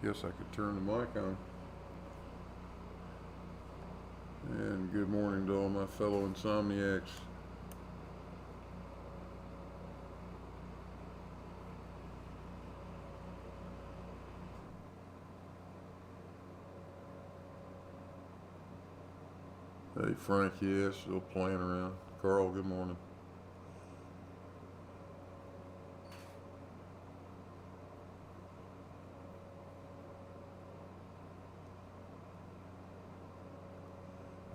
guess I could turn the mic on. And good morning to all my fellow insomniacs. Hey Frank, yeah, still playing around. Carl, good morning.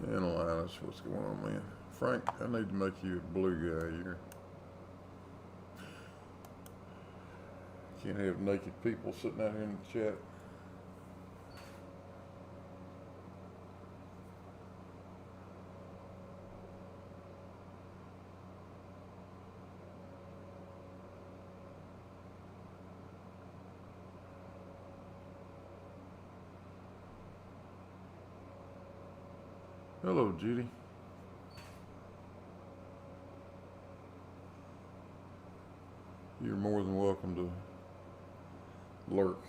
And Linus, what's going on, man? Frank, I need to make you a blue guy here. Can't have naked people sitting out here in the chat. Hello, Judy. You're more than welcome to lurk.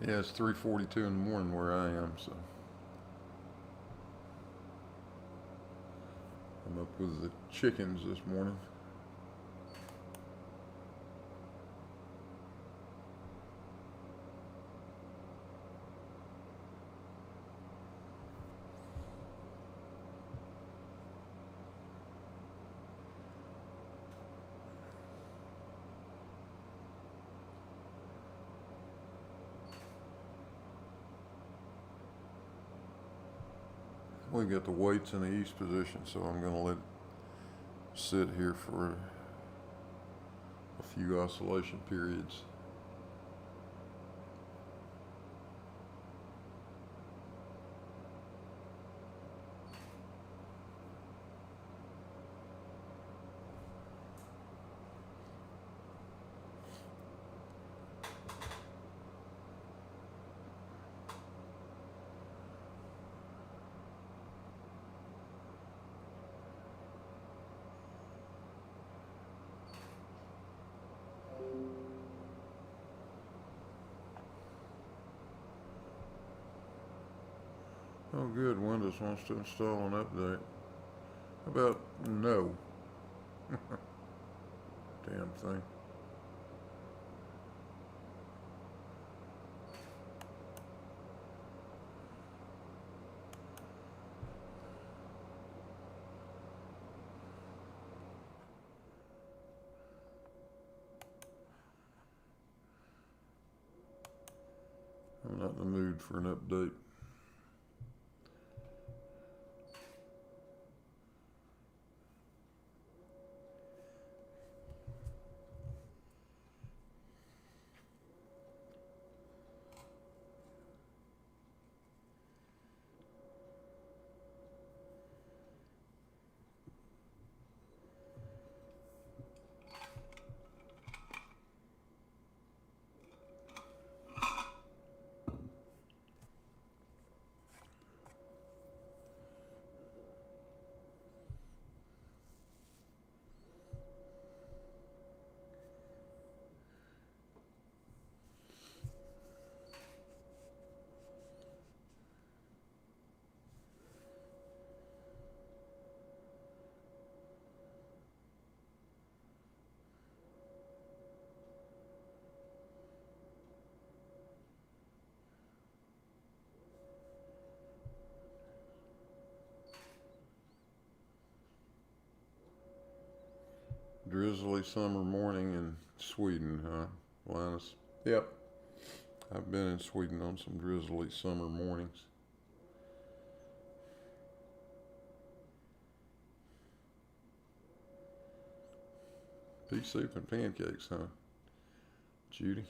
Yeah, it's 3:42 in the morning where I am, so I'm up with the chickens this morning. We got the weights in the east position, so I'm going to let it sit here for a few oscillation periods. Oh good, Windows wants to install an update. How about no? Damn thing. I'm not in the mood for an update. Drizzly summer morning in Sweden, huh, Linus? Yep. I've been in Sweden on some drizzly summer mornings. Pea soup and pancakes, huh, Judy?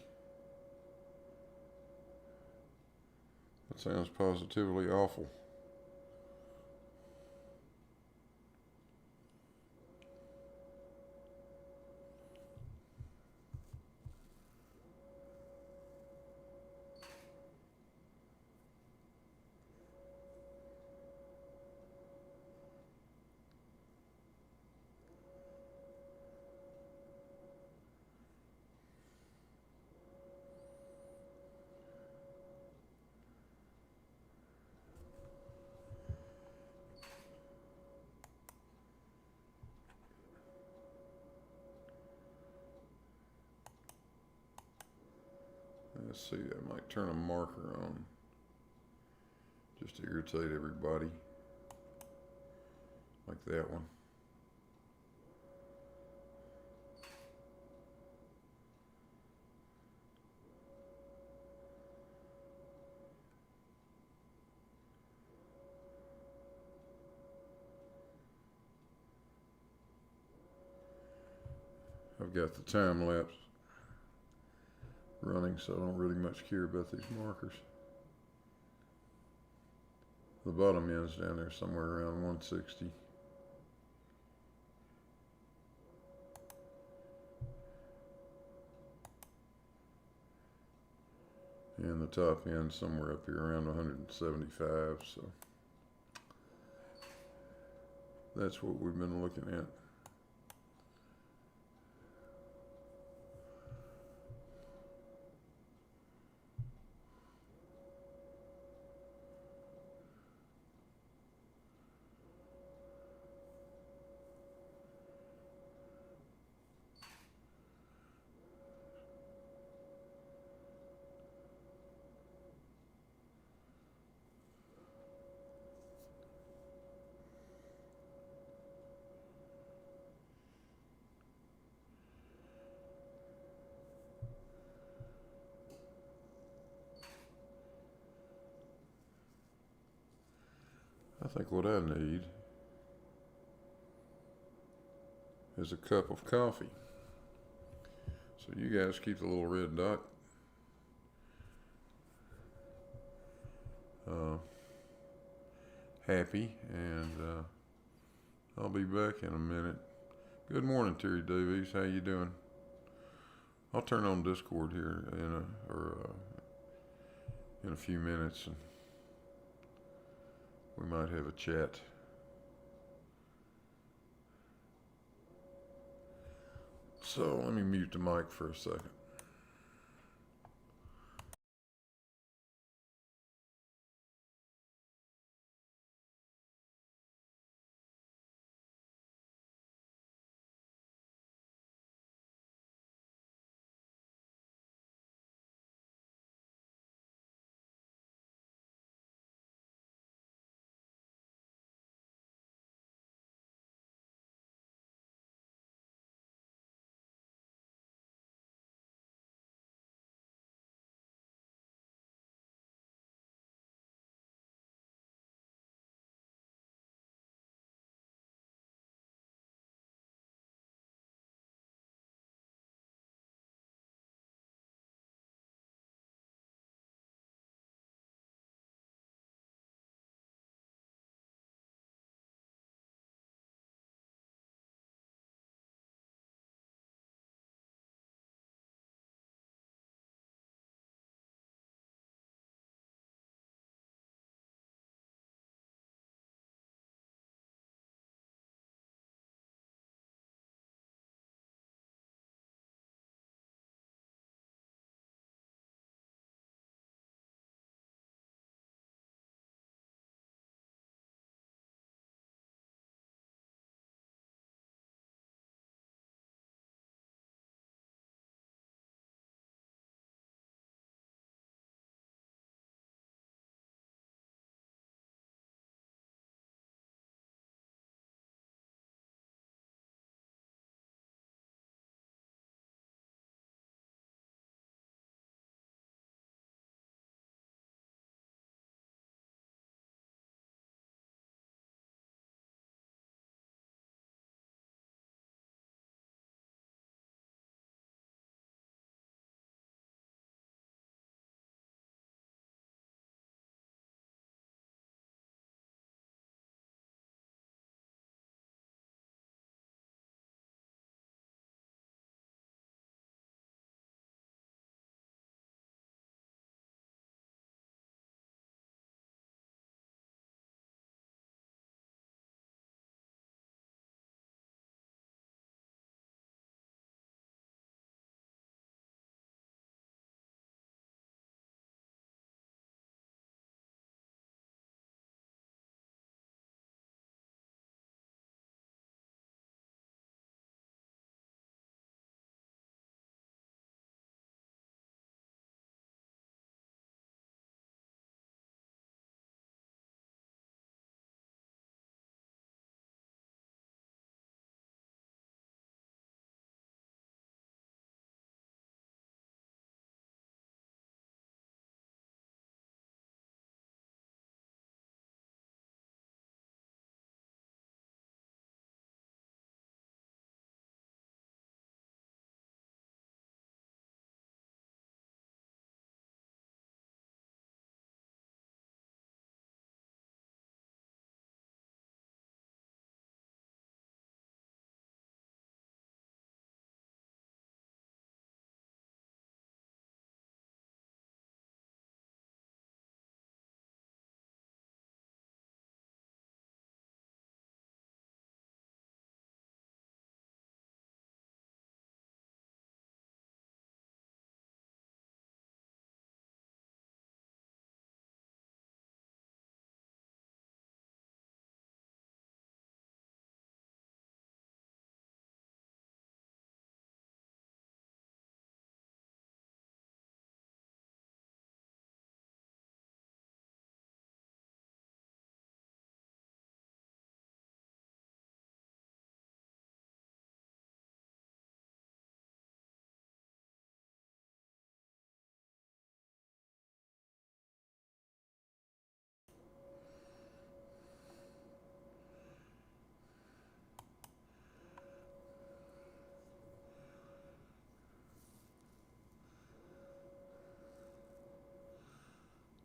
That sounds positively awful. Let's see, I might turn a marker on just to irritate everybody, like that one. I've got the time lapse running, so I don't really much care about these markers. The bottom end's down there somewhere around 160. And the top end somewhere up here around 175, so that's what we've been looking at. I think what I need is a cup of coffee. So you guys keep the little red dot happy, and I'll be back in a minute. Good morning, Terry Davies. How you doing? I'll turn on Discord here in a few minutes, and we might have a chat. So let me mute the mic for a second.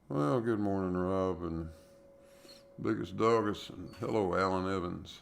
Well, good morning, Rob, and biggest doggest, and hello, Alan Evans.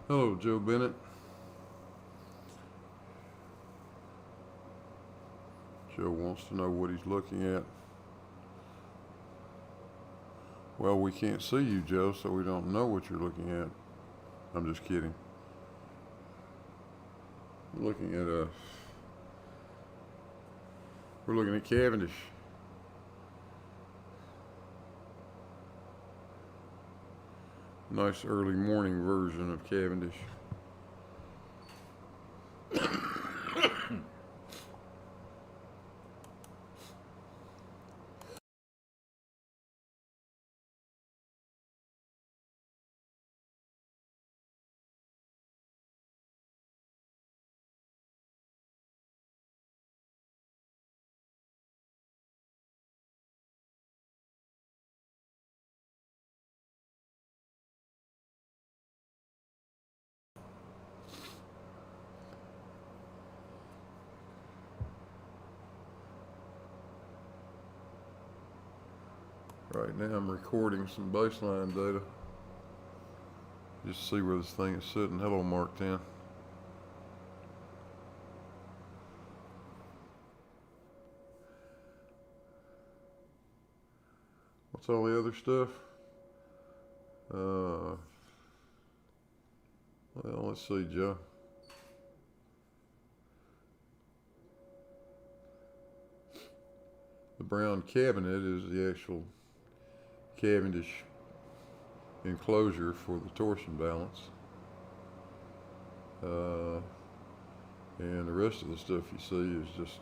Hello, Joe Bennett. Joe wants to know what he's looking at. Well, we can't see you, Joe, so we don't know what you're looking at. I'm just kidding. We're looking at Cavendish. Nice early morning version of Cavendish. Right now I'm recording some baseline data. Just to see where this thing is sitting. Hello, Mark 10. What's all the other stuff? Well, let's see, Joe. The brown cabinet is the actual Cavendish enclosure for the torsion balance. And the rest of the stuff you see is just,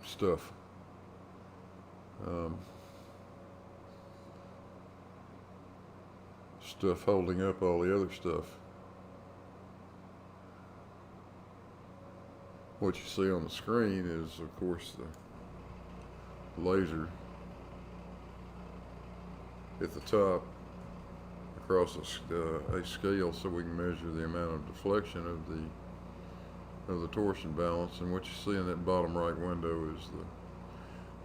stuff. Stuff holding up all the other stuff. What you see on the screen is, of course, the laser at the top across a scale, so we can measure the amount of deflection of the torsion balance. And what you see in that bottom right window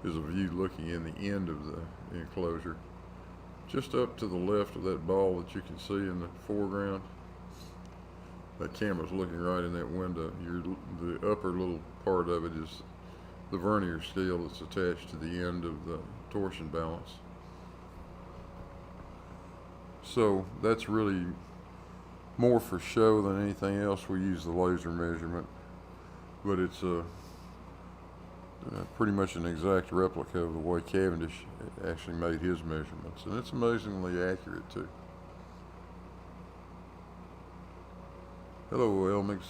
is a view looking in the end of the enclosure, just up to the left of that ball that you can see in the foreground. That camera's looking right in that window. The upper little part of it is the vernier scale that's attached to the end of the torsion balance. So that's really more for show than anything else. We use the laser measurement, but it's pretty much an exact replica of the way Cavendish actually made his measurements, and it's amazingly accurate too. Hello, Elmix.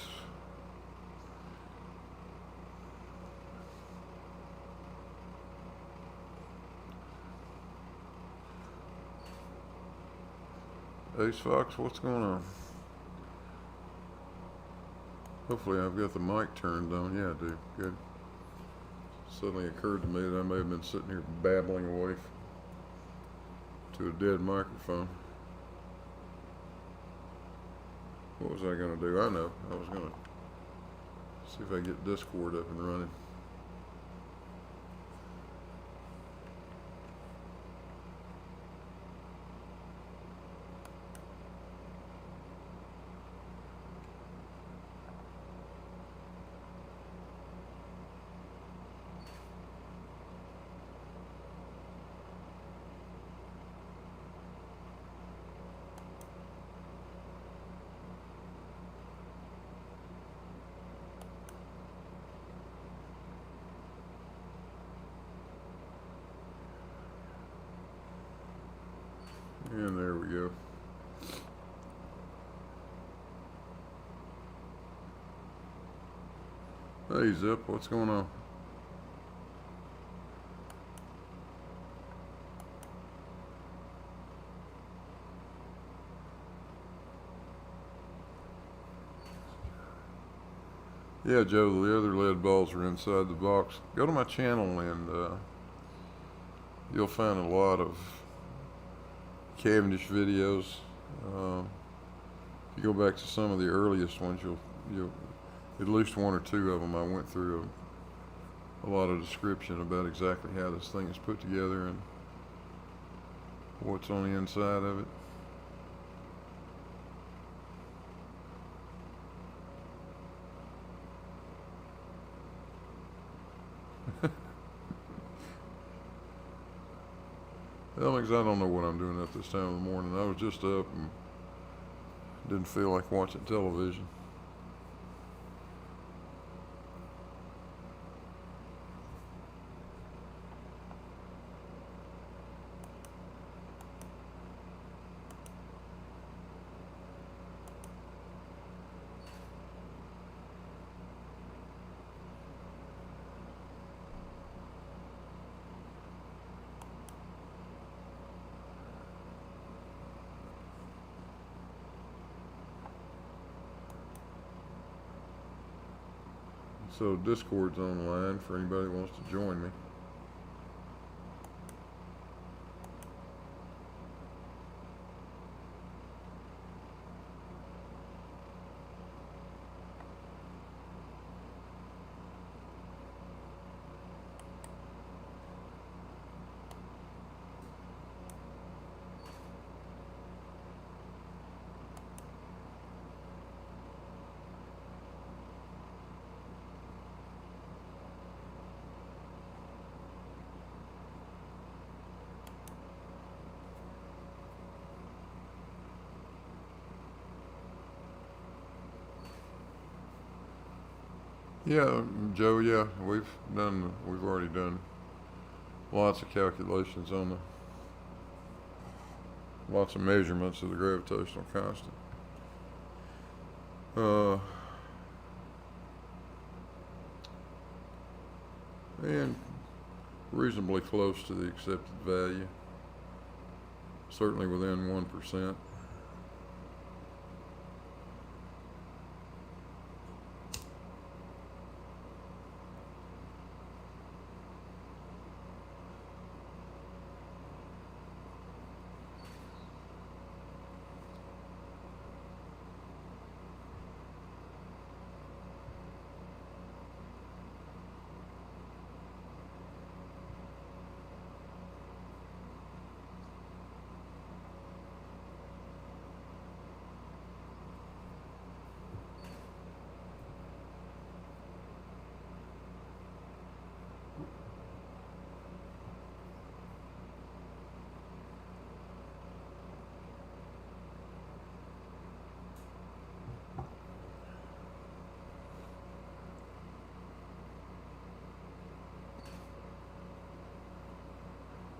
Ace Fox, what's going on? Hopefully I've got the mic turned on. Yeah, I do. Good. Suddenly occurred to me that I may have been sitting here babbling away to a dead microphone. What was I going to do? I know. I was going to see if I get Discord up and running. And there we go. Hey Zip, what's going on? Yeah, Joe, the other lead balls are inside the box. Go to my channel and you'll find a lot of Cavendish videos. If you go back to some of the earliest ones, you'll at least one or two of them. I went through a lot of description about exactly how this thing is put together and what's on the inside of it. Alex, I don't know what I'm doing at this time of the morning. I was just up and didn't feel like watching television. So Discord's online for anybody that wants to join me. Yeah, Joe, yeah, we've already done lots of calculations on lots of measurements of the gravitational constant. And reasonably close to the accepted value, certainly within 1%.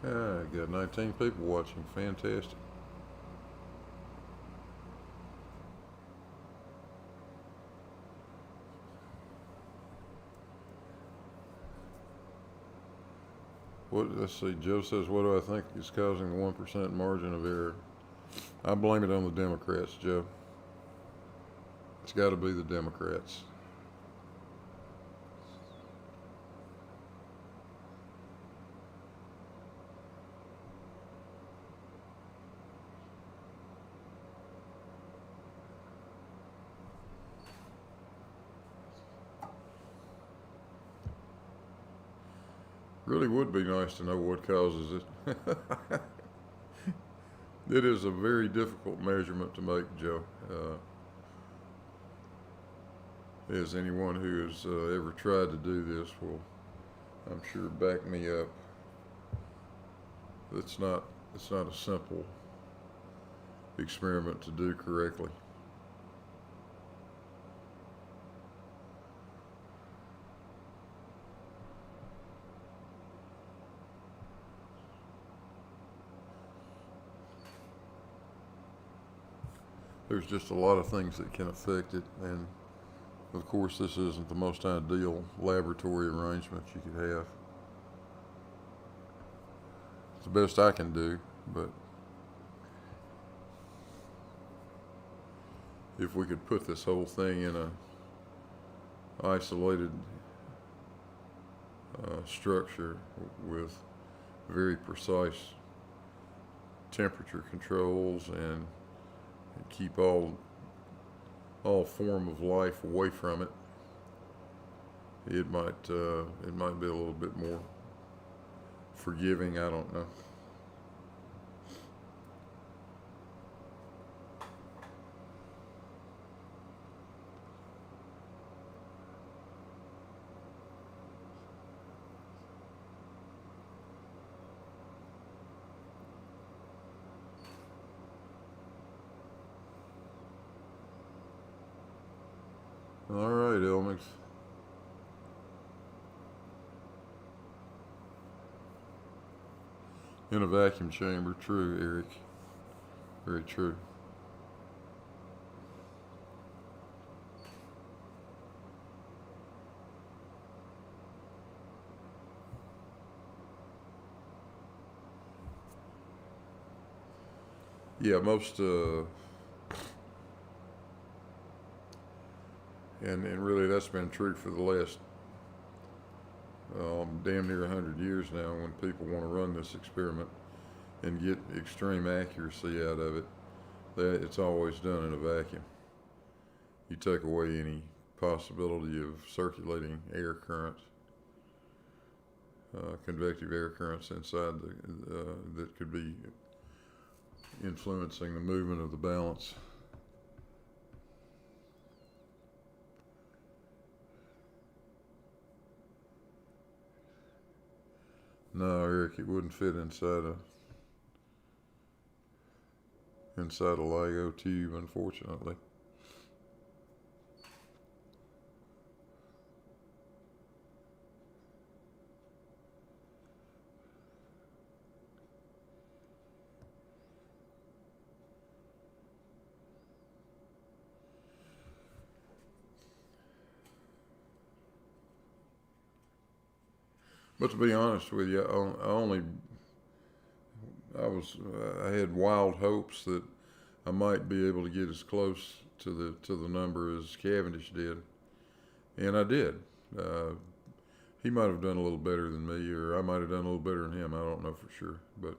Yeah, got 19 people watching. Fantastic. Let's see, Joe says, what do I think is causing the 1% margin of error? I blame it on the Democrats, Joe. It's got to be the Democrats. Really would be nice to know what causes it. It is a very difficult measurement to make, Joe. As anyone who has ever tried to do this will, I'm sure, back me up. It's not a simple experiment to do correctly. There's just a lot of things that can affect it, and of course this isn't the most ideal laboratory arrangement you could have. It's the best I can do, but if we could put this whole thing in a isolated structure with very precise temperature controls and keep all form of life away from it, it might be a little bit more forgiving. I don't know. All right, Elmix. In a vacuum chamber, true, Eric. Very true. Yeah, most and really that's been true for the last damn near 100 years now. When people want to run this experiment and get extreme accuracy out of it, it's always done in a vacuum. You take away any possibility of circulating air currents, convective air currents inside that could be influencing the movement of the balance. No, Eric, it wouldn't fit inside a LIGO tube, unfortunately. But to be honest with you, I had wild hopes that I might be able to get as close to the number as Cavendish did, and I did. He might have done a little better than me, or I might have done a little better than him. I don't know for sure, but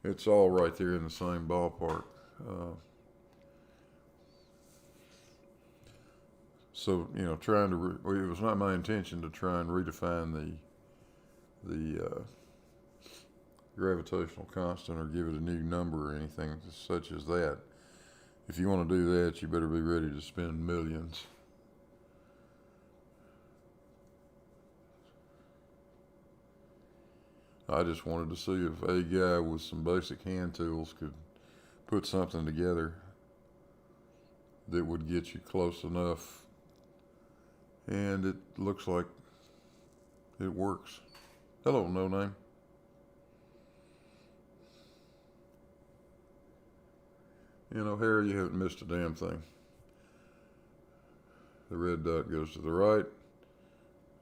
it's all right there in the same ballpark. So it was not my intention to try and redefine the gravitational constant or give it a new number or anything such as that. If you want to do that, you better be ready to spend millions. I just wanted to see if a guy with some basic hand tools could put something together that would get you close enough, and it looks like it works. Hello, no name. Harry, you haven't missed a damn thing. The red dot goes to the right,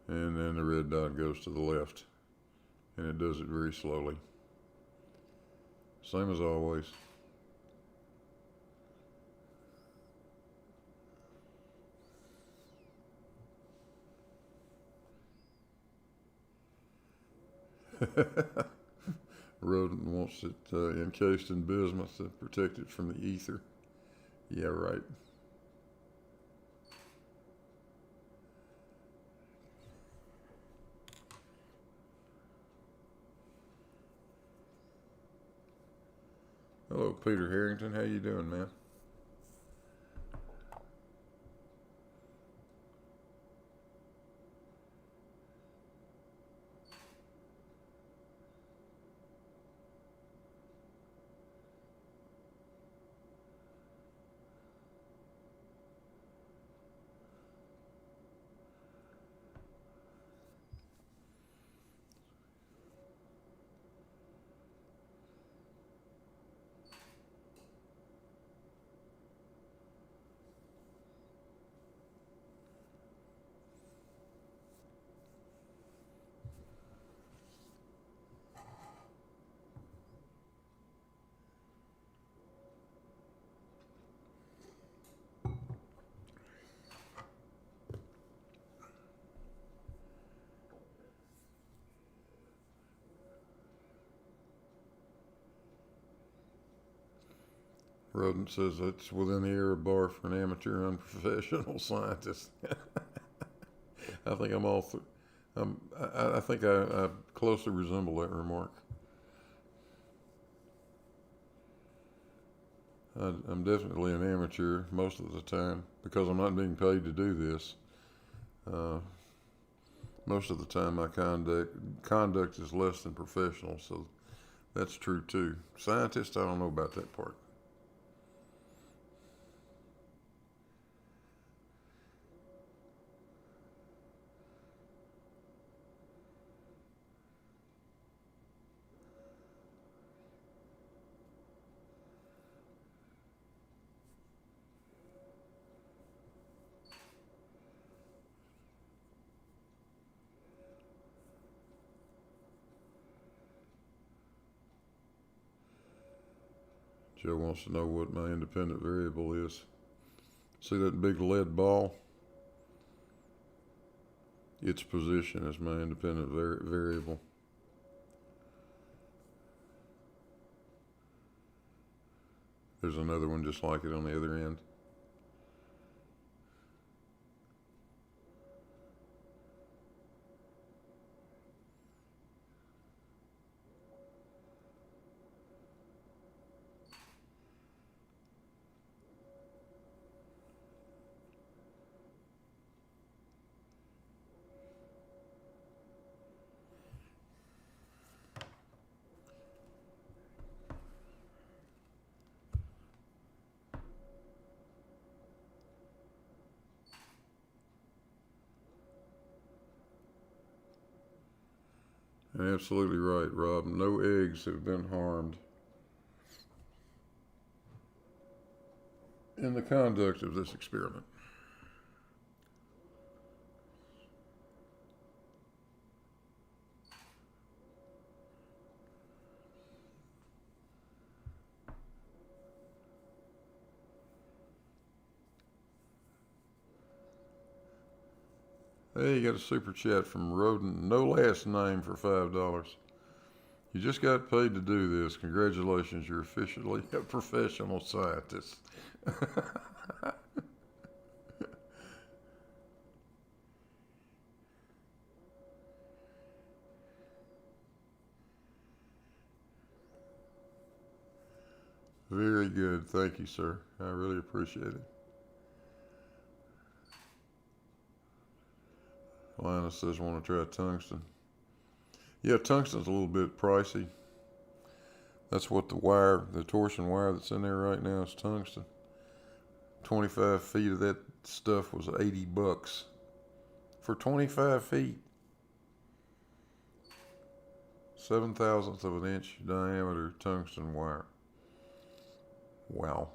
and then the red dot goes to the left, and it does it very slowly. Same as always. Rodent wants it encased in bismuth to protect it from the ether. Yeah, right. Hello, Peter Harrington. How you doing, man? Rodent says it's within the error bar for an amateur unprofessional scientist. I think I'm all through. I think I closely resemble that remark. I'm definitely an amateur most of the time because I'm not being paid to do this. Most of the time my conduct is less than professional, so that's true too. Scientists, I don't know about that part. Joe wants to know what my independent variable is. See that big lead ball? Its position is my independent variable. There's another one just like it on the other end. Absolutely right, Rob. No eggs have been harmed in the conduct of this experiment. Hey, you got a super chat from Rodent, no last name, for $5. You just got paid to do this. Congratulations, you're officially a professional scientist. Very good. Thank you, sir. I really appreciate it. Linus says, want to try tungsten. Yeah, tungsten's a little bit pricey. That's what the torsion wire that's in there right now is tungsten. 25 feet of that stuff was $80 for 25 feet. 7/1000th of an inch diameter tungsten wire. Wow.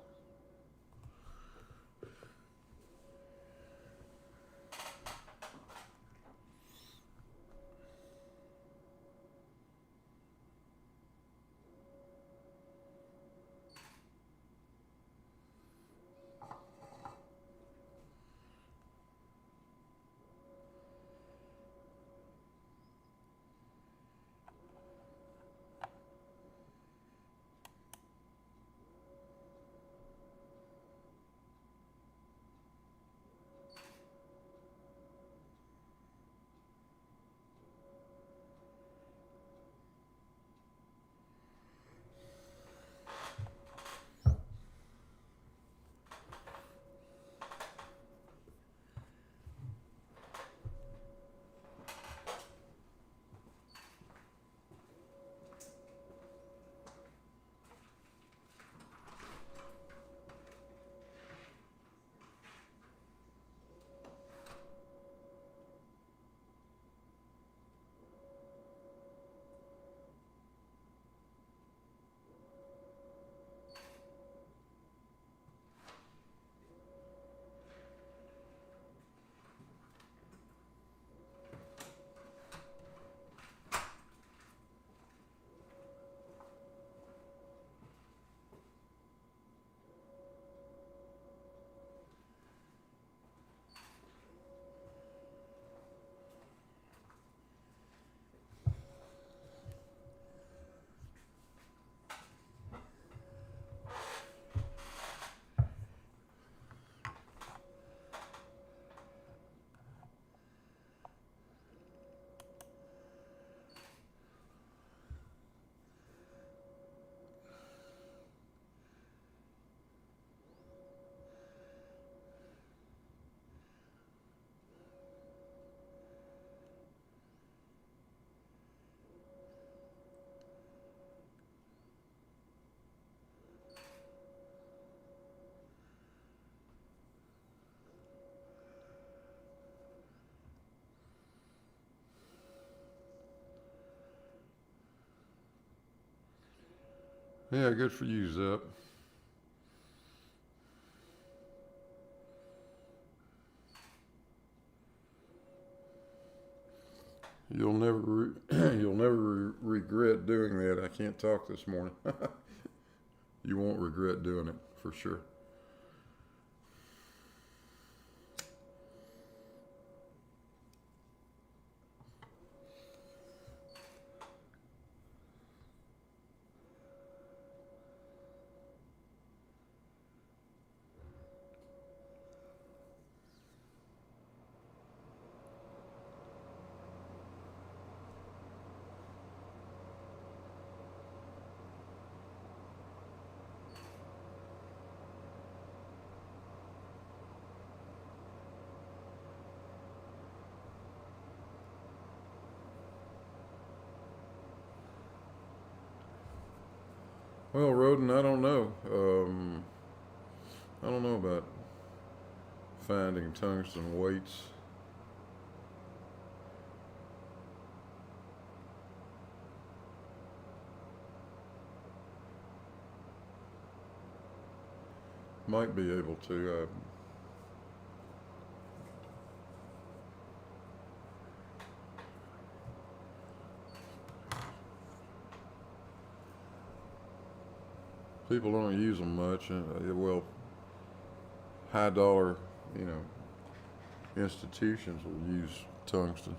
Yeah, good for you, Zep. You'll never regret doing that. I can't talk this morning. You won't regret doing it for sure. Well, Roden, I don't know about finding tungsten weights. Might be able to. People don't use them much. Well, high dollar, you know, institutions will use tungsten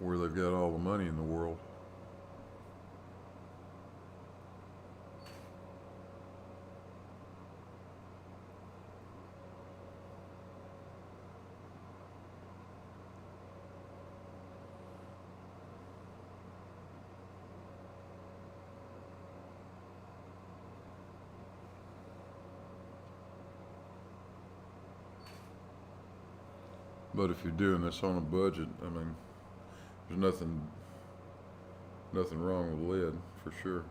where they've got all the money in the world. But if you're doing this on a budget, I mean, there's nothing wrong with lead for sure.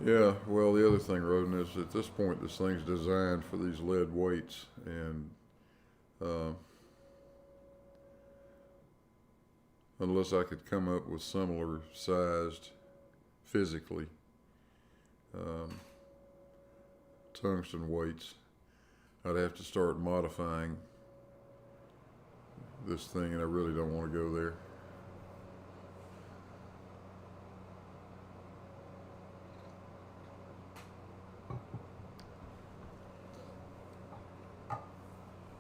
Yeah, well, the other thing, Roden, is at this point this thing's designed for these lead weights, and unless I could come up with similar sized physically tungsten weights, I'd have to start modifying this thing, and I really don't want to go there. It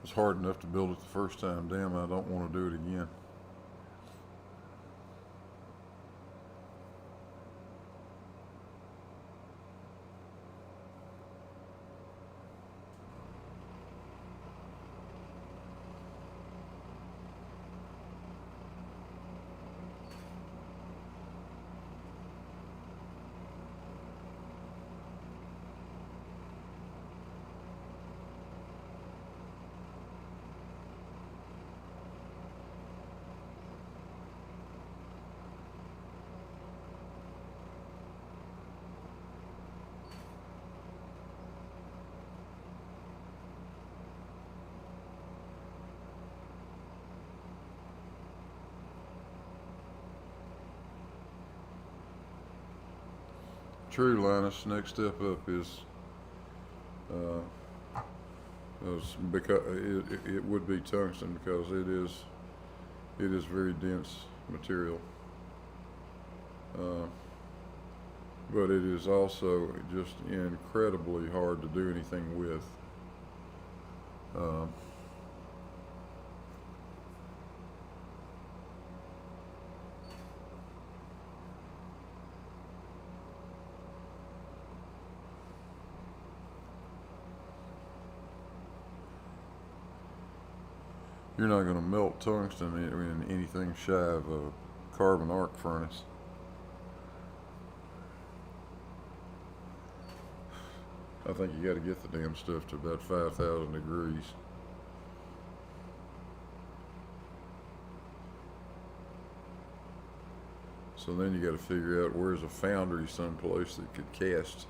was hard enough to build it the first time. Damn, I don't want to do it again. True, Linus. Next step up is because it would be tungsten, because it is very dense material, but it is also just incredibly hard to do anything with. You're not going to melt tungsten in anything shy of a carbon arc furnace. I think you got to get the damn stuff to about 5,000 degrees. So then you got to figure out where's a foundry someplace that could cast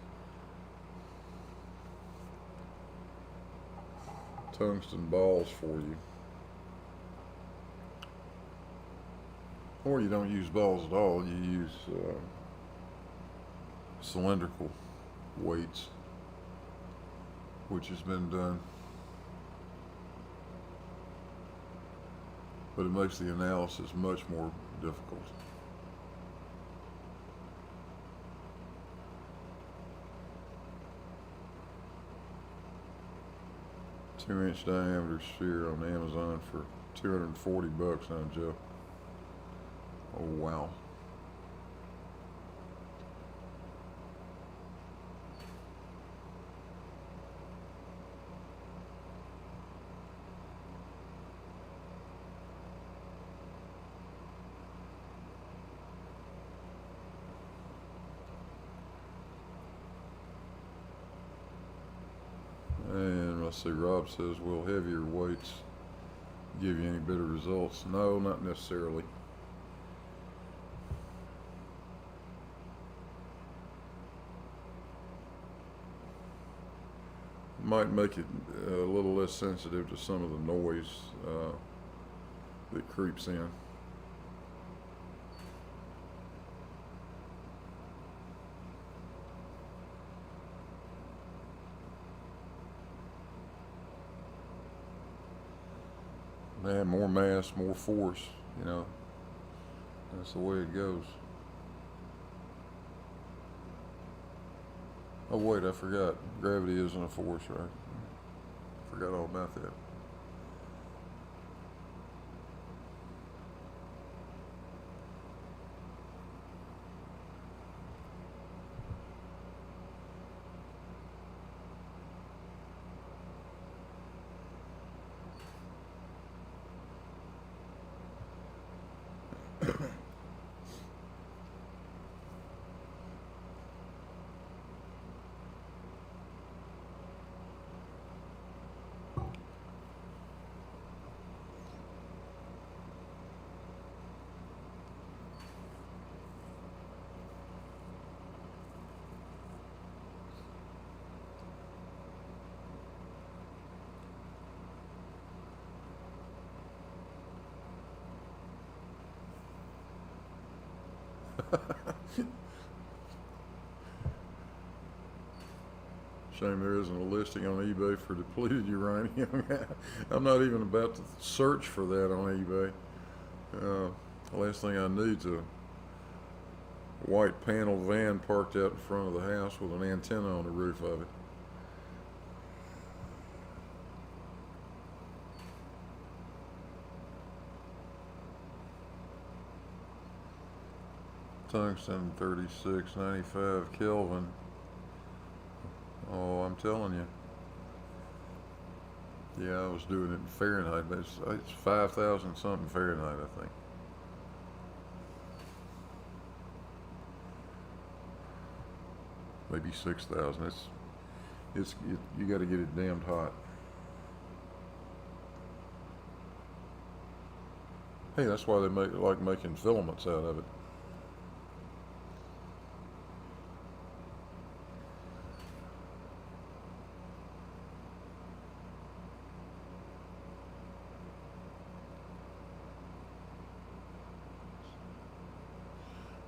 tungsten balls for you. Or you don't use balls at all, you use cylindrical weights, which has been done. But it makes the analysis much more difficult. Two-inch diameter sphere on Amazon for $240, huh, Joe? Oh, wow. And let's see, Rob says, will heavier weights give you any better results? No, not necessarily. Might make it a little less sensitive to some of the noise that creeps in. They have more mass, more force, you know. That's the way it goes. Oh wait, I forgot. Gravity isn't a force, right? Forgot all about that. Shame there isn't a listing on eBay for depleted uranium. I'm not even about to search for that on eBay. The last thing I need is a white panel van parked out in front of the house with an antenna on the roof of it. Tungsten 3695 Kelvin. Oh, I'm telling you. Yeah, I was doing it in Fahrenheit, but it's 5,000 something Fahrenheit, I think. Maybe 6,000. You got to get it damned hot. Hey, that's why they like making filaments out of it.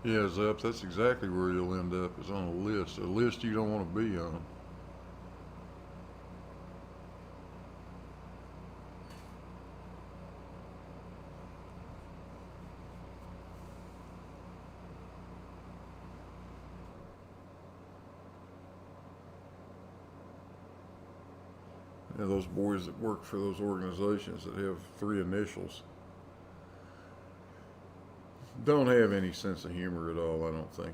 Yeah, Zep, that's exactly where you'll end up, is on a list you don't want to be on. Yeah, those boys that work for those organizations that have 3 initials don't have any sense of humor at all, I don't think.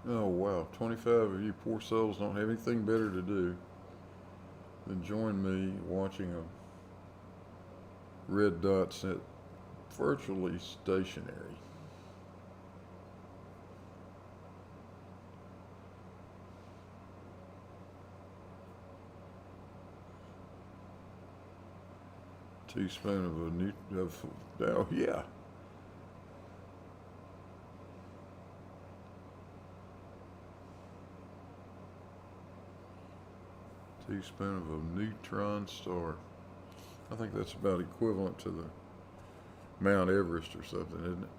Oh wow, 25 of you poor souls don't have anything better to do than join me watching a red dot set virtually stationary. Teaspoon oh yeah. Teaspoon of a neutron star. I think that's about equivalent to the Mount Everest or something, isn't it?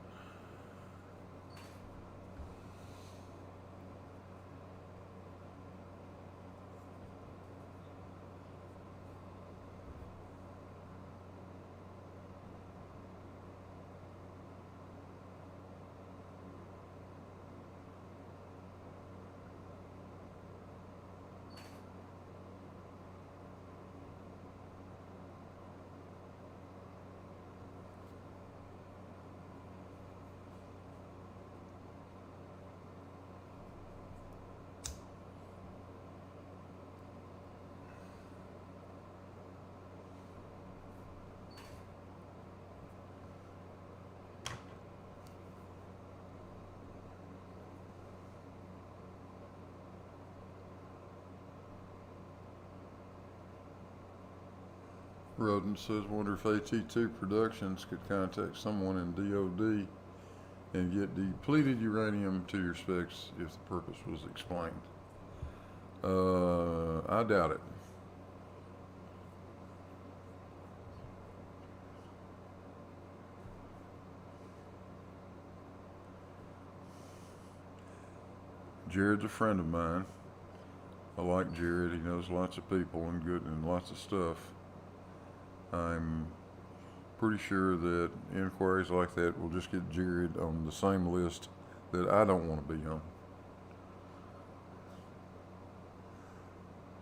Rodent says, wonder if AT2 Productions could contact someone in DOD and get depleted uranium to your specs if the purpose was explained. I doubt it. Jared's a friend of mine. I like Jared. He knows lots of people and good and lots of stuff. I'm pretty sure that inquiries like that will just get Jared on the same list that I don't want to be on.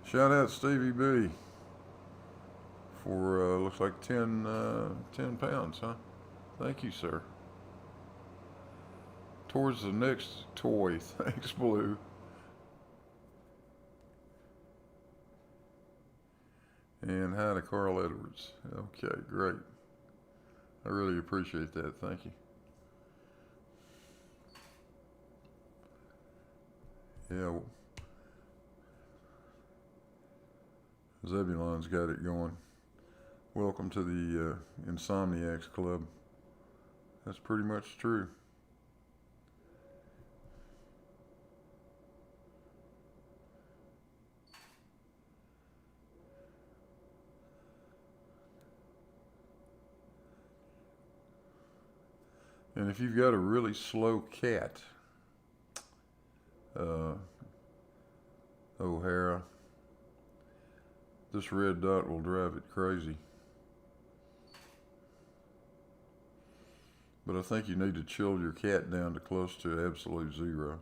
Shout out Stevie B for looks like 10 pounds, huh? Thank you, sir. Towards the next toy. Thanks, Blue. And hi to Carl Edwards. Okay, great. I really appreciate that. Thank you. Yeah, Zebulon's got it going. Welcome to the Insomniacs Club. That's pretty much true. And if you've got a really slow cat, O'Hara, this red dot will drive it crazy. But I think you need to chill your cat down to close to absolute zero.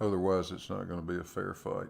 Otherwise, it's not going to be a fair fight.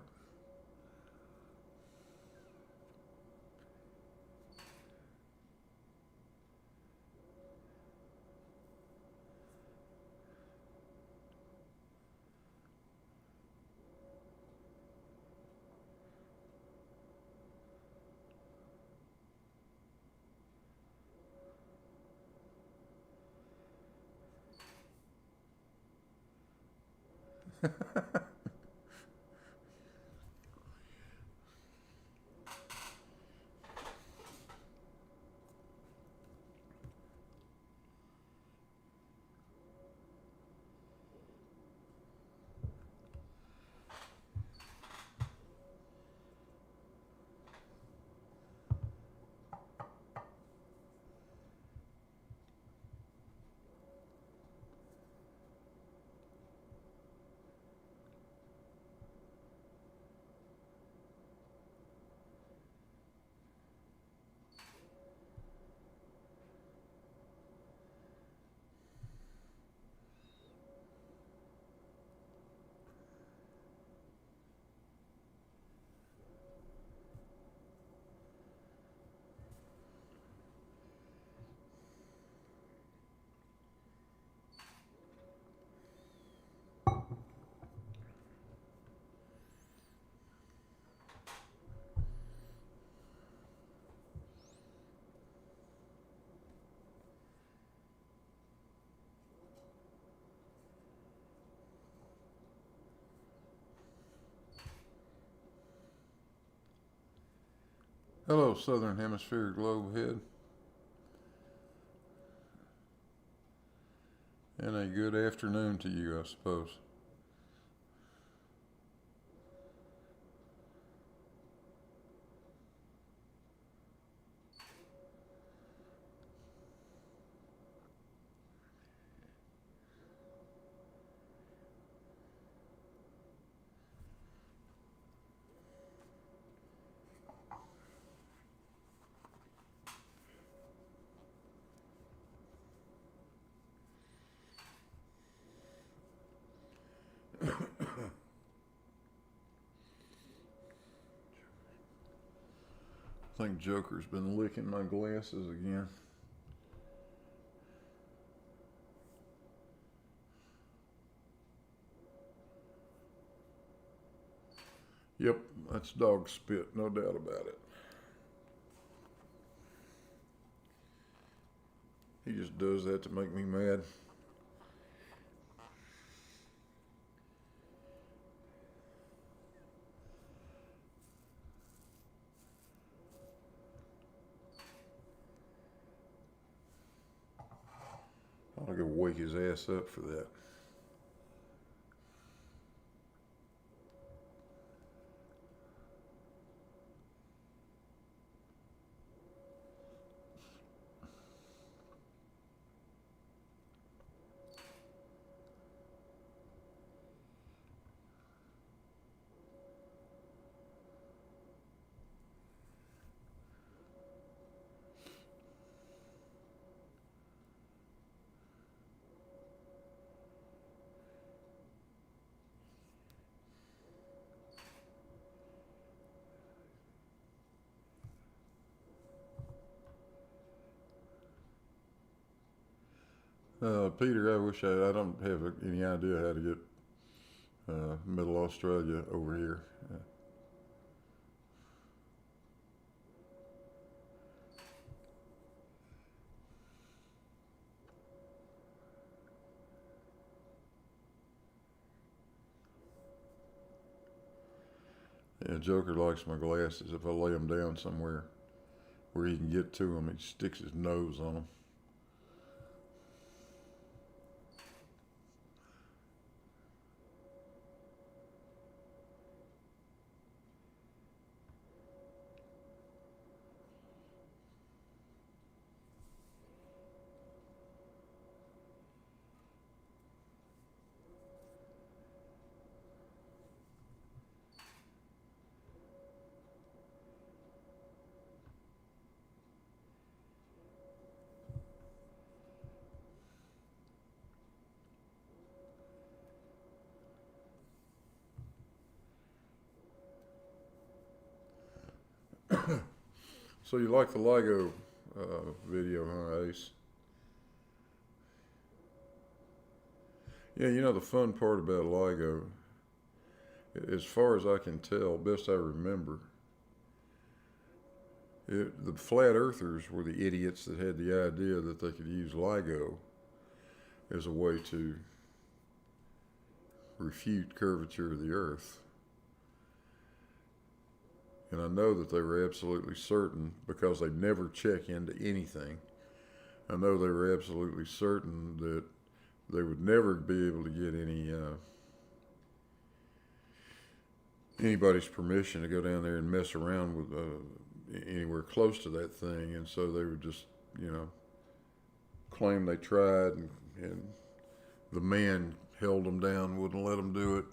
Hello, Southern Hemisphere globe head, and a good afternoon to you, I suppose. I think Joker's been licking my glasses again. Yep, that's dog spit, no doubt about it. He just does that to make me mad. I'll go wake his ass up for that. Peter, I don't have any idea how to get Middle Australia over here. Yeah, Joker likes my glasses. If I lay them down somewhere where he can get to them, he sticks his nose on them. So you like the LIGO video, huh, Ace? Yeah, you know the fun part about LIGO, as far as I can tell, best I remember, the flat earthers were the idiots that had the idea that they could use LIGO as a way to refute curvature of the earth. And I know that they were absolutely certain, because they never check into anything, I know they were absolutely certain that they would never be able to get anybody's permission to go down there and mess around with anywhere close to that thing. And so they would just, claim they tried, and the man held them down, wouldn't let them do it.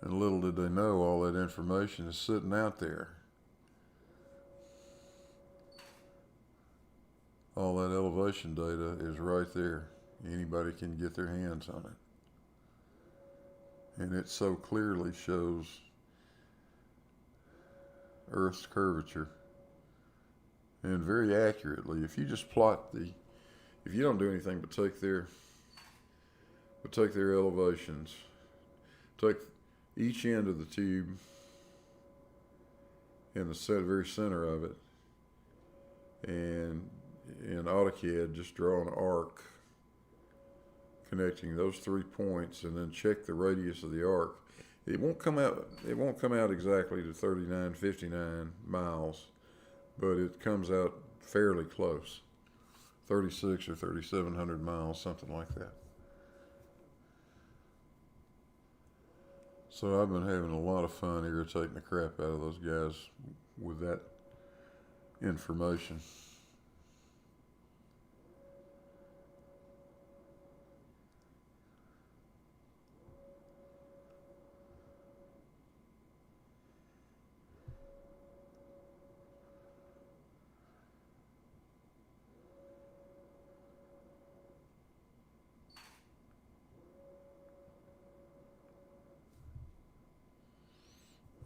And little did they know, all that information is sitting out there. All that elevation data is right there. Anybody can get their hands on it. And it so clearly shows Earth's curvature. And very accurately. If you just plot if you don't do anything but take their elevations, take each end of the tube in the very center of it, and in AutoCAD just draw an arc connecting those 3 points, and then check the radius of the arc. It won't come out exactly to 3959 miles, but it comes out fairly close. 36 or 3,700 miles, something like that. So I've been having a lot of fun irritating the crap out of those guys with that information.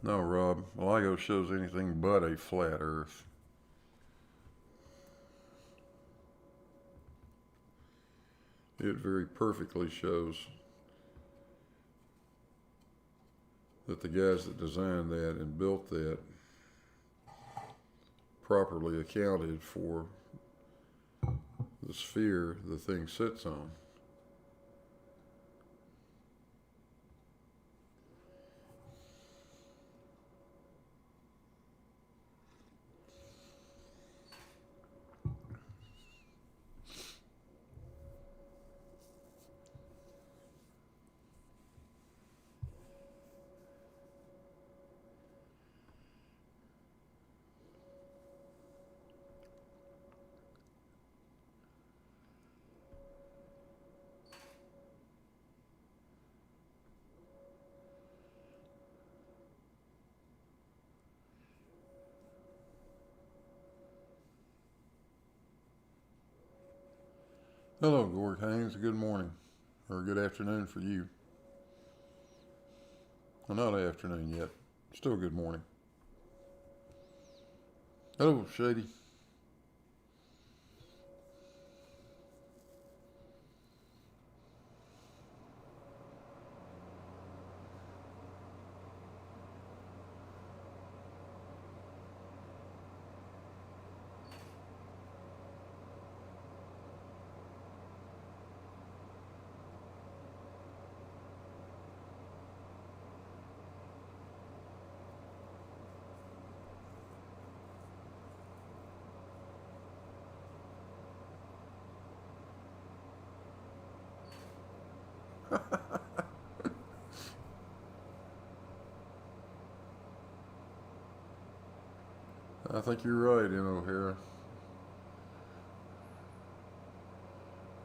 No, Rob, LIGO shows anything but a flat Earth. It very perfectly shows that the guys that designed that and built that properly accounted for the sphere the thing sits on. Hello, Gord Haynes. Good morning, or good afternoon for you. Well, not afternoon yet. Still good morning. Hello, Shady. I think you're right, O'Hara.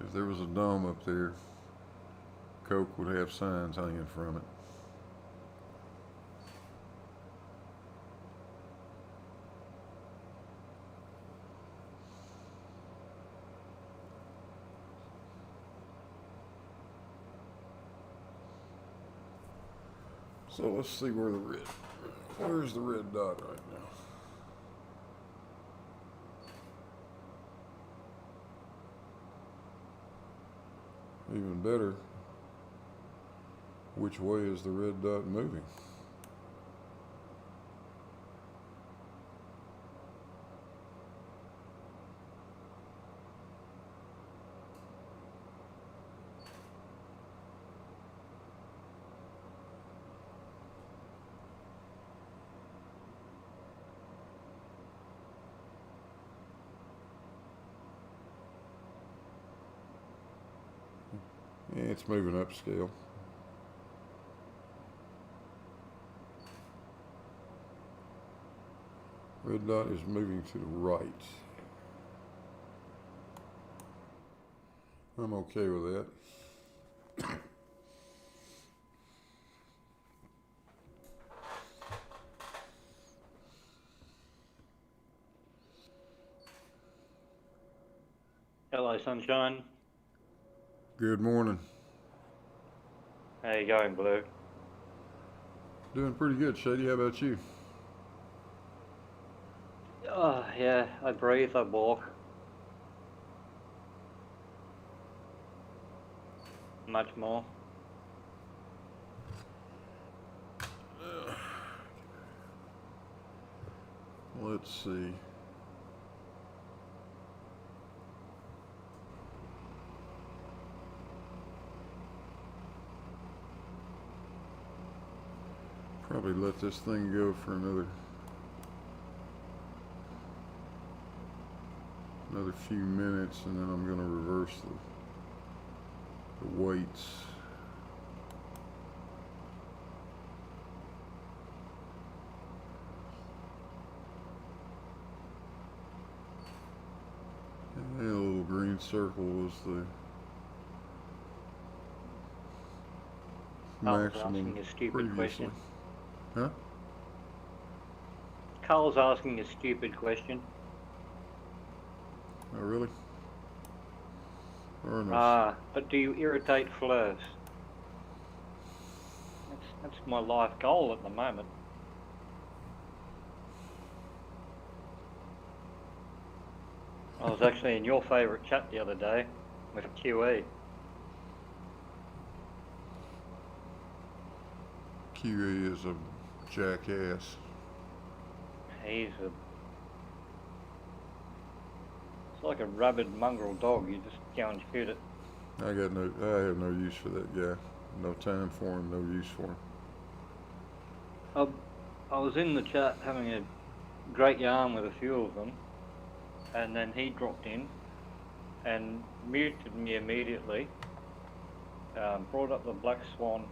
If there was a dome up there, Coke would have signs hanging from it. So let's see where's the red dot right now? Even better, which way is the red dot moving? Yeah, it's moving upscale. Red dot is moving to the right. I'm okay with that. Hello, sunshine. Good morning. How you going, Blue? Doing pretty good, Shady. How about you? Oh, yeah, I breathe, I walk. Much more. Let's see. Probably let this thing go for another another few minutes, and then I'm going to reverse the weights. And the little green circle was the I was maximum asking a stupid previously. question. Huh? Carl's asking a stupid question. Oh, really? Or But do you irritate flirs? That's my life goal at the moment. I was actually in your favourite chat the other day with QE. QE is a jackass. It's like a rabid mongrel dog. You just go and shoot it. I have no use for that guy. No time for him, no use for him. I was in the chat having a great yarn with a few of them, and then he dropped in and muted me immediately. Brought up the black swan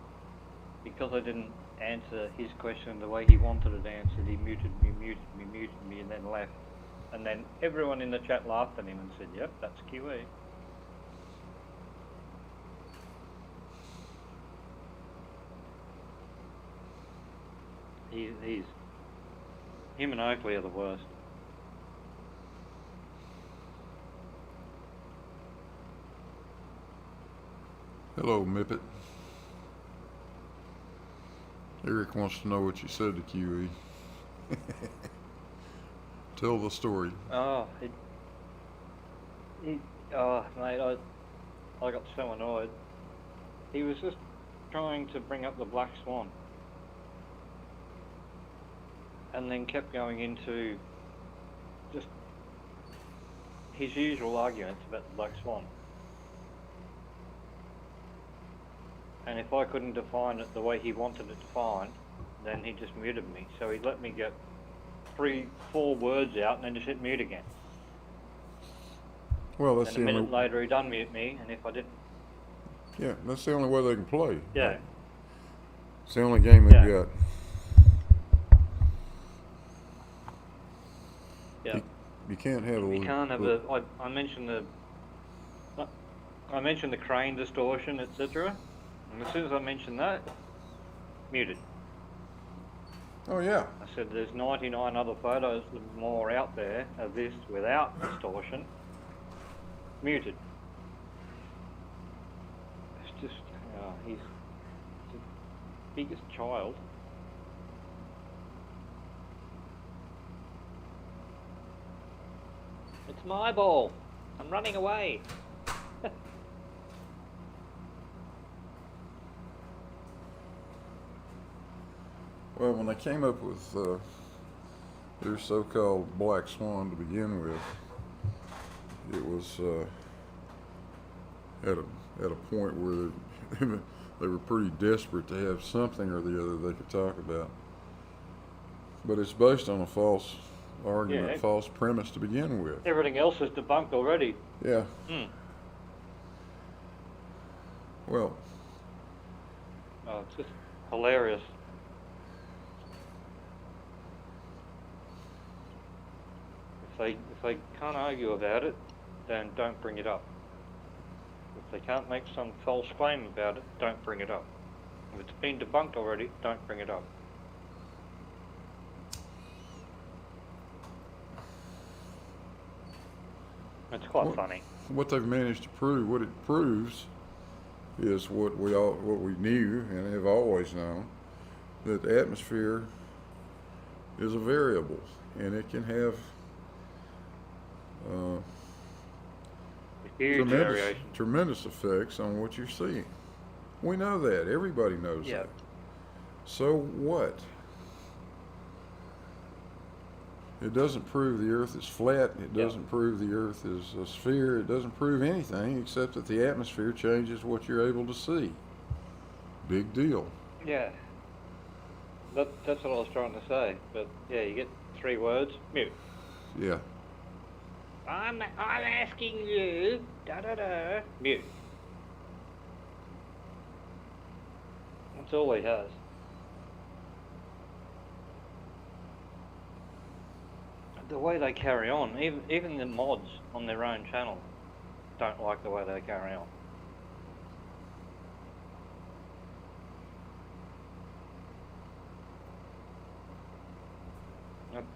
because I didn't answer his question the way he wanted it answered. He muted me, and then left. And then everyone in the chat laughed at him and said, "Yep, that's QE." Him and Oakley are the worst. Hello, Mippet. Eric wants to know what you said to QE. Tell the story. Oh, mate, I got so annoyed. He was just trying to bring up the black swan, and then kept going into just his usual arguments about the black swan. And if I couldn't define it the way he wanted it defined, then he just muted me. So he let me get 3-4 words out and then just hit mute again. Well, that's and the a minute only. later he'd unmute me, and if I didn't... Yeah, that's the only way they can play. Yeah. It's the only game they've got. Yeah. You can't have You can't have I mentioned the crane distortion, etc. And as soon as I mentioned that, muted. Oh yeah. I said there's 99 other photos more out there of this without distortion. Muted. It's just, he's the biggest child. It's my ball. I'm running away. Well, when they came up with their so-called black swan to begin with, it was at a point where they were pretty desperate to have something or the other they could talk about. But it's based on a false argument, false premise to begin with. Everything else is debunked already. Yeah. Well. Oh, it's just hilarious. If they can't argue about it, then don't bring it up. If they can't make some false claim about it, don't bring it up. If it's been debunked already, don't bring it up. It's quite funny. What they've managed to prove, what it proves, is what we knew and have always known, that the atmosphere is a variable and it can have tremendous effects on what you're seeing. We know that. Everybody knows that. So what? It doesn't prove the Earth is flat. It doesn't prove the Earth is a sphere. It doesn't prove anything except that the atmosphere changes what you're able to see. Big deal. Yeah. That's what I was trying to say. But yeah, you get 3 words, mute. Yeah. I'm asking you. Da da da. Mute. That's all he has. The way they carry on, even the mods on their own channel don't like the way they carry on.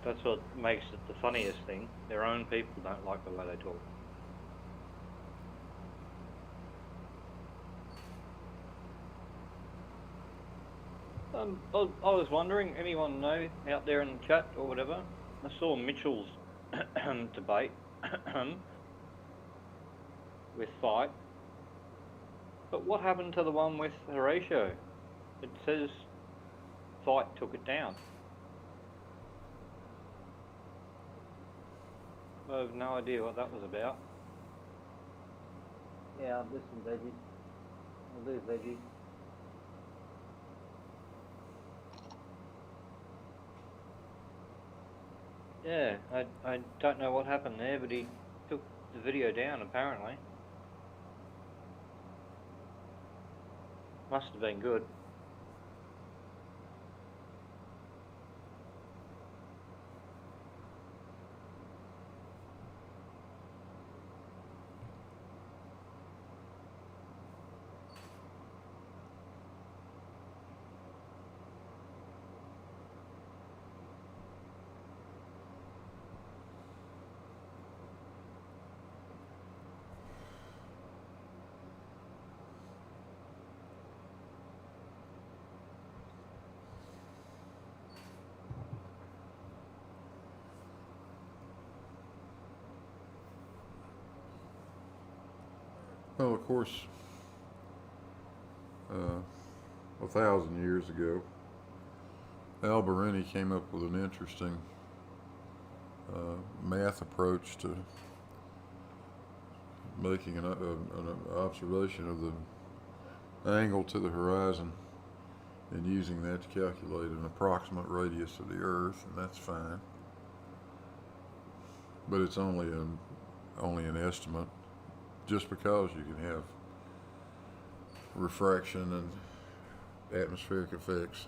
That's what makes it the funniest thing. Their own people don't like the way they talk. I was wondering, anyone know out there in the chat or whatever? I saw Mitchell's debate with Fight, but what happened to the one with Horatio? It says Fight took it down. I have no idea what that was about. Yeah, I'll do some veggies. I'll do veggies. Yeah, I don't know what happened there, but he took the video down apparently. Must have been good. Well, of course, 1,000 years ago, Alberini came up with an interesting math approach to making an observation of the angle to the horizon and using that to calculate an approximate radius of the Earth, and that's fine. But it's only an estimate, just because you can have refraction and atmospheric effects.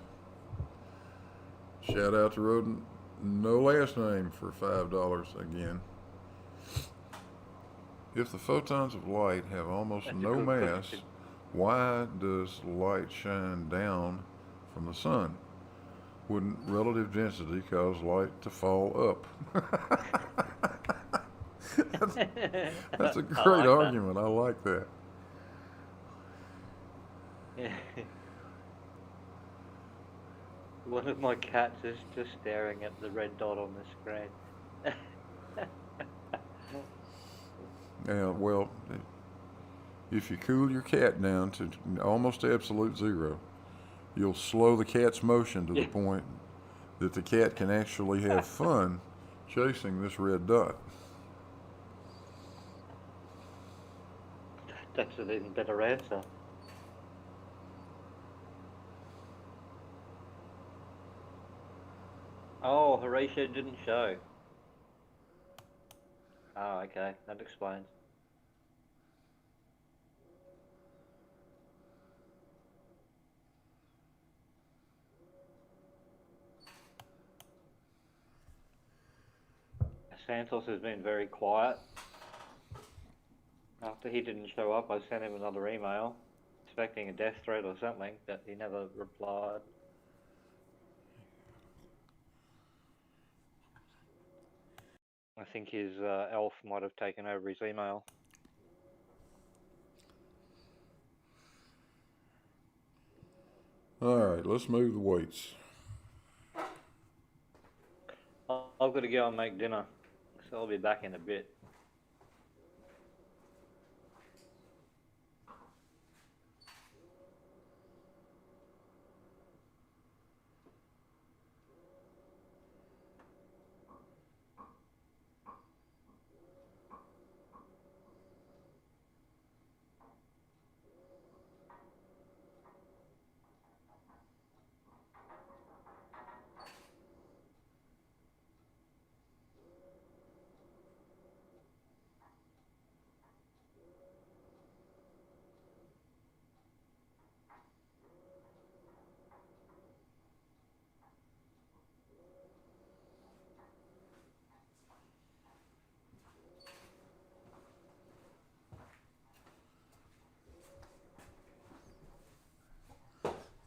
Shout out to Rodent No Last Name for $5 again. If the photons of light have almost That's a no good mass, question. why does light shine down from the sun? Wouldn't relative density cause light to fall up? That's a great like argument. That. I like that. Yeah. One of my cats is just staring at the red dot on the screen. Yeah, well, if you cool your cat down to almost absolute zero, you'll slow the cat's motion to the point that the cat can actually have fun chasing this red dot. That's an even better answer. Oh, Horatio didn't show. Oh, okay, that explains. Santos has been very quiet. After he didn't show up, I sent him another email, expecting a death threat or something, but he never replied. I think his elf might have taken over his email. All right, let's move the weights. I've got to go and make dinner, so I'll be back in a bit.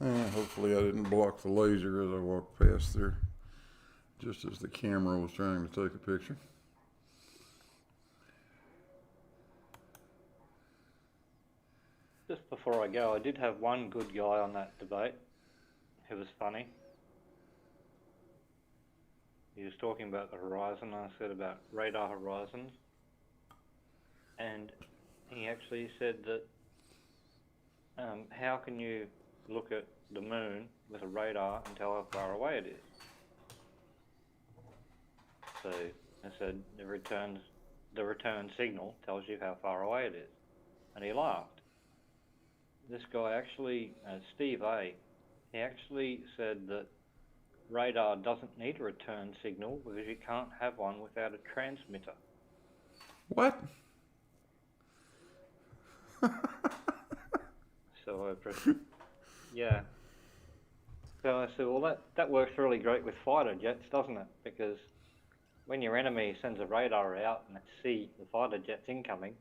Hopefully I didn't block the laser as I walked past there, just as the camera was trying to take a picture. Just before I go, I did have one good guy on that debate who was funny. He was talking about the horizon, and I said about radar horizons. And he actually said that how can you look at the moon with a radar and tell how far away it is? So I said the return signal tells you how far away it is. And he laughed. This guy actually, Steve A, he actually said that radar doesn't need a return signal because you can't have one without a transmitter. What? So yeah. So I said, well, that works really great with fighter jets, doesn't it? Because when your enemy sends a radar out and they see the fighter jets incoming,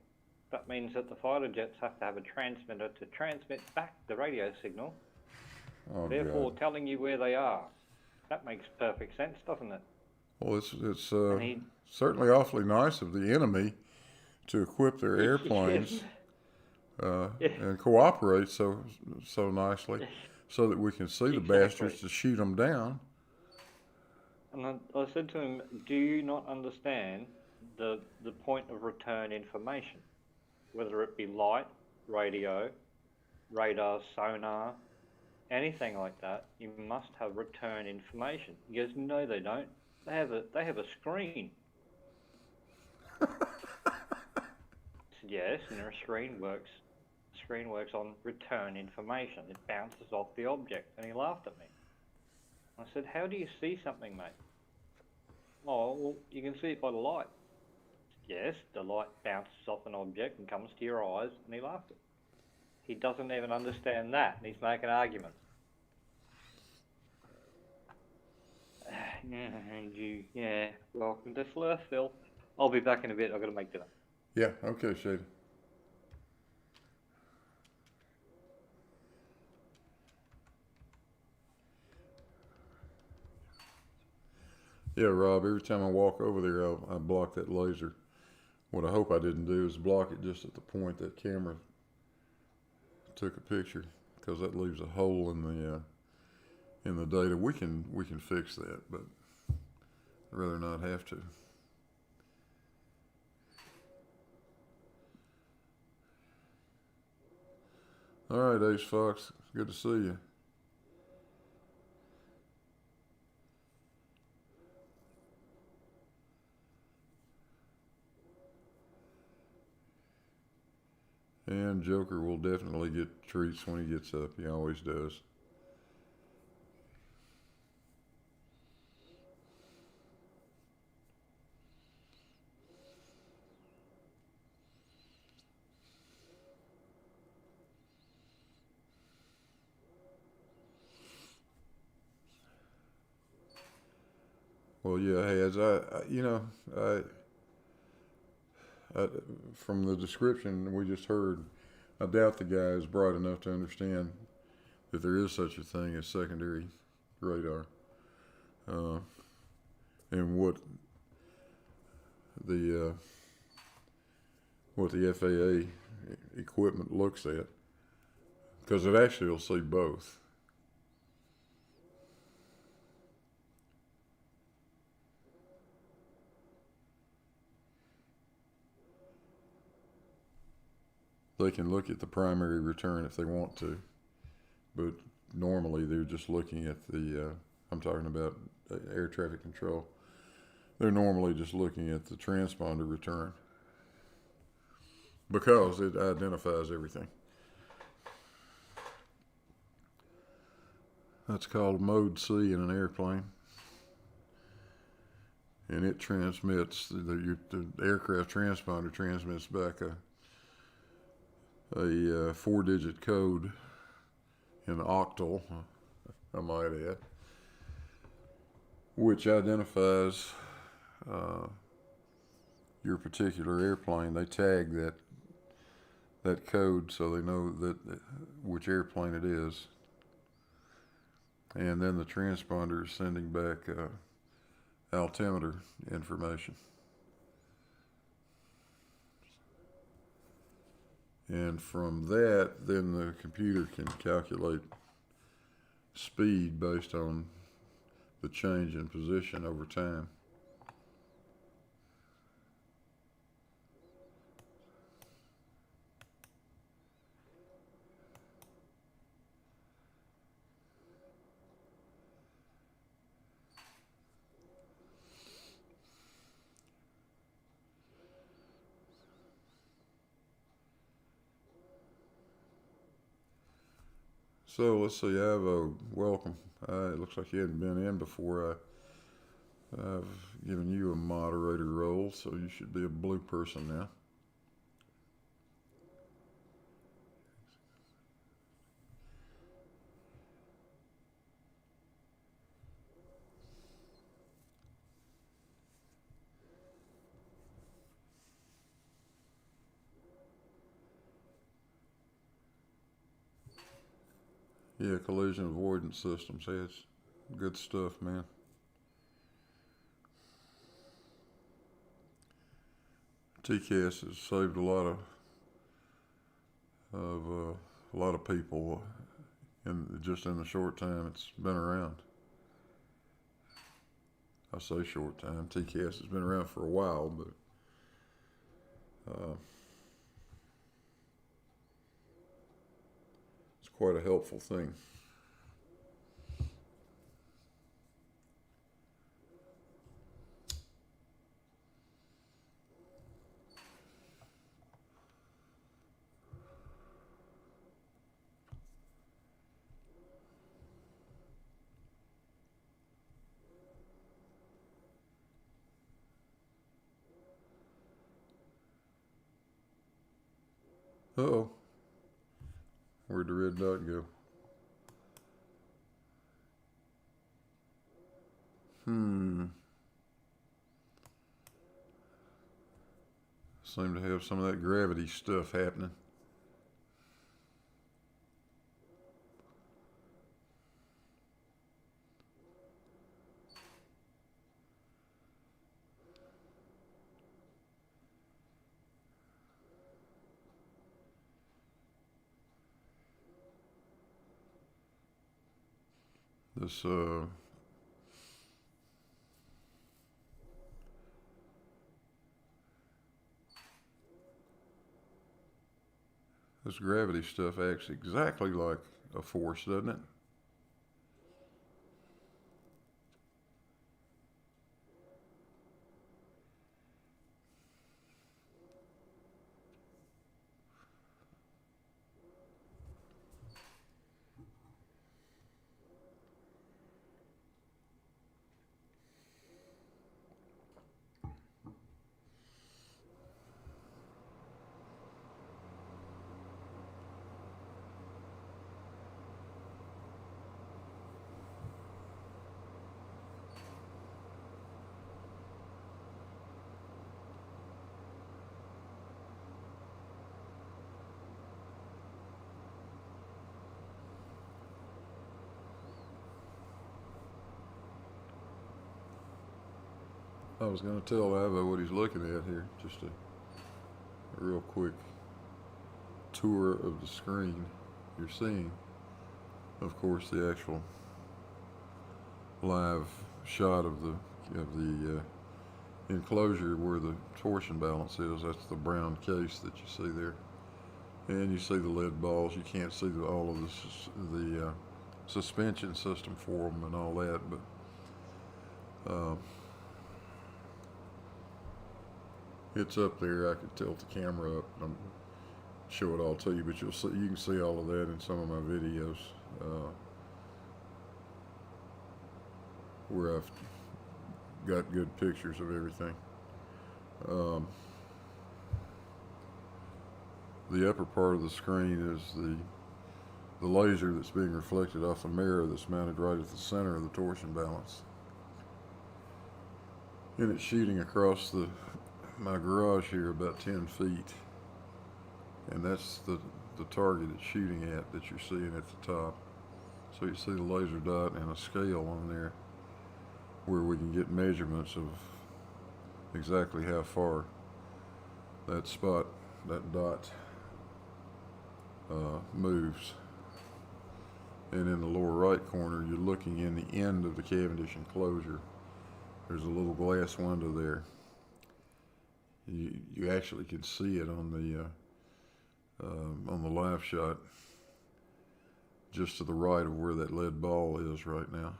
that means that the fighter jets have to have a transmitter to transmit back the radio signal, therefore telling you where they are. That makes perfect sense, doesn't it? Well, it's certainly awfully nice of the enemy to equip their airplanes and cooperate so nicely, so that we can see the bastards to shoot them down. And I said to him, do you not understand the point of return information? Whether it be light, radio, radar, sonar, anything like that, you must have return information. He goes, no, they don't. They have a screen. I said, yes, and their screen works on return information. It bounces off the object. And he laughed at me. I said, how do you see something, mate? Oh, well, you can see it by the light. Yes, the light bounces off an object and comes to your eyes, and he laughed at me. He doesn't even understand that, and he's making arguments. Yeah, welcome to Slurfville. I'll be back in a bit. I've got to make dinner. Yeah, okay, Shady. Yeah, Rob, every time I walk over there, I block that laser. What I hope I didn't do is block it just at the point that camera took a picture, because that leaves a hole in the data. We can fix that, but I'd rather not have to. All right, Ace Fox, good to see you. And Joker will definitely get treats when he gets up. He always does. Well, yeah, hey, as from the description we just heard, I doubt the guy is bright enough to understand that there is such a thing as secondary radar, and what the FAA equipment looks at, because it actually will see both. They can look at the primary return if they want to, but normally they're just looking at the, I'm talking about air traffic control, they're normally just looking at the transponder return, because it identifies everything. That's called mode C in an airplane. And it transmits, the aircraft transponder transmits back a 4-digit code in octal, I might add, which identifies your particular airplane. They tag that code so they know that which airplane it is. And then the transponder is sending back altimeter information. And from that, then the computer can calculate speed based on the change in position over time. So let's see, Ivo, welcome. It looks like you hadn't been in before. I've given you a moderator role, so you should be a blue person now. Yeah, collision avoidance systems. Hey, it's good stuff, man. TCAS has saved a lot of people in just in the short time it's been around. I say short time. TCAS has been around for a while, but it's quite a helpful thing. Uh-oh. Where'd the red dot go? Seem to have some of that gravity stuff happening. This gravity stuff acts exactly like a force, doesn't it? I was going to tell Ivo what he's looking at here. Just a real quick tour of the screen. You're seeing, of course, the actual live shot of the enclosure where the torsion balance is. That's the brown case that you see there, and you see the lead balls. You can't see all of the suspension system for them and all that, but it's up there. I could tilt the camera up and show it all to you, but you can see all of that in some of my videos where I've got good pictures of everything. The upper part of the screen is the laser that's being reflected off a mirror that's mounted right at the center of the torsion balance, and it's shooting across my garage here about 10 feet, and that's the target it's shooting at that you're seeing at the top. So you see the laser dot and a scale on there where we can get measurements of exactly how far that spot, that dot, moves. And in the lower right corner, you're looking in the end of the Cavendish enclosure. There's a little glass window there. You actually can see it on the live shot, just to the right of where that lead ball is right now.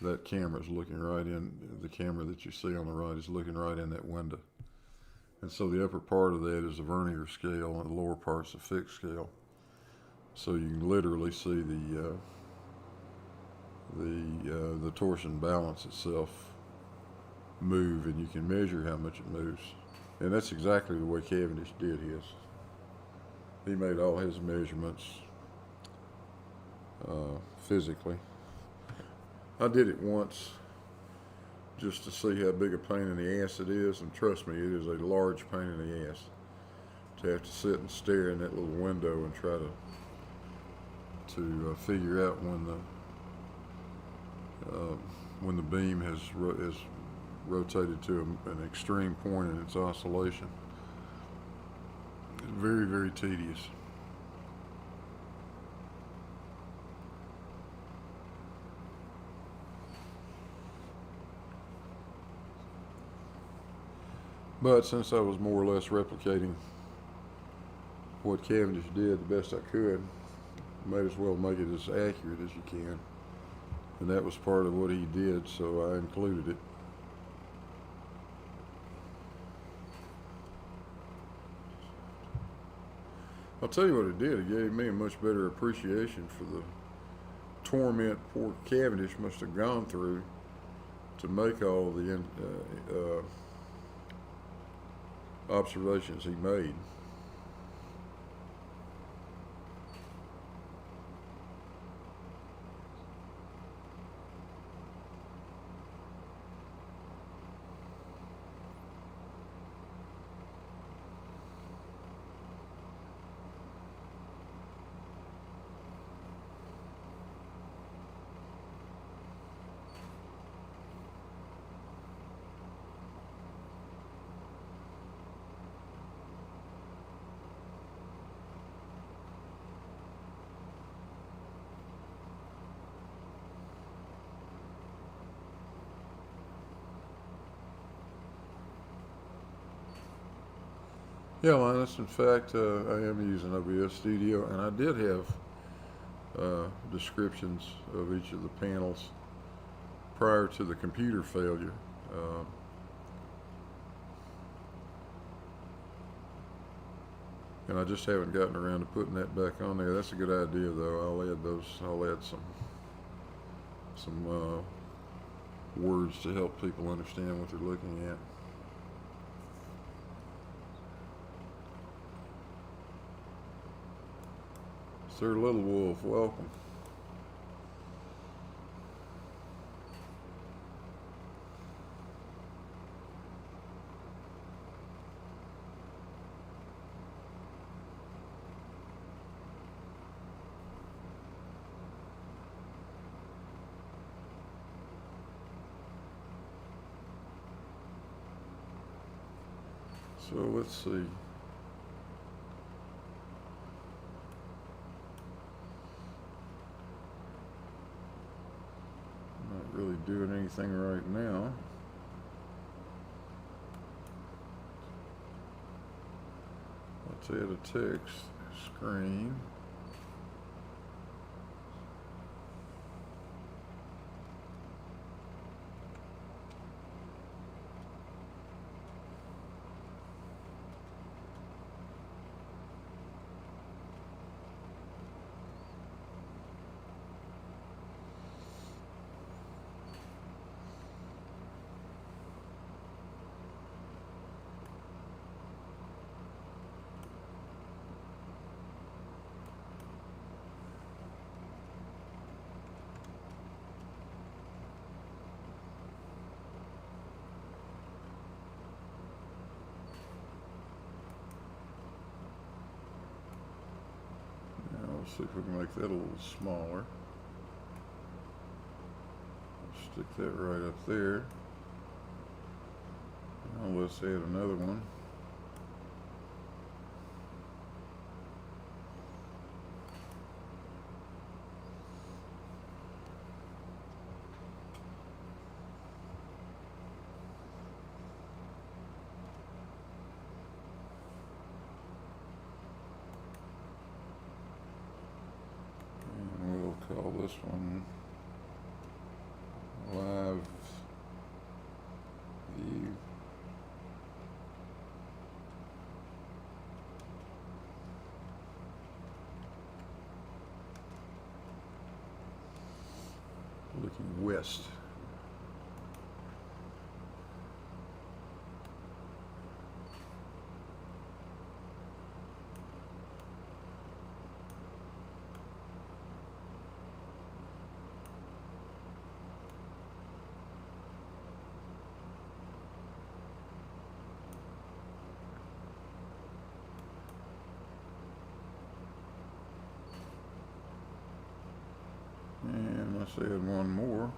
That camera's looking right in, the camera that you see on the right is looking right in that window. And so the upper part of that is a vernier scale, and the lower part's a fixed scale. So you can literally see the torsion balance itself move, and you can measure how much it moves. And that's exactly the way Cavendish did his. He made all his measurements physically. I did it once just to see how big a pain in the ass it is, and trust me, it is a large pain in the ass to have to sit and stare in that little window and try to figure out when the beam has rotated to an extreme point in its oscillation. It's very, very tedious. But since I was more or less replicating what Cavendish did the best I could, might as well make it as accurate as you can. And that was part of what he did, so I included it. I'll tell you what it did. It gave me a much better appreciation for the torment poor Cavendish must have gone through to make all the observations he made. Yeah, Linus, in fact, I am using OBS Studio, and I did have descriptions of each of the panels prior to the computer failure. And I just haven't gotten around to putting that back on there. That's a good idea, though. I'll add some words to help people understand what they're looking at. Sir Little Wolf, welcome. So let's see. Really doing anything right now. Let's add a text screen. Let's see if we can make that a little smaller. Stick that right up there. Now let's add another one. And we'll call this one Live View. Looking west. And let's add one more.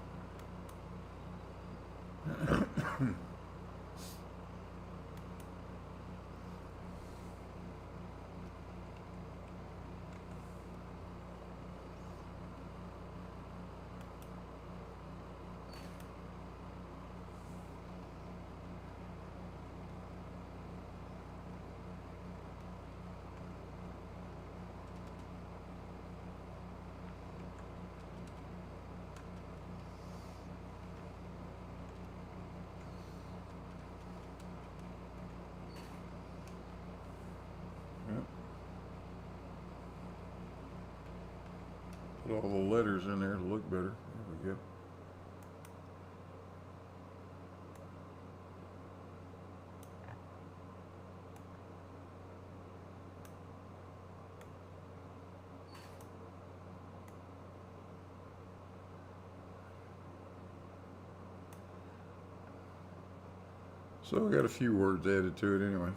Yep. Put all the letters in there to look better. There we go. So I got a few words added to it anyway.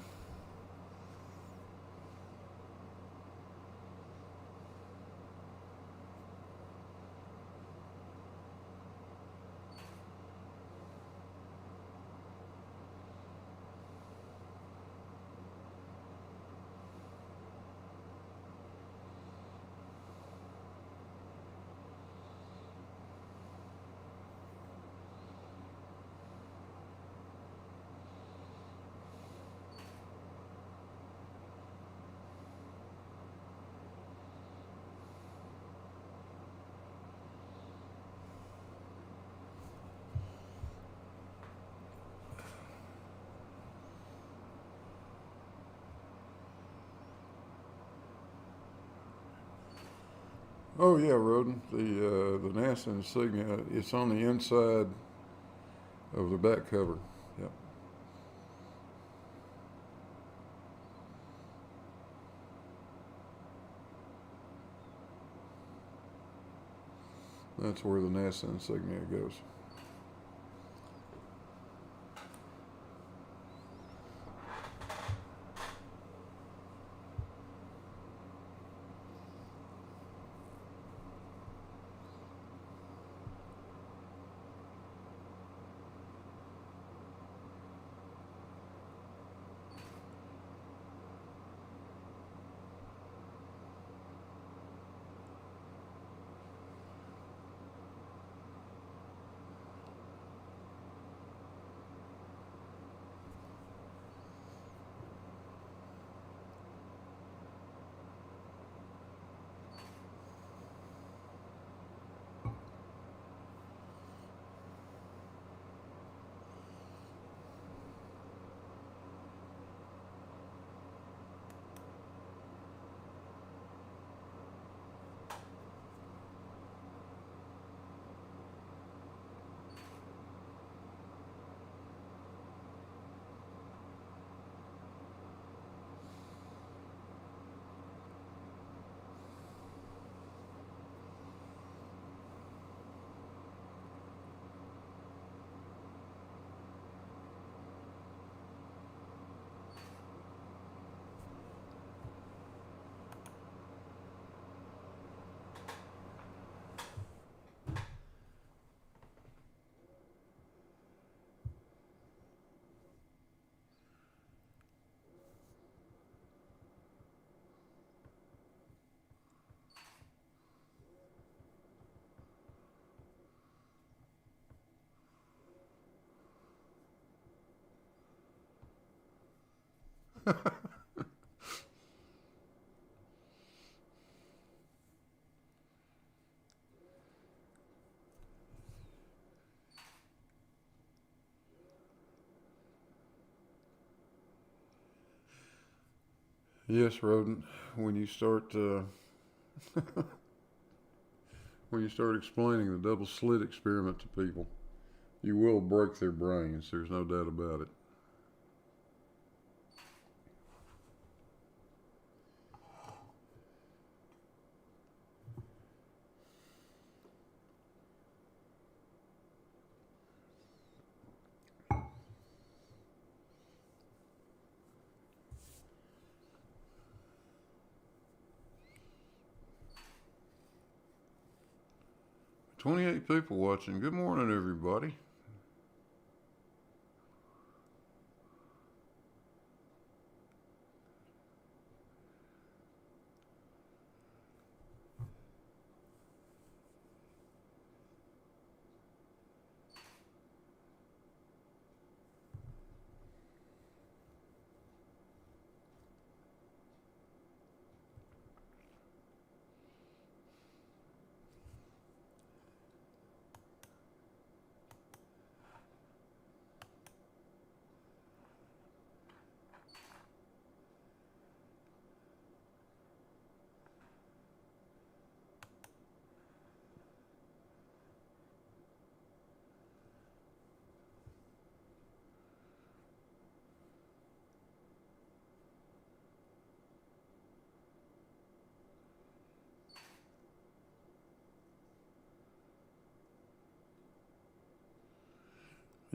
Oh yeah, Roden. The NASA insignia. It's on the inside of the back cover. Yep. That's where the NASA insignia goes. Yes, rodent. When you start when you start explaining the double slit experiment to people, you will break their brains. There's no doubt about it. "28 people watching. Good morning, everybody."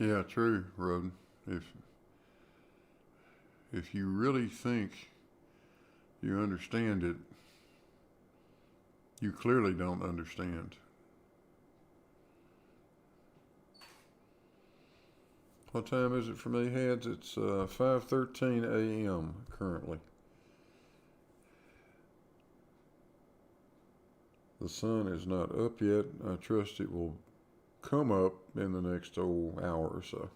Yeah, true, rodent. If you really think you understand it, you clearly don't understand. What time is it for me, Heads? It's 5:13 a.m. currently. The sun is not up yet. I trust it will come up in the next hour or so.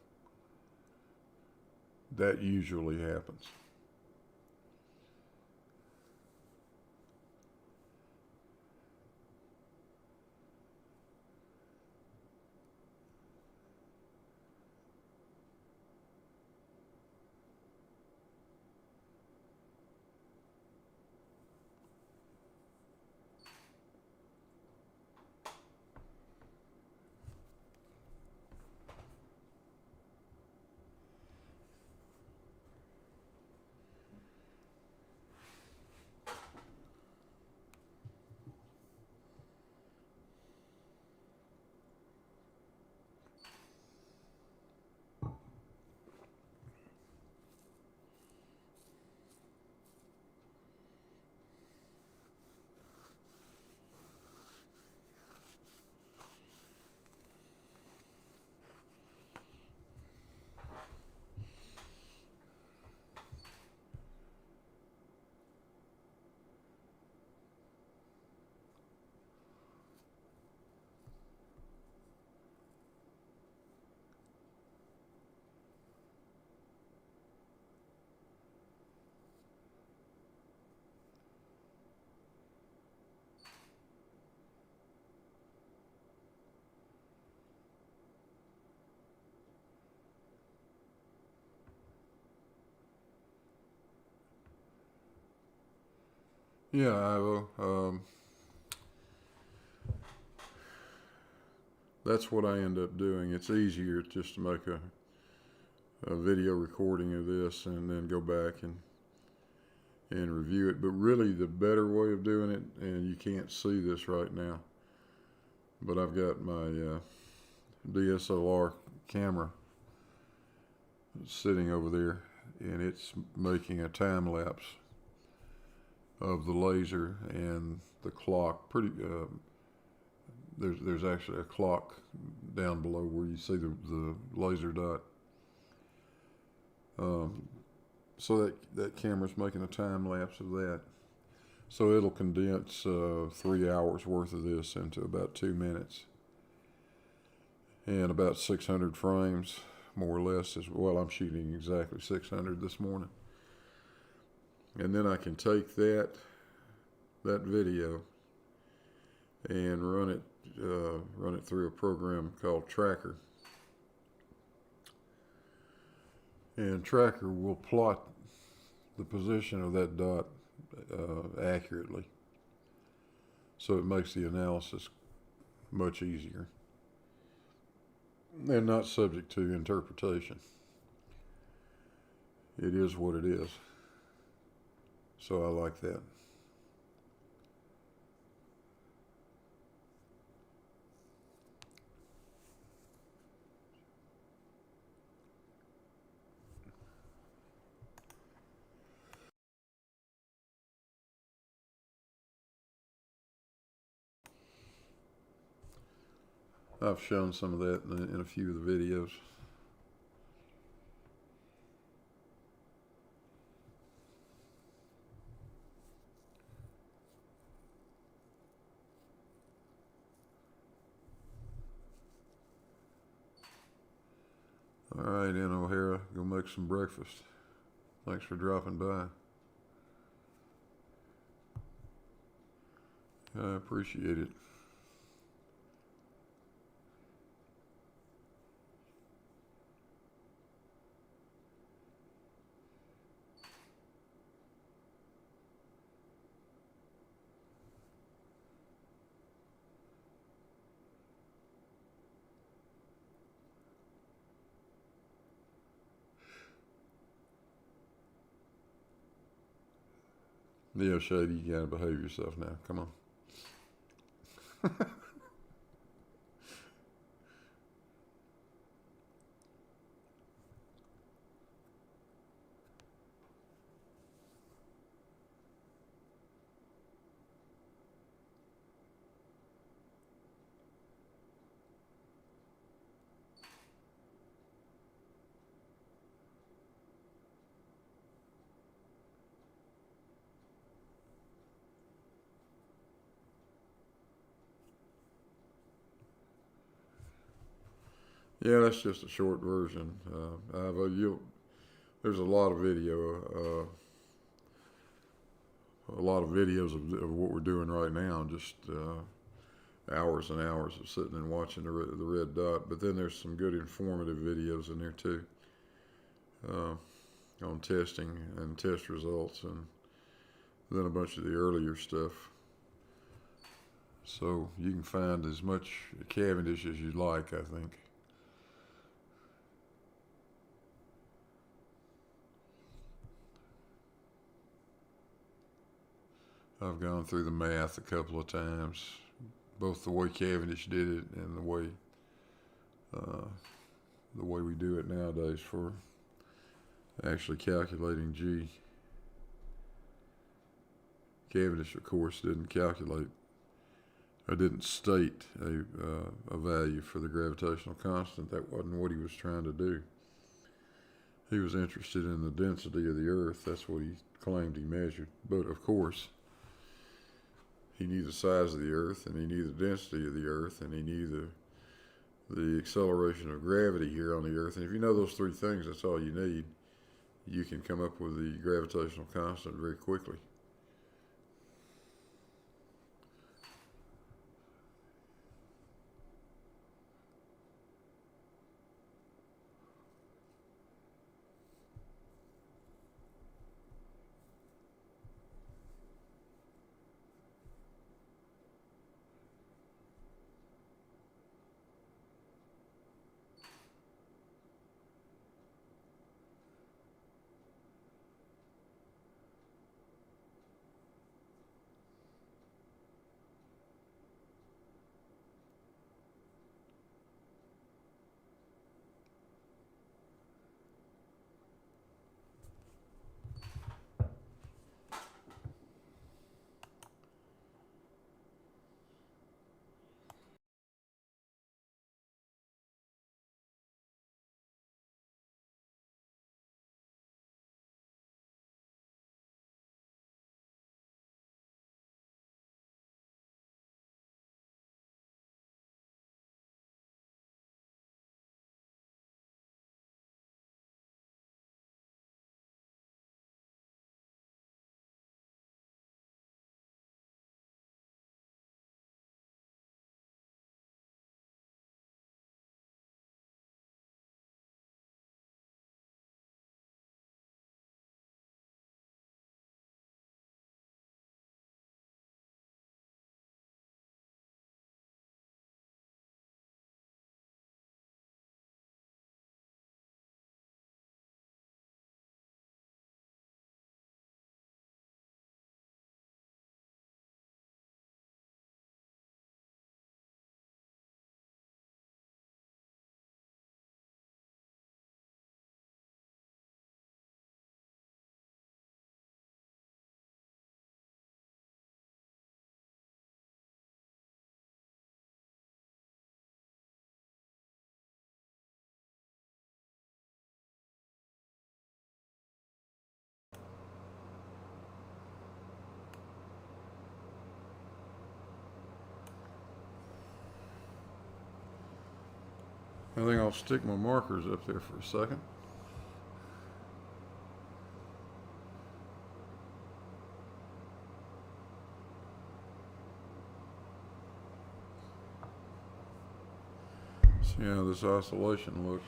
That usually happens. Yeah, Ivo. That's what I end up doing. It's easier just to make a video recording of this and then go back and review it. But really, the better way of doing it, and you can't see this right now, but I've got my DSLR camera sitting over there, and it's making a time lapse of the laser and the clock. There's actually a clock down below where you see the laser dot. So that camera's making a time lapse of that. So it'll condense 3 hours worth of this into about 2 minutes. And about 600 frames, more or less, as well. I'm shooting exactly 600 this morning. And then I can take that video and run it through a program called Tracker. And Tracker will plot the position of that dot accurately. So it makes the analysis much easier and not subject to interpretation. It is what it is. So I like that. I've shown some of that in a few of the videos. All right, Ann O'Hara, go make some breakfast. Thanks for dropping by. I appreciate it. Yeah, Shady, you gotta behave yourself now. Come on. Yeah, that's just a short version. There's a lot of video, a lot of videos of what we're doing right now. Just hours and hours of sitting and watching the red dot. But then there's some good informative videos in there too, on testing and test results, and then a bunch of the earlier stuff. So you can find as much Cavendish as you like, I think. I've gone through the math a couple of times, both the way Cavendish did it and the way we do it nowadays for actually calculating G. Cavendish, of course, didn't calculate, or didn't state a value for the gravitational constant. That wasn't what he was trying to do. He was interested in the density of the Earth. That's what he claimed he measured. But of course, he knew the size of the Earth, and he knew the density of the Earth, and he knew the acceleration of gravity here on the Earth. And if you know those three things, that's all you need. You can come up with the gravitational constant very quickly. I think I'll stick my markers up there for a second. See how this oscillation looks.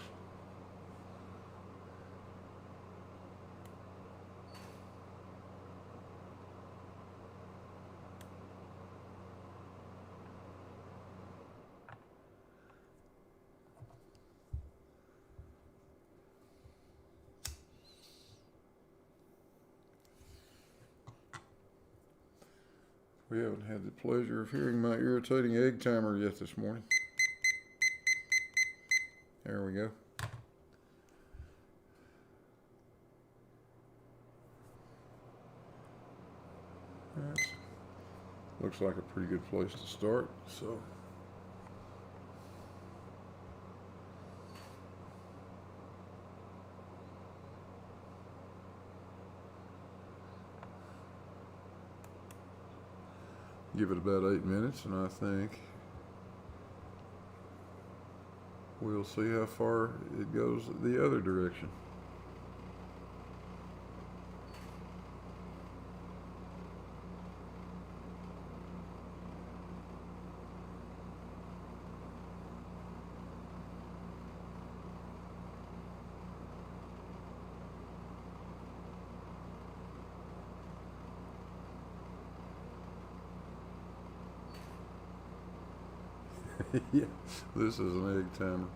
We haven't had the pleasure of hearing my irritating egg timer yet this morning. There we go. That looks like a pretty good place to start. So give it about 8 minutes, and I think we'll see how far it goes the other direction. Yeah, this is an egg timer.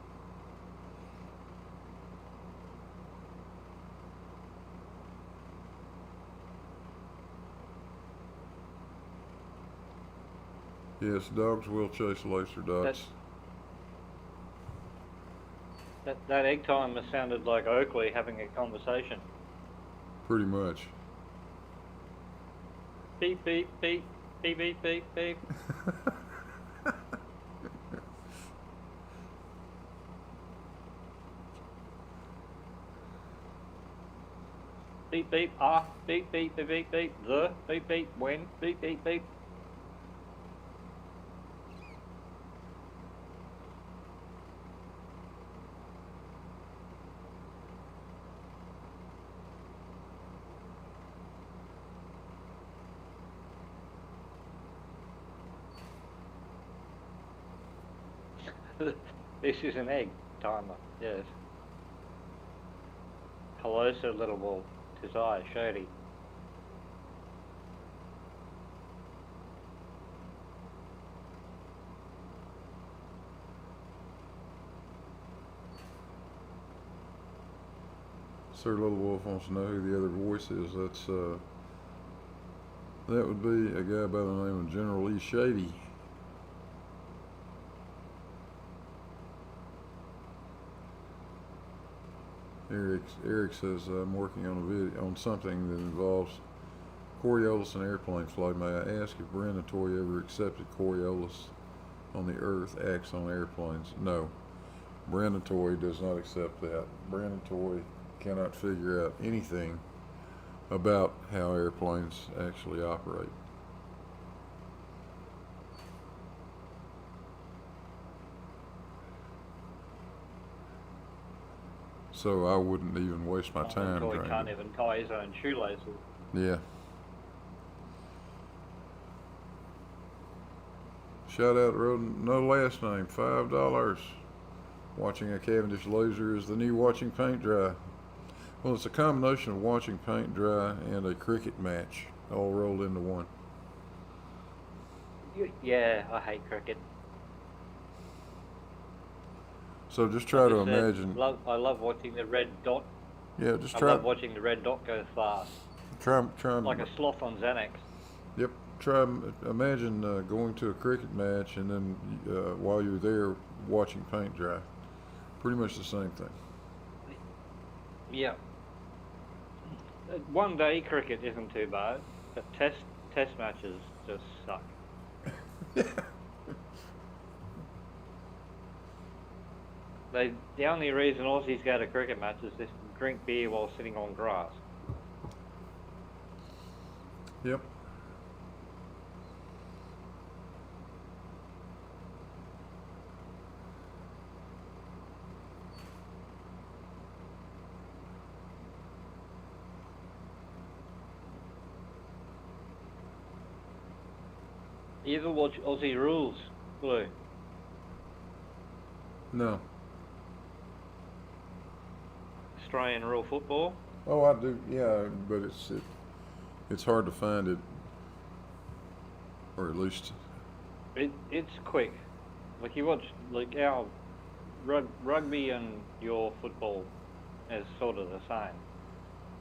Yes, dogs will chase laser dots. That egg timer sounded like Oakley having a conversation. Pretty much. Beep, beep, beep, beep, beep, beep, beep. Beep, beep, beep, beep, beep, beep, beep, beep, beep, when, beep, beep, beep. This is an egg timer, yes. Hello, Sir Little Bull. 'Tis I, Shady. Sir Little Wolf wants to know who the other voice is. That would be a guy by the name of General E. Shady. Eric says, I'm working on a video on something that involves Coriolis and airplane flight. May I ask if Brandon Toy ever accepted Coriolis on the Earth acts on airplanes? No. Brandon Toy does not accept that. Brandon Toy cannot figure out anything about how airplanes actually operate. So I wouldn't even waste my time Toy trying can't to... even tie his own shoelaces. Yeah. Shout out Road No Last Name, $5. Watching a Cavendish laser is the new watching paint dry. Well, it's a combination of watching paint dry and a cricket match all rolled into one. Yeah, I hate cricket. So just try to imagine. I love watching the red dot. Yeah, just I try. love watching the red dot go fast. Try. Like a sloth on Xanax. Yep. Imagine going to a cricket match and then while you're there watching paint dry. Pretty much the same thing. Yeah. One day cricket isn't too bad, but test matches just suck. The only reason Aussies go to cricket matches is to drink beer while sitting on grass. Yep. You ever watch Aussie Rules, Blue? No. Australian rule football? Oh, I do. Yeah, but it's hard to find it, or at least. It's quick. Like you watch like our rugby and your football is sort of the same,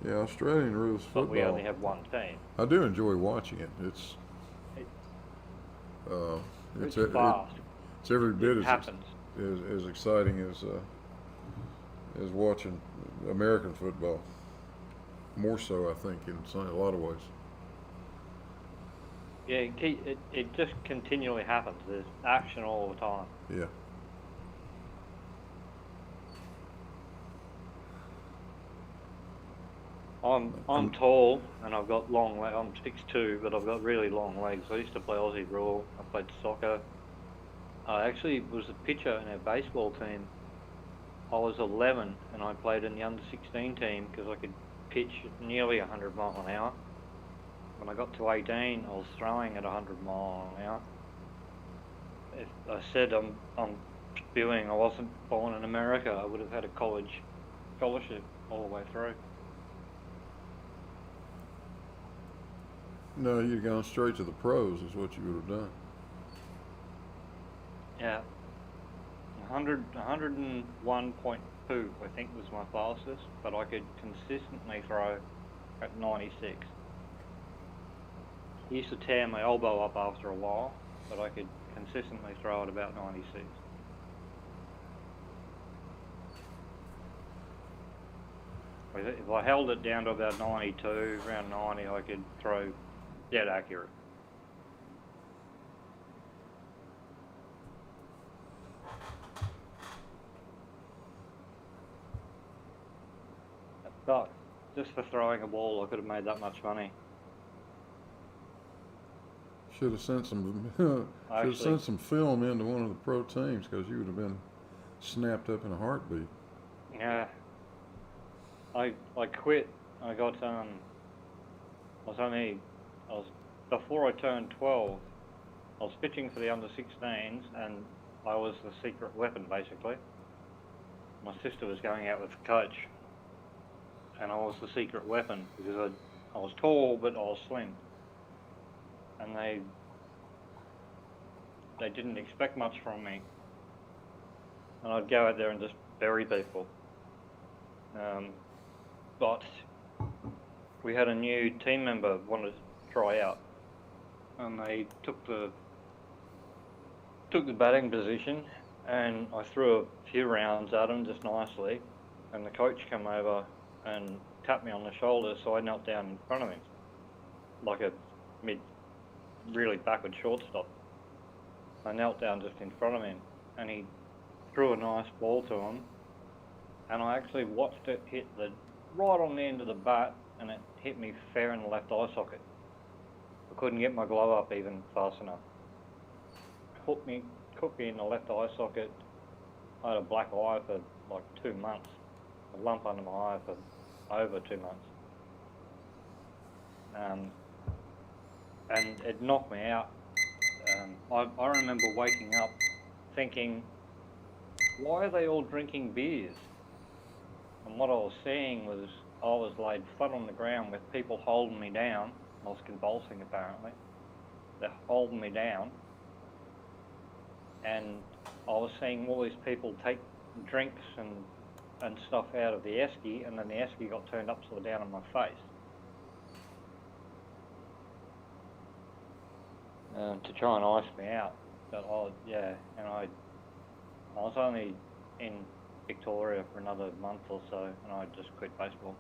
Yeah, Australian rules but we only football. have one team. I do enjoy watching it. It, Uh, it's it's fast. every It bit happens. as exciting as watching American football. More so, I think, in a lot of ways. Yeah, it just continually happens. There's action all the time. Yeah. I'm tall and I've got long legs. I'm 6'2", but I've got really long legs. I used to play Aussie rule. I played soccer. I actually was a pitcher in our baseball team. I was 11 and I played in the under-16 team because I could pitch at nearly 100 miles an hour. When I got to 18, I was throwing at 100 miles an hour. If I said I'm spewing, I wasn't born in America, I would have had a college scholarship all the way through. No, you'd gone straight to the pros, is what you would have done. Yeah, 101.2 I think was my fastest, but I could consistently throw at 96. I used to tear my elbow up after a while, but I could consistently throw at about 96. If I held it down to about 92, around 90, I could throw dead accurate. But just for throwing a ball, I could have made that much money. Should have sent some film into one of the pro teams, because you would have been snapped up in a heartbeat. Yeah, I quit. I got before I turned 12. I was pitching for the under-16s, and I was the secret weapon basically. My sister was going out with the coach, and I was the secret weapon because I was tall but I was slim, and they didn't expect much from me, and I'd go out there and just bury people. But we had a new team member wanted to try out, and they took the batting position, and I threw a few rounds at him just nicely, and the coach came over and tapped me on the shoulder, so I knelt down in front of him, like a really backward shortstop. I knelt down just in front of him, and he threw a nice ball to him, and I actually watched it hit right on the end of the bat, and it hit me fair in the left eye socket. I couldn't get my glove up even fast enough. Hooked me in the left eye socket. I had a black eye for like 2 months, a lump under my eye for over 2 months. And it knocked me out. I remember waking up thinking, why are they all drinking beers? And what I was seeing was I was laid flat on the ground with people holding me down. I was convulsing apparently. They're holding me down. And I was seeing all these people take drinks and stuff out of the esky, and then the esky got turned upside down on my face. To try and ice me out. But I was only in Victoria for another month or so, and I just quit baseball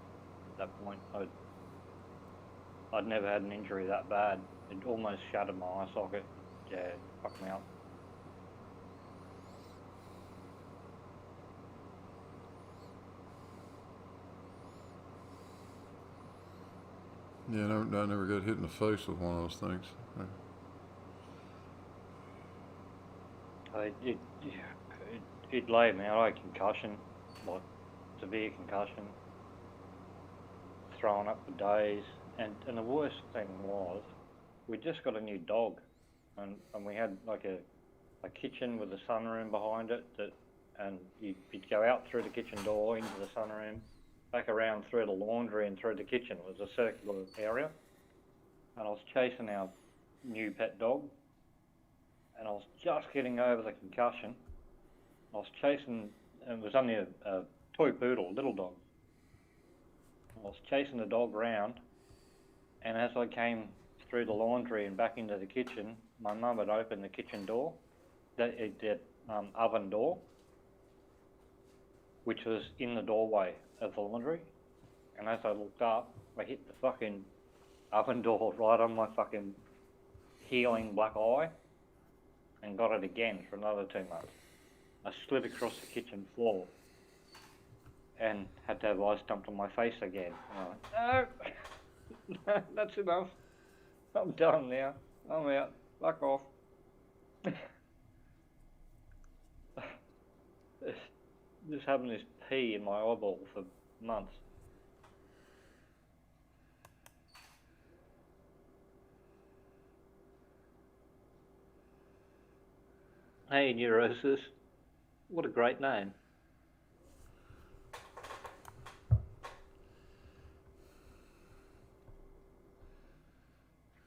at that point. I'd never had an injury that bad. It almost shattered my eye socket. Yeah, it fucked me up. Yeah, I never got hit in the face with one of those things. It laid me out. I had concussion, like severe concussion, thrown up for days, and the worst thing was, we just got a new dog, and we had like a kitchen with a sunroom behind it and you'd go out through the kitchen door into the sunroom, back around through the laundry and through the kitchen. It was a circular area, and I was chasing our new pet dog, and I was just getting over the concussion. I was chasing, and it was only a toy poodle, little dog. I was chasing the dog round, and as I came through the laundry and back into the kitchen, my mum had opened the kitchen door, that oven door, which was in the doorway of the laundry. And as I looked up, I hit the fucking oven door right on my fucking healing black eye, and got it again for another 2 months. I slid across the kitchen floor and had to have ice dumped on my face again. And I went, no, that's enough. I'm done now. I'm out. Fuck off. Just having this pee in my eyeball for months. Hey, Neurosis. What a great name.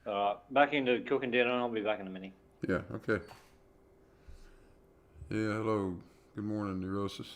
Alright, back into cooking dinner, and I'll be back in a minute. Yeah, okay. Yeah, hello. Good morning, Neurosis.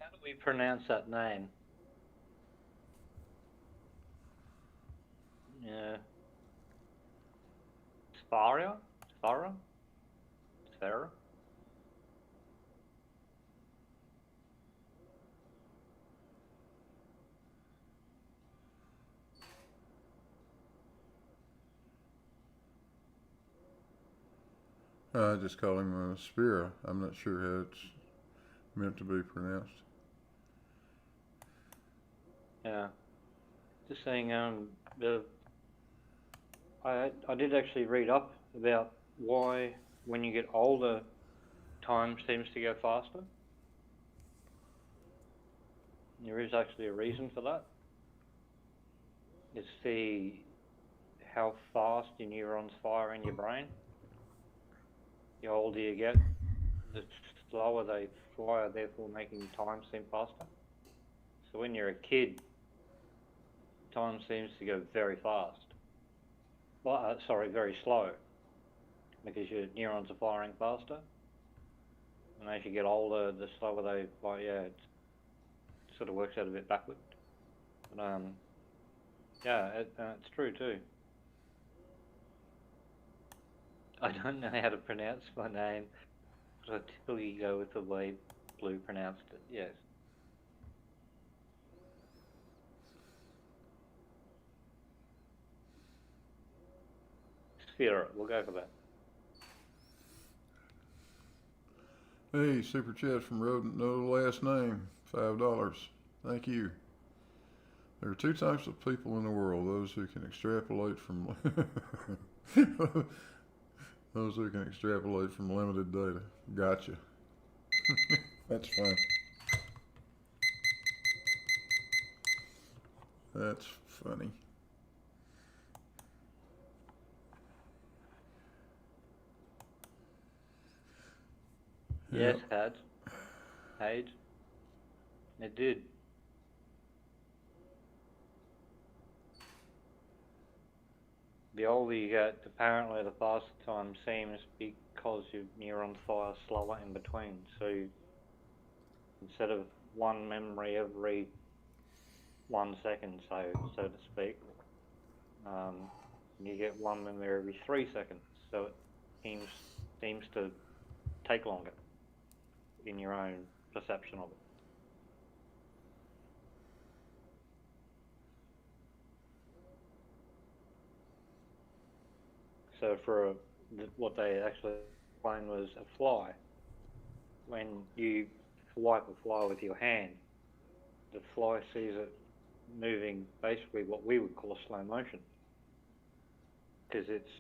How do we pronounce that name? Yeah. Sphara? I just call him a Spira. I'm not sure how it's meant to be pronounced. Yeah. Just saying, I did actually read up about why when you get older, time seems to go faster. There is actually a reason for that. It's how fast your neurons fire in your brain. The older you get, the slower they fire, therefore making time seem faster. So when you're a kid, time seems to go very fast. Well, very slow, because your neurons are firing faster. And as you get older, the slower they fire. Yeah, it sort of works out a bit backward. But yeah, it's true too. I don't know how to pronounce my name, but I typically go with the way Blue pronounced it. Yes. Sphere, we'll go for that. Hey, super chat from Rodent, no last name, $5. Thank you. There are two types of people in the world: those who can extrapolate from those who can extrapolate from limited data. Gotcha. That's fun. That's funny. Yes, Yep. Hage. It did. The older you get, apparently the faster time seems because your neurons fire slower in between. So instead of one memory every 1 second, so to speak, you get one memory every 3 seconds. So it seems to take longer in your own perception of it. So what they actually explained was a fly. When you swipe a fly with your hand, the fly sees it moving basically what we would call slow motion, because its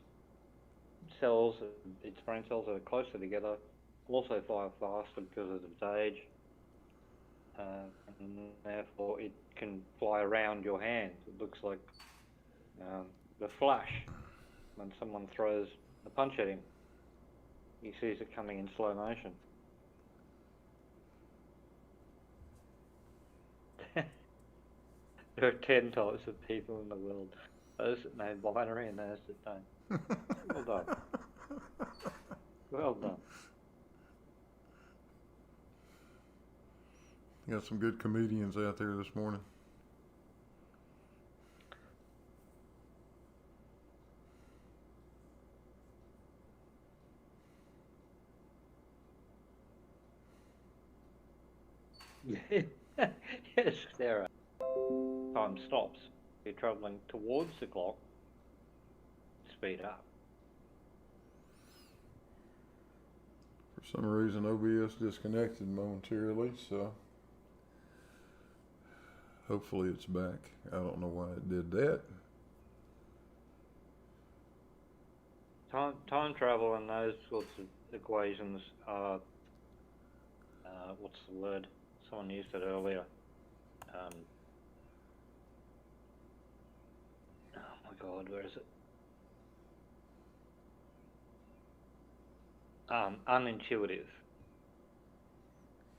brain cells are closer together, also fire faster because of its age, and therefore it can fly around your hand. It looks like the Flash when someone throws a punch at him. He sees it coming in slow motion. There are 10 types of people in the world. Those that know binary and those that don't. Well done. Well done. Got some good comedians out there this morning. Yes, Sarah. Time stops. You're travelling towards the clock. Speed up. For some reason, OBS disconnected momentarily, so hopefully it's back. I don't know why it did that. Time travel and those sorts of equations are, what's the word? Someone used it earlier. Oh my God, where is it? Unintuitive.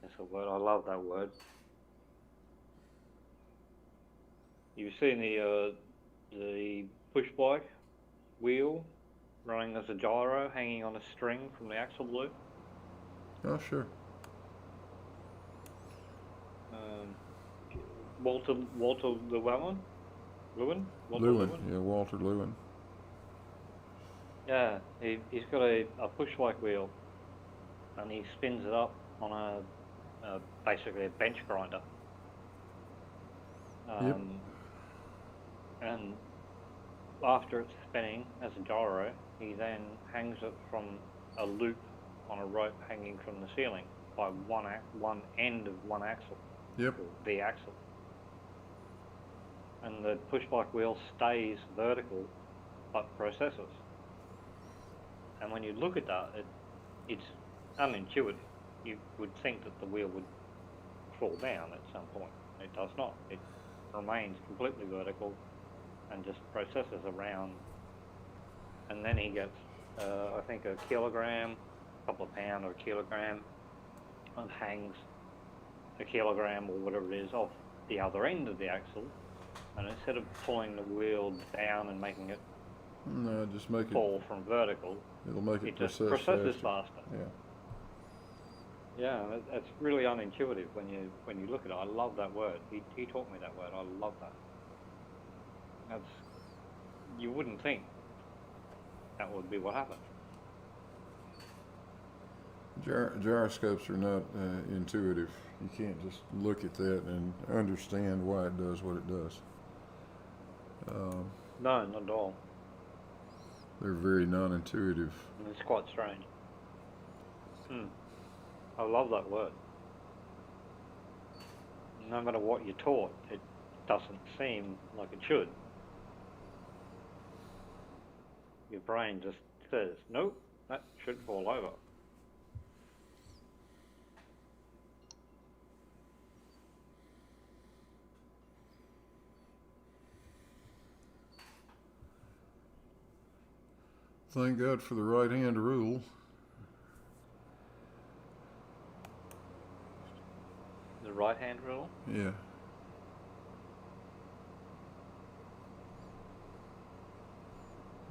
That's a word. I love that word. You've seen the push bike wheel running as a gyro hanging on a string from the axle loop? Oh, sure. Walter Lewin? Lewin. Yeah, Walter Lewin. Yeah, he's got a push-like wheel, and he spins it up on basically a bench grinder. Yep. And after it's spinning as a gyro, he then hangs it from a loop on a rope hanging from the ceiling by one end of one axle, Yep. or the axle. And the push-bike wheel stays vertical, but processes. And when you look at that, it's unintuitive. You would think that the wheel would fall down at some point. It does not. It remains completely vertical and just processes around. And then he gets, I think, a kilogram, a couple of pounds or a kilogram, and hangs a kilogram or whatever it is off the other end of the axle. And instead of pulling the wheel down and making it No, just make fall from vertical, it'll make it just process processes faster. faster. Yeah. Yeah, that's really unintuitive when you look at it. I love that word. He taught me that word. I love that. You wouldn't think that would be what happened. Gyroscopes are not intuitive. You can't just look at that and understand why it does what it does. No, not at all. They're very non-intuitive. And it's quite strange. I love that word. No matter what you're taught, it doesn't seem like it should. Your brain just says, nope, that should fall over. Thank God for the right-hand rule. The right-hand rule? Yeah.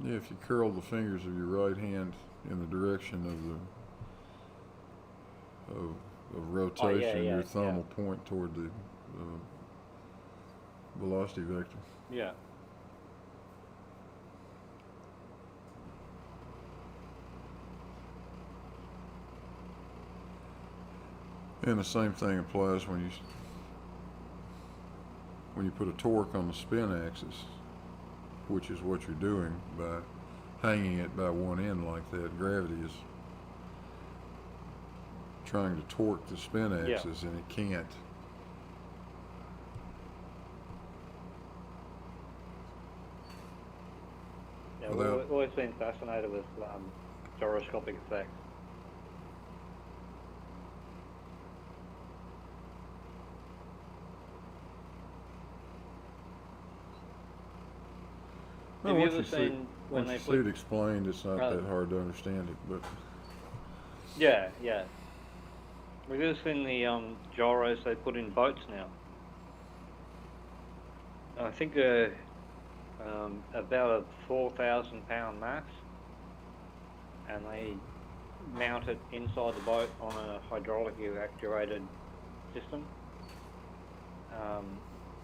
Yeah, if you curl the fingers of your right hand in the direction of rotation, your thumb will point toward the velocity vector. Yeah. And the same thing applies when you put a torque on the spin axis, which is what you're doing by hanging it by one end like that. Gravity is trying to torque the spin axis, and it can't. Yeah, we've always been fascinated with gyroscopic effects. Well, Have you once ever you seen when once they you see put it explained, it's not that hard to understand it. But yeah. Have you ever seen the gyros they put in boats now? I think they're about a 4,000 pound mass, and they mount it inside the boat on a hydraulically actuated system.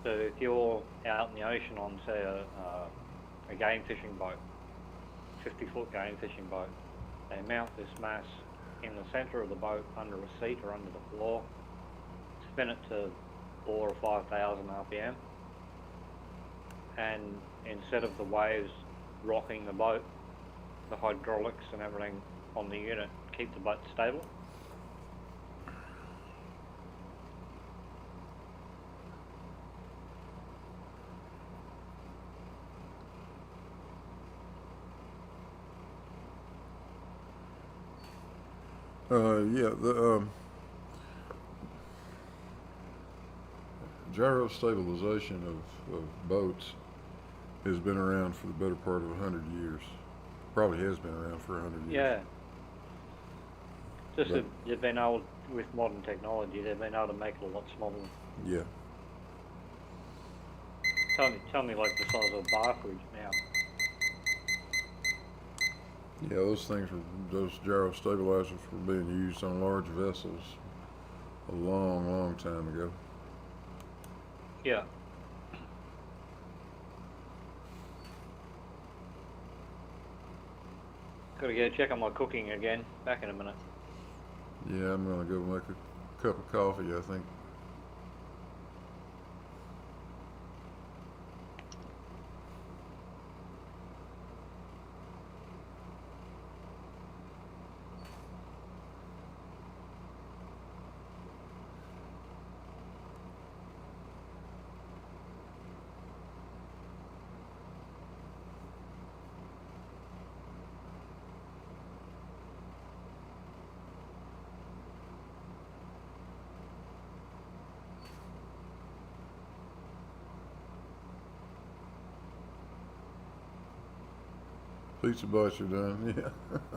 So if you're out in the ocean on, say, a game fishing boat, 50-foot game fishing boat, they mount this mass in the center of the boat under a seat or under the floor, spin it to 4,000 or 5,000 RPM, and instead of the waves rocking the boat, the hydraulics and everything on the unit keep the boat stable. the gyro stabilization of boats has been around for the better part of 100 years. Probably has been around for 100 years. Yeah. Just that they've been able, with modern technology, they've been able to make it a lot smaller. Yeah. Tell me like the size of a bar fridge now. Yeah, those gyro stabilizers were being used on large vessels a long, long time ago. Yeah. Gotta go check on my cooking again. Back in a minute. Yeah, I'm gonna go make a cup of coffee, I think. Pizza bites are done, yeah.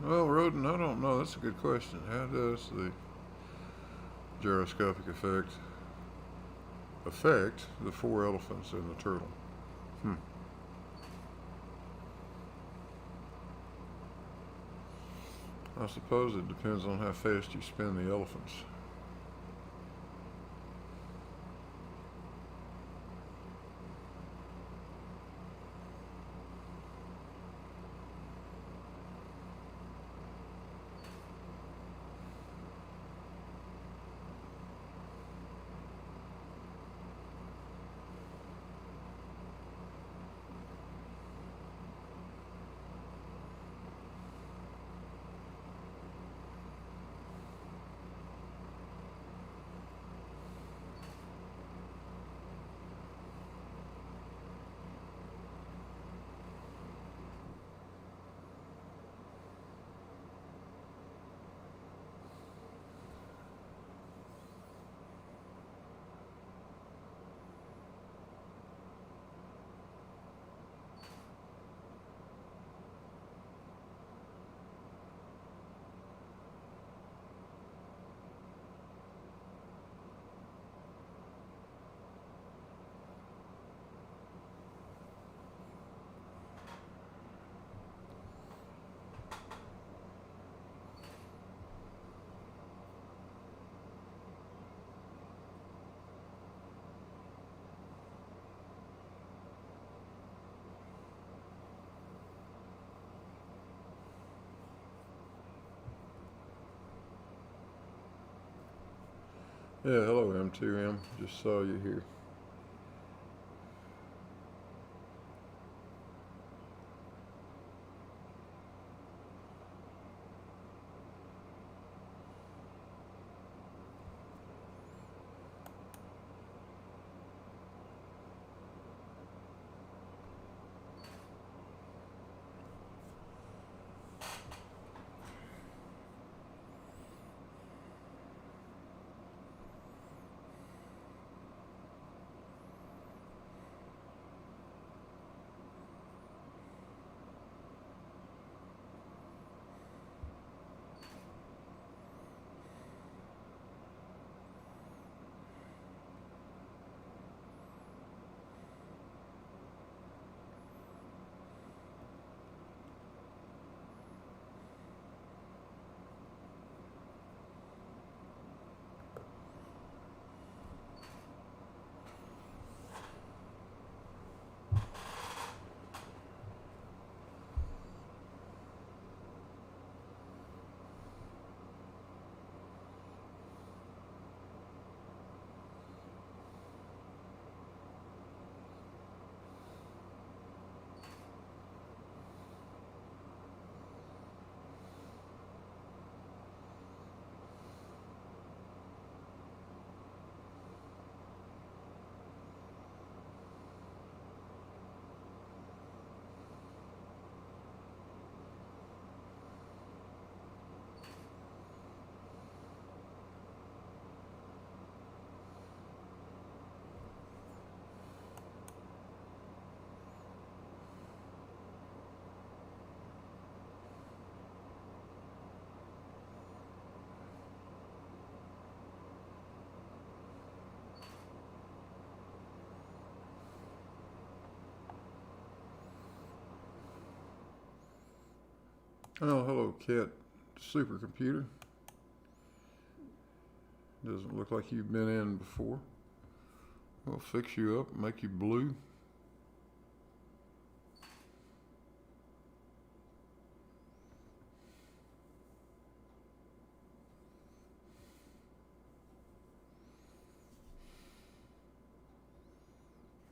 Well, Roden, I don't know. That's a good question. How does the gyroscopic effect affect the 4 elephants and the turtle? I suppose it depends on how fast you spin the elephants. Yeah, hello M2M. Just saw you here. Oh, hello, Cat Supercomputer. Doesn't look like you've been in before. We'll fix you up, make you blue.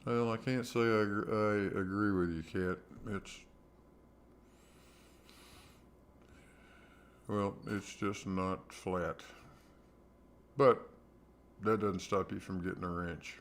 Well, I can't say I agree with you, Cat. It's just not flat. But that doesn't stop you from getting a wrench.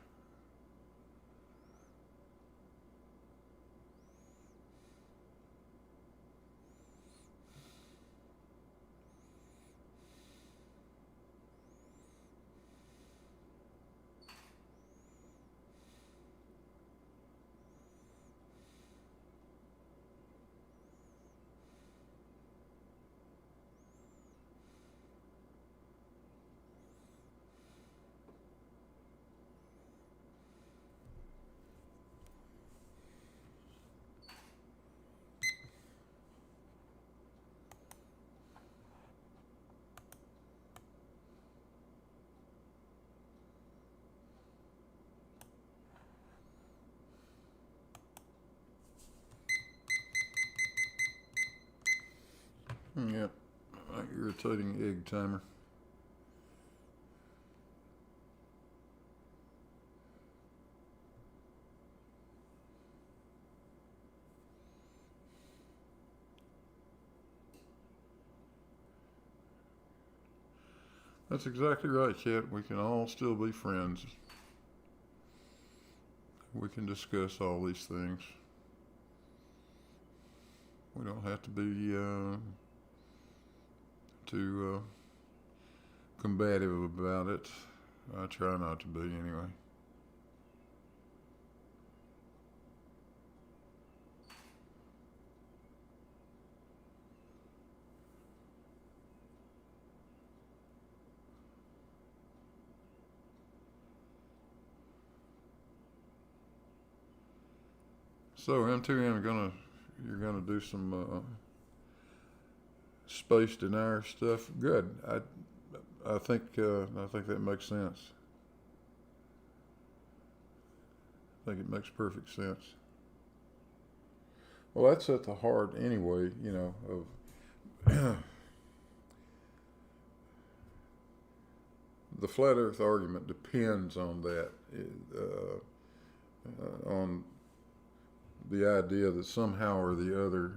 Yep, irritating egg timer. That's exactly right, Cat. We can all still be friends. We can discuss all these things. We don't have to be too combative about it. I try not to be, anyway. So M2M, you're gonna do some space denier stuff. Good. I think that makes sense. I think it makes perfect sense. Well, that's at the heart, anyway. Of the flat Earth argument depends on that, on the idea that somehow or the other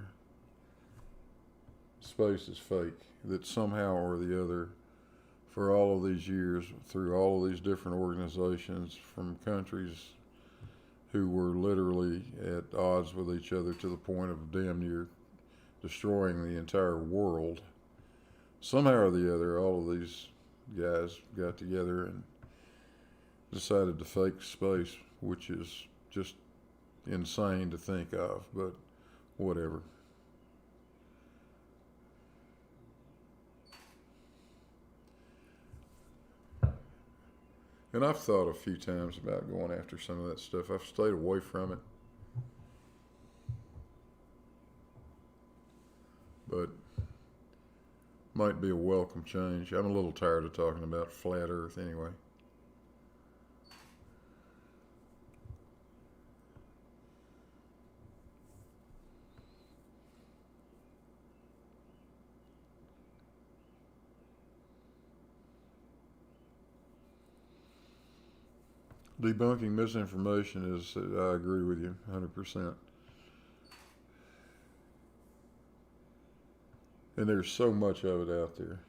space is fake, that somehow or the other, for all of these years, through all of these different organizations from countries who were literally at odds with each other to the point of damn near destroying the entire world, somehow or the other, all of these guys got together and decided to fake space, which is just insane to think of, but whatever. And I've thought a few times about going after some of that stuff. I've stayed away from it. But might be a welcome change. I'm a little tired of talking about flat Earth anyway. Debunking misinformation is, I agree with you 100%. And there's so much of it out there.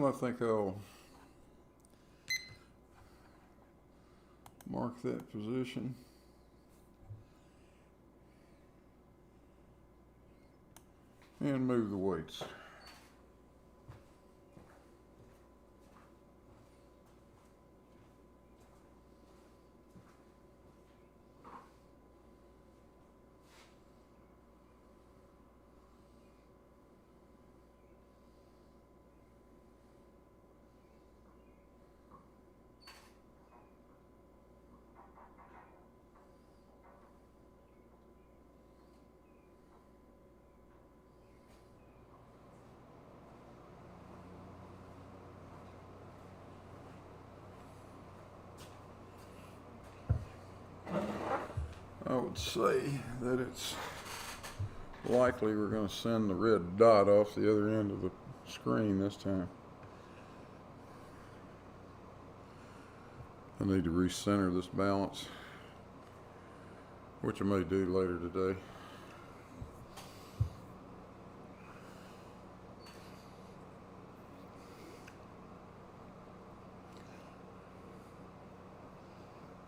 I think I'll mark that position. And move the weights. I would say that it's likely we're going to send the red dot off the other end of the screen this time. I need to recenter this balance, which I may do later today.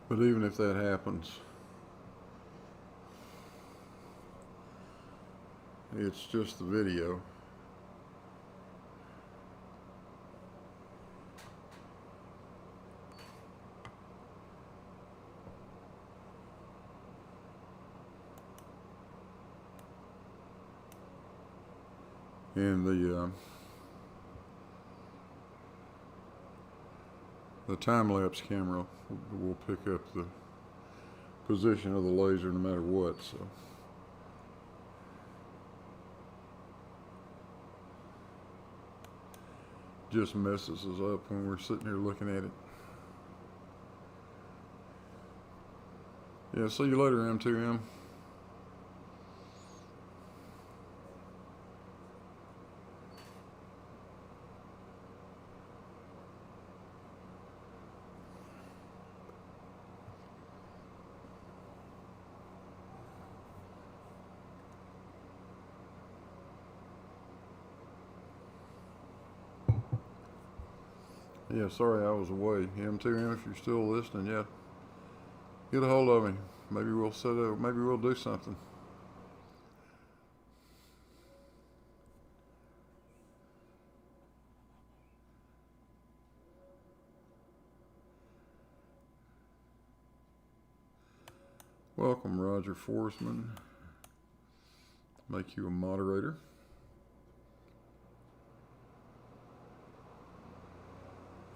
But even if that happens, it's just the video. And the time-lapse camera will pick up the position of the laser no matter what, so. Just messes us up when we're sitting here looking at it. Yeah, see you later, M2M. Yeah, sorry I was away. M2M, if you're still listening, yeah, get a hold of me. Maybe we'll set up, maybe we'll do something. Welcome, Roger Forsman. Make you a moderator.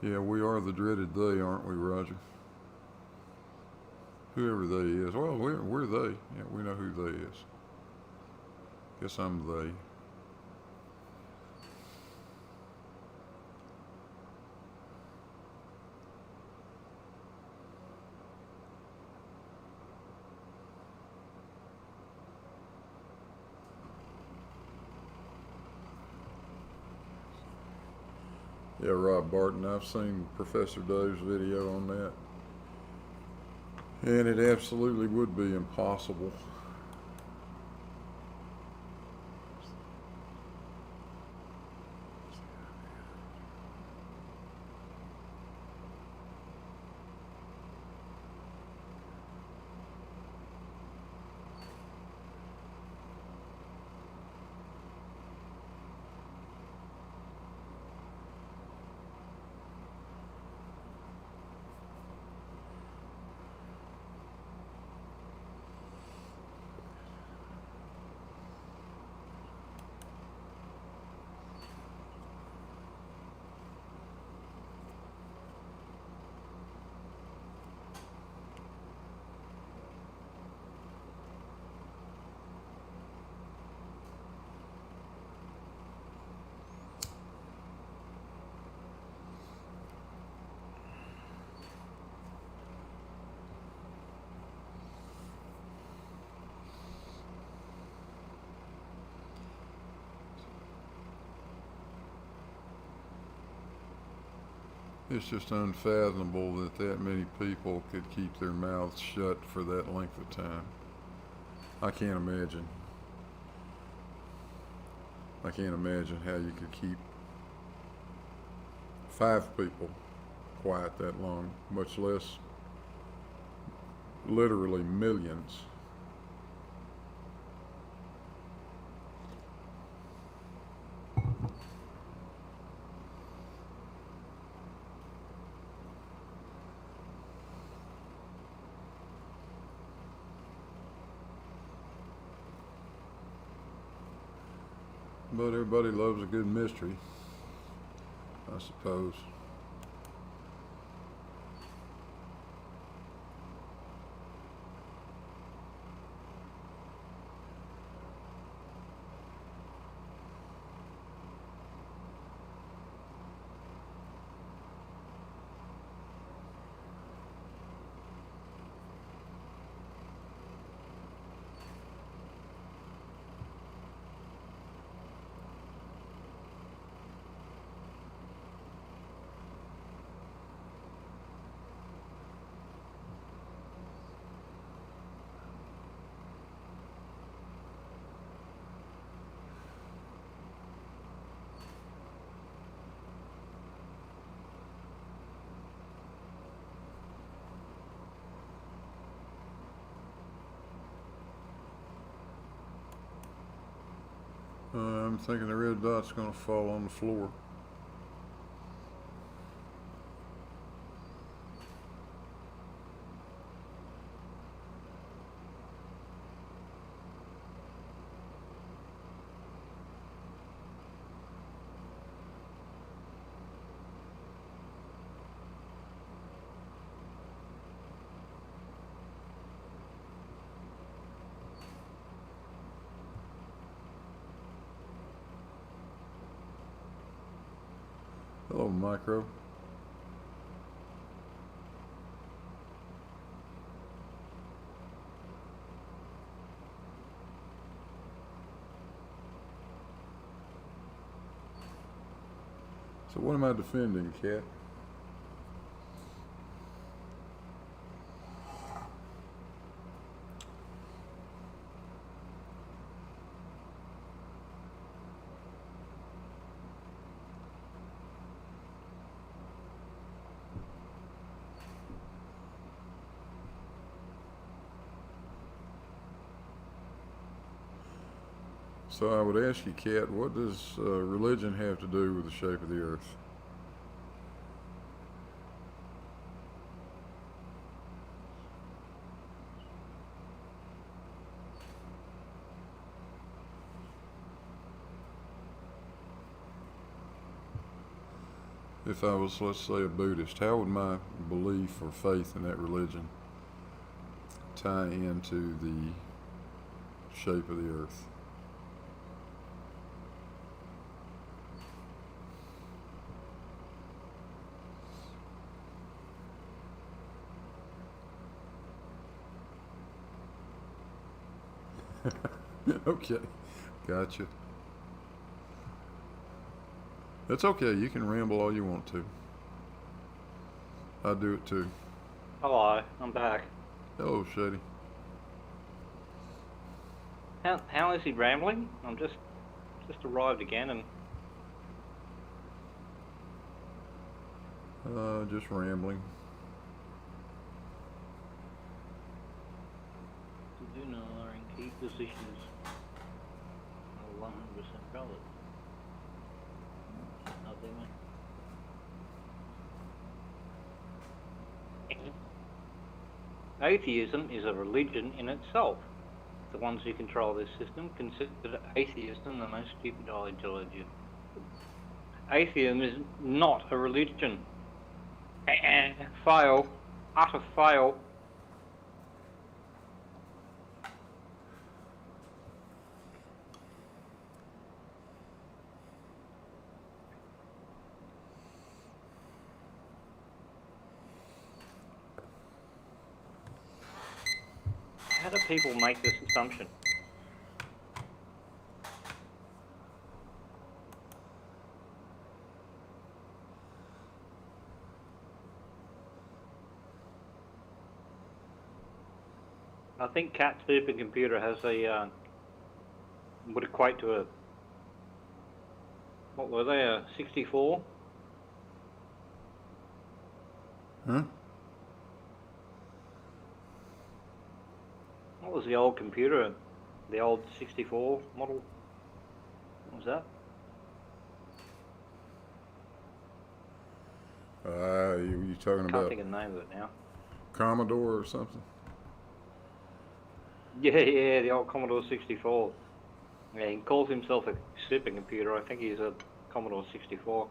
Yeah, we are the dreaded they, aren't we, Roger? Whoever they is. Well, we're they. Yeah, we know who they is. Guess I'm they. Yeah, Rob Barton, I've seen Professor Doe's video on that. And it absolutely would be impossible. It's just unfathomable that that many people could keep their mouths shut for that length of time. I can't imagine. I can't imagine how you could keep 5 people quiet that long, much less literally millions. But everybody loves a good mystery, I suppose. I'm thinking the red dot's going to fall on the floor. Hello, Micro. So what am I defending, Cat? So I would ask you, Kat, what does religion have to do with the shape of the earth? If I was, let's say, a Buddhist, how would my belief or faith in that religion tie into the shape of the earth? Okay, gotcha. That's okay, you can ramble all you want to. I do it too. Hello, I'm back. Hello, Shady. How is he rambling? I'm just arrived again and Just rambling. to do no are in key positions are 100% valid. Nothing. Atheism is a religion in itself. The ones who control this system consider atheism the most stupid ideology. Atheism is not a religion. Fail. Utter fail. How do people make this assumption? I think Cat supercomputer has a would equate to a, what were they, a 64? Huh? What was the old computer? The old 64 model? What was that? You talking Can't about think of the name of it now. Commodore or something? Yeah, the old Commodore 64. Yeah, he calls himself a supercomputer. I think he's a Commodore 64.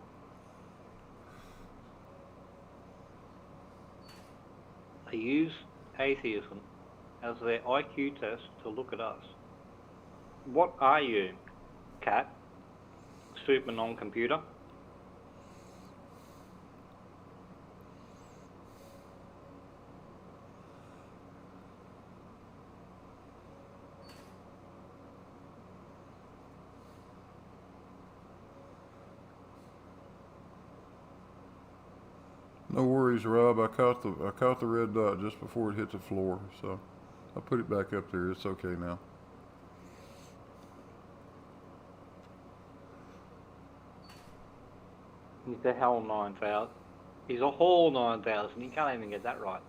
They use atheism as their IQ test to look at us. What are you, Cat? Super non-computer? No worries, Rob. I caught the red dot just before it hit the floor, so I put it back up there. It's okay now. He's the hell 9000. He's a whole 9000. You can't even get that right.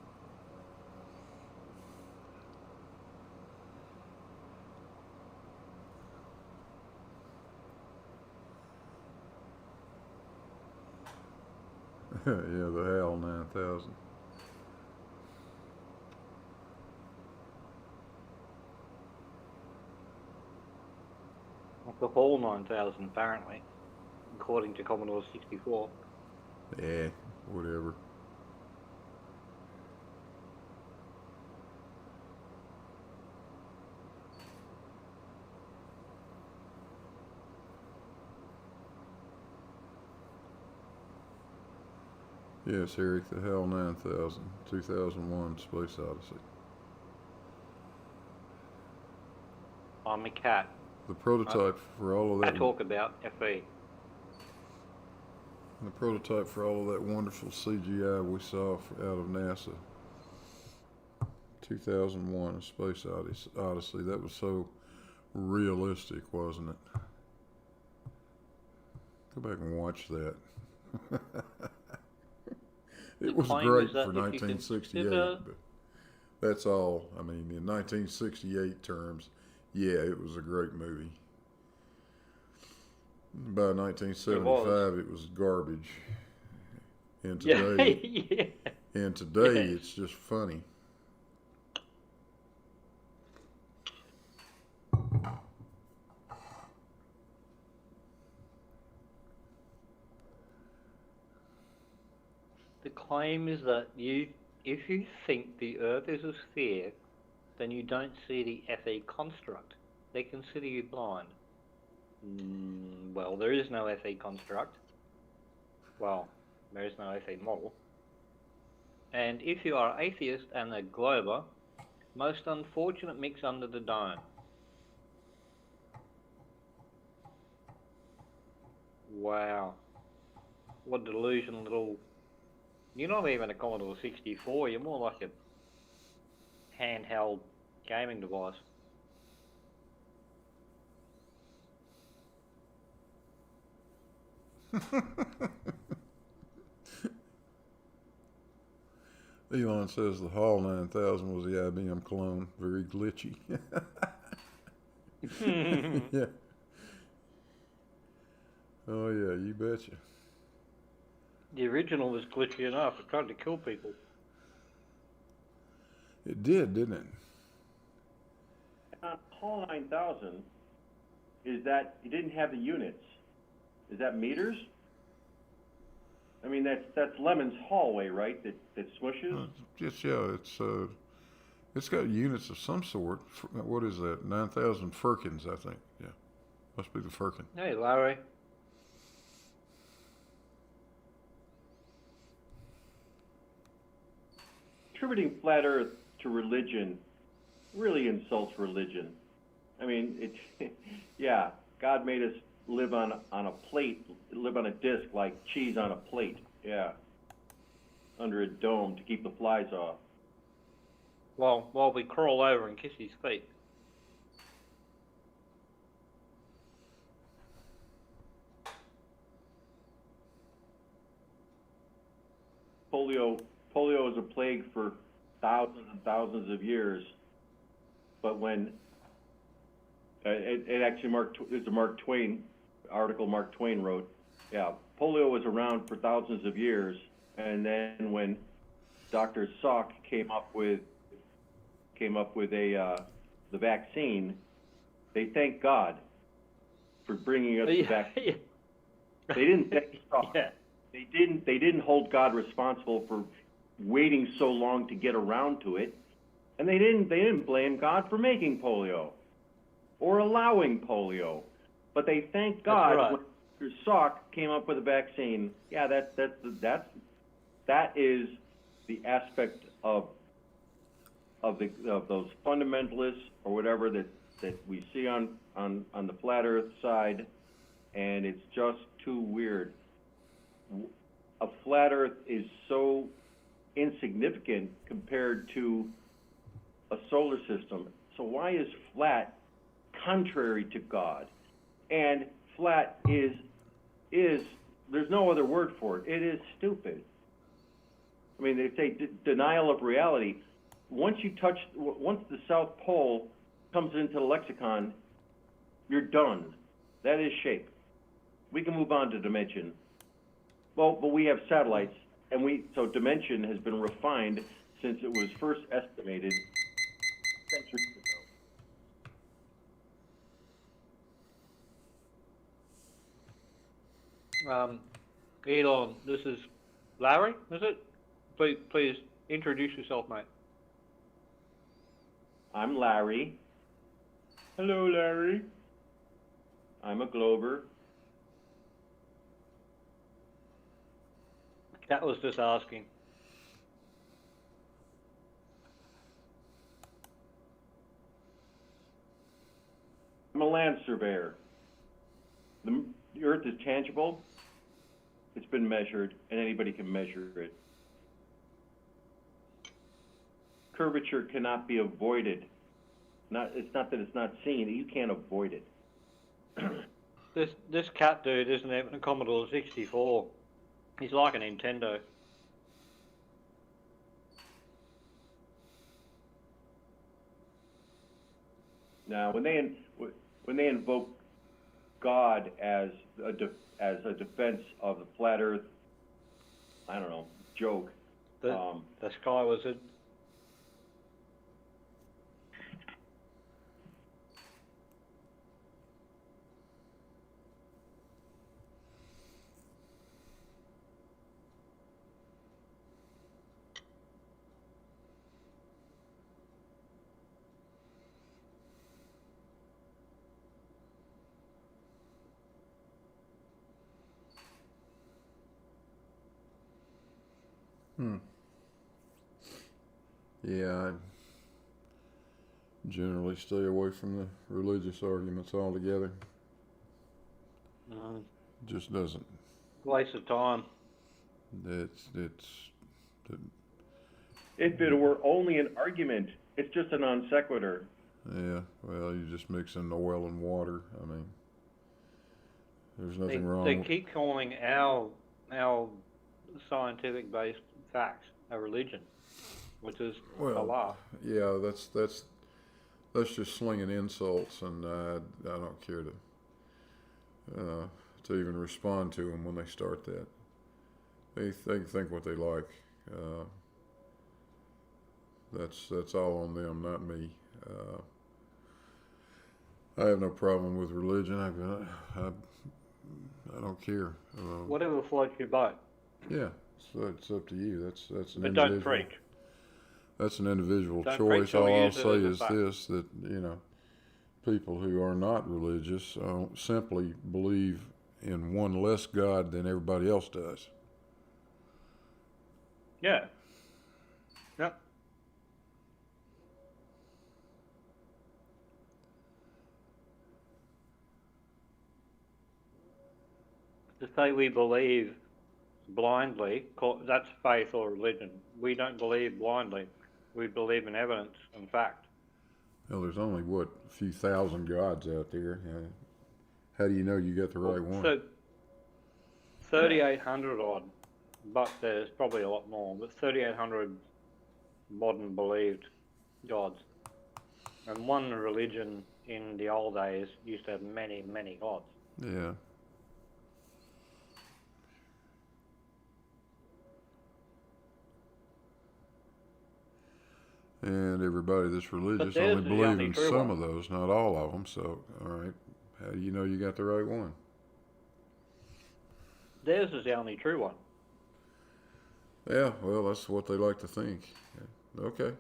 Yeah, the HAL 9000. It's a whole 9000 apparently, according to Commodore 64. Yeah, whatever. Yes, Eric, the HAL 9000, 2001 Space Odyssey. I'm a cat. The prototype for all of I that. talk about FE. The prototype for all of that wonderful CGI we saw out of NASA. 2001 A Space Odyssey. That was so realistic, wasn't it? Go back and watch that. It was great for 1968, but that's all. I mean, in 1968 terms, yeah, it was a great movie. By 1975, it was garbage. And today, it's just funny. The claim is that if you think the Earth is a sphere, then you don't see the FE construct. They consider you blind. Well, there is no FE construct. Well, there is no FE model. And if you are atheist and a glober, most unfortunate mix under the dome. Wow. What delusional little... You're not even a Commodore 64, you're more like a handheld gaming device. Elon says the HAL 9000 was the IBM clone. Very glitchy. Yeah. Oh, yeah, you betcha. The original was glitchy enough. It tried to kill people. It did, didn't it? HAL 9000 is that it didn't have the units. Is that meters? I mean, that's Lemon's hallway, right? That smushes. It's got units of some sort. What is that? 9,000 firkins, I think. Yeah, must be the firkin. Hey, Larry. Attributing flat Earth to religion really insults religion. I mean, yeah, God made us live on a plate, live on a disc like cheese on a plate. Yeah, under a dome to keep the flies off. While we crawl over and kiss his feet. polio is a plague for thousands and thousands of years, but when it actually it's a Mark Twain article Mark Twain wrote. Yeah, polio was around for thousands of years, and then when Dr. Salk came up with the vaccine, they thanked God for bringing us the vaccine. They didn't thank Salk. Yeah. They didn't hold God responsible for waiting so long to get around to it, and they didn't blame God for making polio or allowing polio, but they thanked God right. when Dr. Salk came up with a vaccine. Yeah, that is the aspect of those fundamentalists or whatever that we see on the flat Earth side, and it's just too weird. A flat Earth is so insignificant compared to a solar system. So why is flat contrary to God? And flat is there's no other word for it. It is stupid. I mean, they say denial of reality. Once the South Pole comes into the lexicon, you're done. That is shape. We can move on to dimension. Well, but we have satellites, and so dimension has been refined since it was first estimated centuries Elon, this is Larry, is it? Please introduce yourself, mate. I'm Larry. Hello, Larry. I'm a Glober. Cat was just asking. I'm a land surveyor. The Earth is tangible. It's been measured, and anybody can measure it. Curvature cannot be avoided. It's not that it's not seen. You can't avoid it. This cat dude isn't even a Commodore 64. He's like a Nintendo. Now, when they invoke God as a defense of the flat Earth, I don't know, joke. The Sky Wizard. Yeah, I generally stay away from the religious arguments altogether. Just doesn't. Waste of time. If it were only an argument, it's just a non sequitur. Yeah, well, you're just mixing oil and water. I mean, there's nothing wrong. They keep calling our scientific-based facts a religion, which is a laugh. Yeah, that's just slinging insults, and I don't care to even respond to them when they start that. They can think what they like. That's all on them, not me. I have no problem with religion. I don't care. Whatever floats your boat. Yeah, so it's up to you. That's an But individual. don't preach. That's an individual Don't choice. preach or All I'll use it say as a is fact. this: that people who are not religious simply believe in one less God than everybody else does. Yeah. Yep. To say we believe blindly, that's faith or religion. We don't believe blindly. We believe in evidence and fact. Well, there's only a few thousand gods out there. How do you know you got the right one? So 3,800 odd but there's probably a lot more. But 3,800 modern believed gods. And one religion in the old days used to have many, many gods. Yeah. And everybody that's religious theirs only is the believe only in true some one. of those, not all of them. So, all right, how do you know you got the right one? Theirs is the only true one. Yeah, well, that's what they like to think. Yeah. Okay.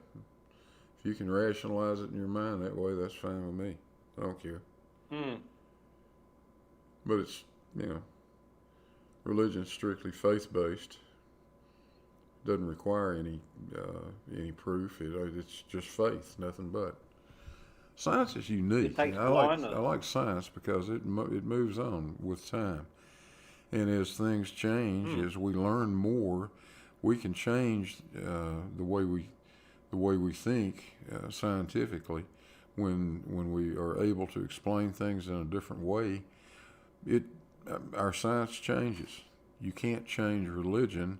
If you can rationalize it in your mind that way, that's fine with me. I don't care. But it's, you know, religion's strictly faith-based. Doesn't require any proof. It's just faith, nothing but. Science is unique. It takes I blindness. like science because it moves on with time, and as things change, as we learn more, we can change the way we think scientifically. When we are able to explain things in a different way, our science changes. You can't change religion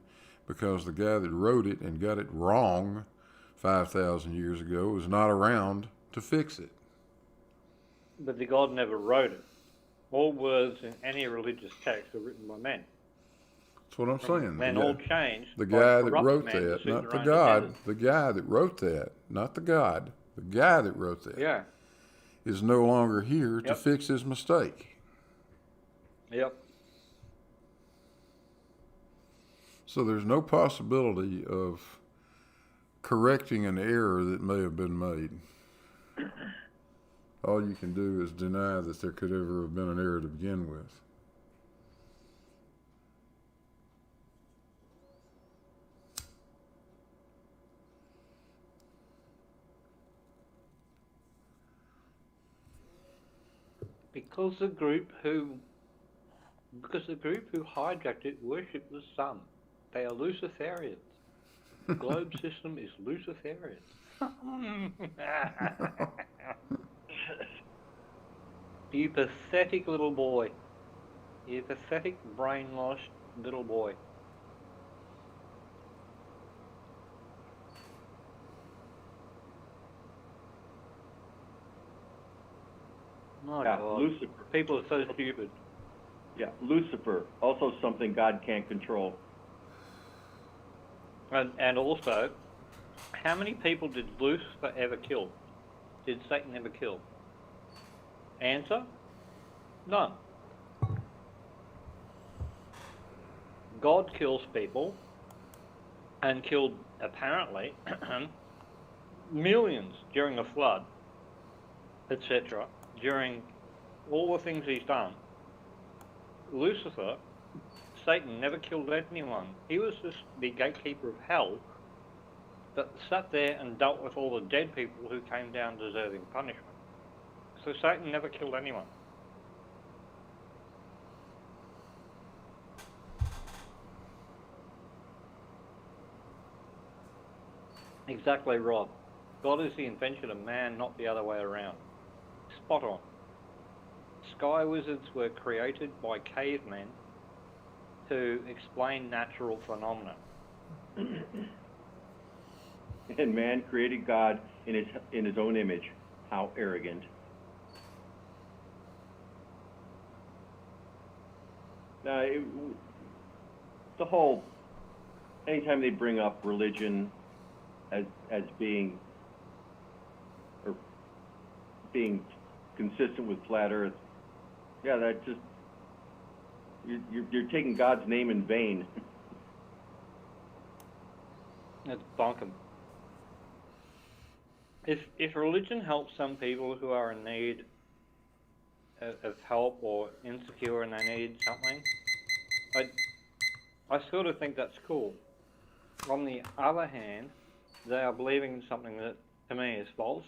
because the guy that wrote it and got it wrong 5,000 years ago is not around to fix it. But the God never wrote it. All words in any religious text are written by men. That's what I'm saying. Men all changed. The guy that corrupt wrote men to that, suit not their the own God. agendas. The guy that wrote that, not the God. The guy that wrote that Yeah. is no longer here to Yep. fix his mistake. Yep. So there's no possibility of correcting an error that may have been made. All you can do is deny that there could ever have been an error to begin with. Because the group who hijacked it worship the sun. They are Luciferians. The globe system is Luciferian. You pathetic little boy. You pathetic brainwashed little boy. My Yeah, God. Lucifer. People are so stupid. Yeah, Lucifer, also something God can't control. And also, how many people did Lucifer ever kill? Did Satan ever kill? Answer? None. God kills people and killed, apparently, millions during the flood, etc., during all the things he's done. Lucifer, Satan, never killed anyone. He was just the gatekeeper of hell that sat there and dealt with all the dead people who came down deserving punishment. So Satan never killed anyone. Exactly right. God is the invention of man, not the other way around. Spot on. Sky wizards were created by cavemen to explain natural phenomena. And man created God in his own image. How arrogant. Now, the whole, anytime they bring up religion as being consistent with flat Earth, yeah, that just, you're taking God's name in vain. It's bunkum. If religion helps some people who are in need of help or insecure and they need something, I sort of think that's cool. On the other hand, they are believing in something that to me is false.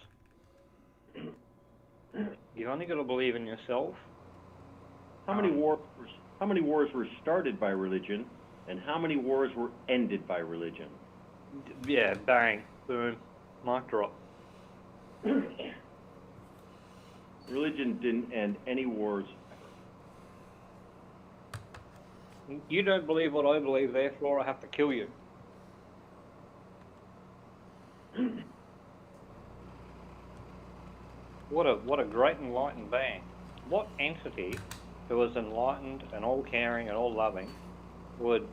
You've only got to believe in yourself. How many wars were started by religion, and how many wars were ended by religion? Yeah, bang, boom, mic drop. Religion didn't end any wars. You don't believe what I believe, therefore I have to kill you. What a great enlightened being. What entity who is enlightened and all caring and all loving would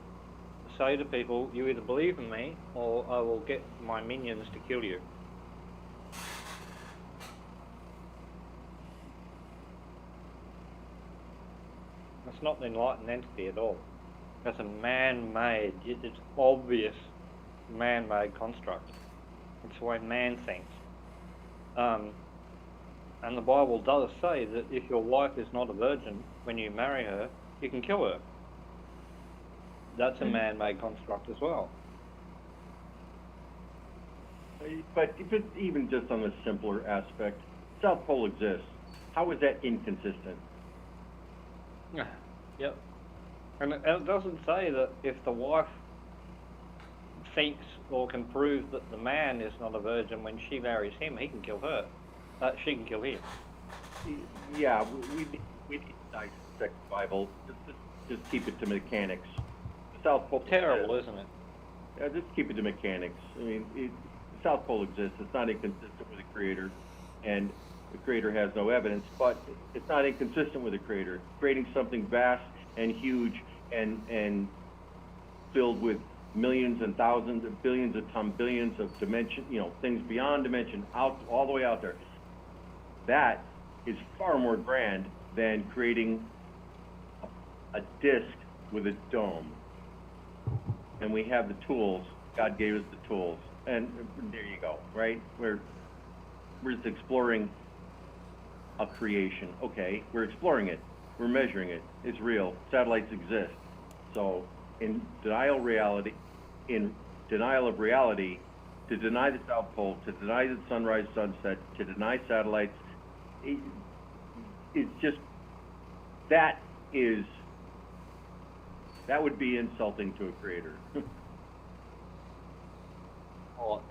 say to people, you either believe in me or I will get my minions to kill you? That's not an enlightened entity at all. That's a man-made, it's obvious man-made construct. It's the way man thinks. And the Bible does say that if your wife is not a virgin, when you marry her, you can kill her. That's a man-made construct as well. But if it's even just on the simpler aspect, South Pole exists. How is that inconsistent? Yep. And it doesn't say that if the wife thinks or can prove that the man is not a virgin when she marries him, he can kill her. She can kill him. Yeah, we need to dissect the Bible. Just keep it to mechanics. The South Pole Terrible, isn't it? Yeah, just keep it to mechanics. I mean, the South Pole exists. It's not inconsistent with the Creator, and the Creator has no evidence, but it's not inconsistent with the Creator. Creating something vast and huge and filled with millions and thousands and billions upon billions of dimension, things beyond dimension, out all the way out there. That is far more grand than creating a disc with a dome. And we have the tools. God gave us the tools. And there you go, right? We're just exploring a creation. Okay, we're exploring it. We're measuring it. It's real. Satellites exist. So in denial of reality, to deny the South Pole, to deny the sunrise, sunset, to deny satellites, it's just, that would be insulting to a creator. Or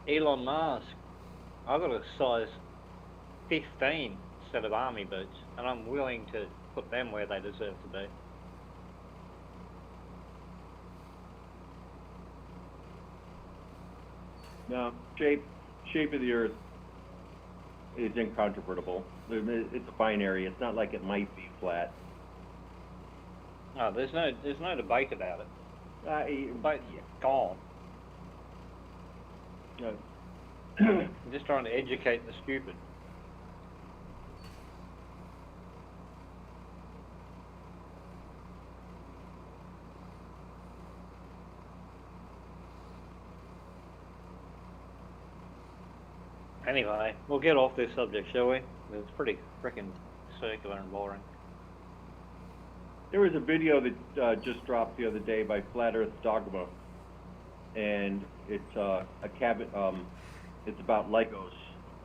Elon Musk, I've got a size 15 set of army boots, and I'm willing to put them where they deserve to be. No, shape of the Earth is incontrovertible. It's a binary. It's not like it might be flat. No, there's no debate about it. Debate's gone. I'm just trying to educate the stupid. Anyway, we'll get off this subject, shall we? It's pretty frickin' circular and boring. There was a video that just dropped the other day by Flat Earth Dogma, and it's it's about Legos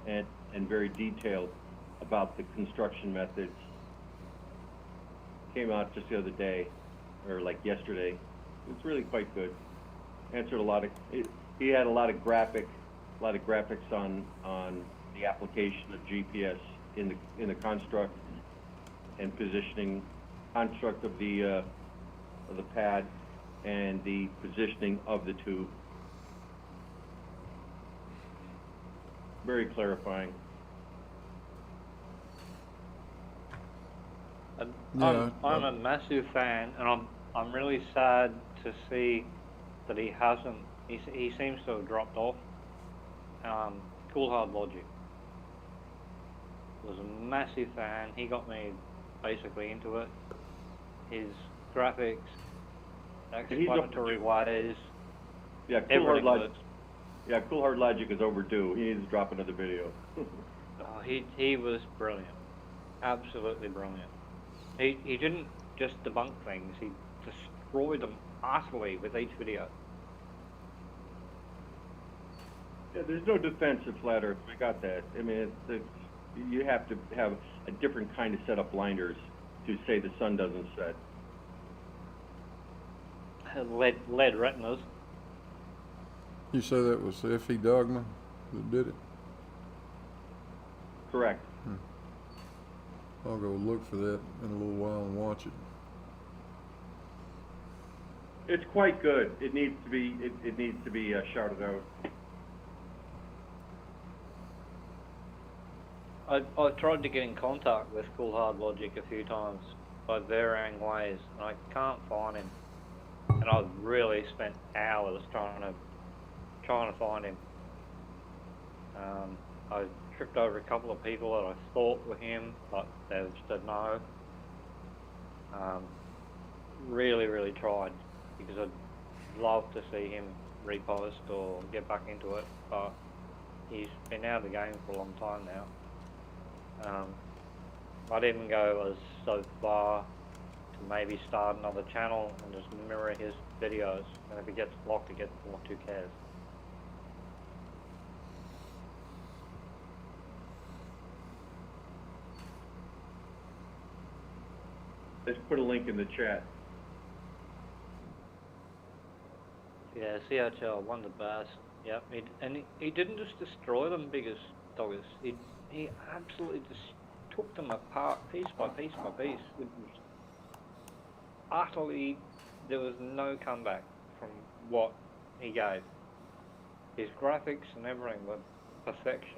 and very detailed about the construction methods. Came out just the other day, or like yesterday. It's really quite good. Answered a lot of. He had a lot of graphics on the application of GPS in the construct and positioning construct of the pad and the positioning of the tube. Very clarifying. I'm a massive fan, and I'm really sad to see that he hasn't. He seems to have dropped off. Cool Hard Logic was a massive fan. He got me basically into it. His graphics, explanatory ways, yeah, Cool Hard Logic. Yeah, Cool Hard Logic is overdue. He needs to drop another video. He was brilliant, absolutely brilliant. He didn't just debunk things; he destroyed them utterly with each video. Yeah, there's no defense of Flat Earth. We got that. I mean, you have to have a different kind of set of blinders to say the sun doesn't set. Lead retinas. You say that was F.E. Dogma that did it? Correct. I'll go look for that in a little while and watch it. It's quite good. It needs to be, it needs to be shouted out. I've tried to get in contact with Cool Hard Logic a few times by varying ways, and I can't find him. And I've really spent hours trying to find him. I tripped over a couple of people that I thought were him, but they've said no. Really tried, because I'd love to see him repost or get back into it, but he's been out of the game for a long time now. I'd even go as so far to maybe start another channel and just mirror his videos, and if it gets blocked, it gets blocked, who cares? Let's put a link in the chat. Yeah, CHL won the best. Yep, he didn't just destroy them, biggest doggers. He absolutely just took them apart piece by piece by piece. It was utterly, there was no comeback from what he gave. His graphics and everything were perfection.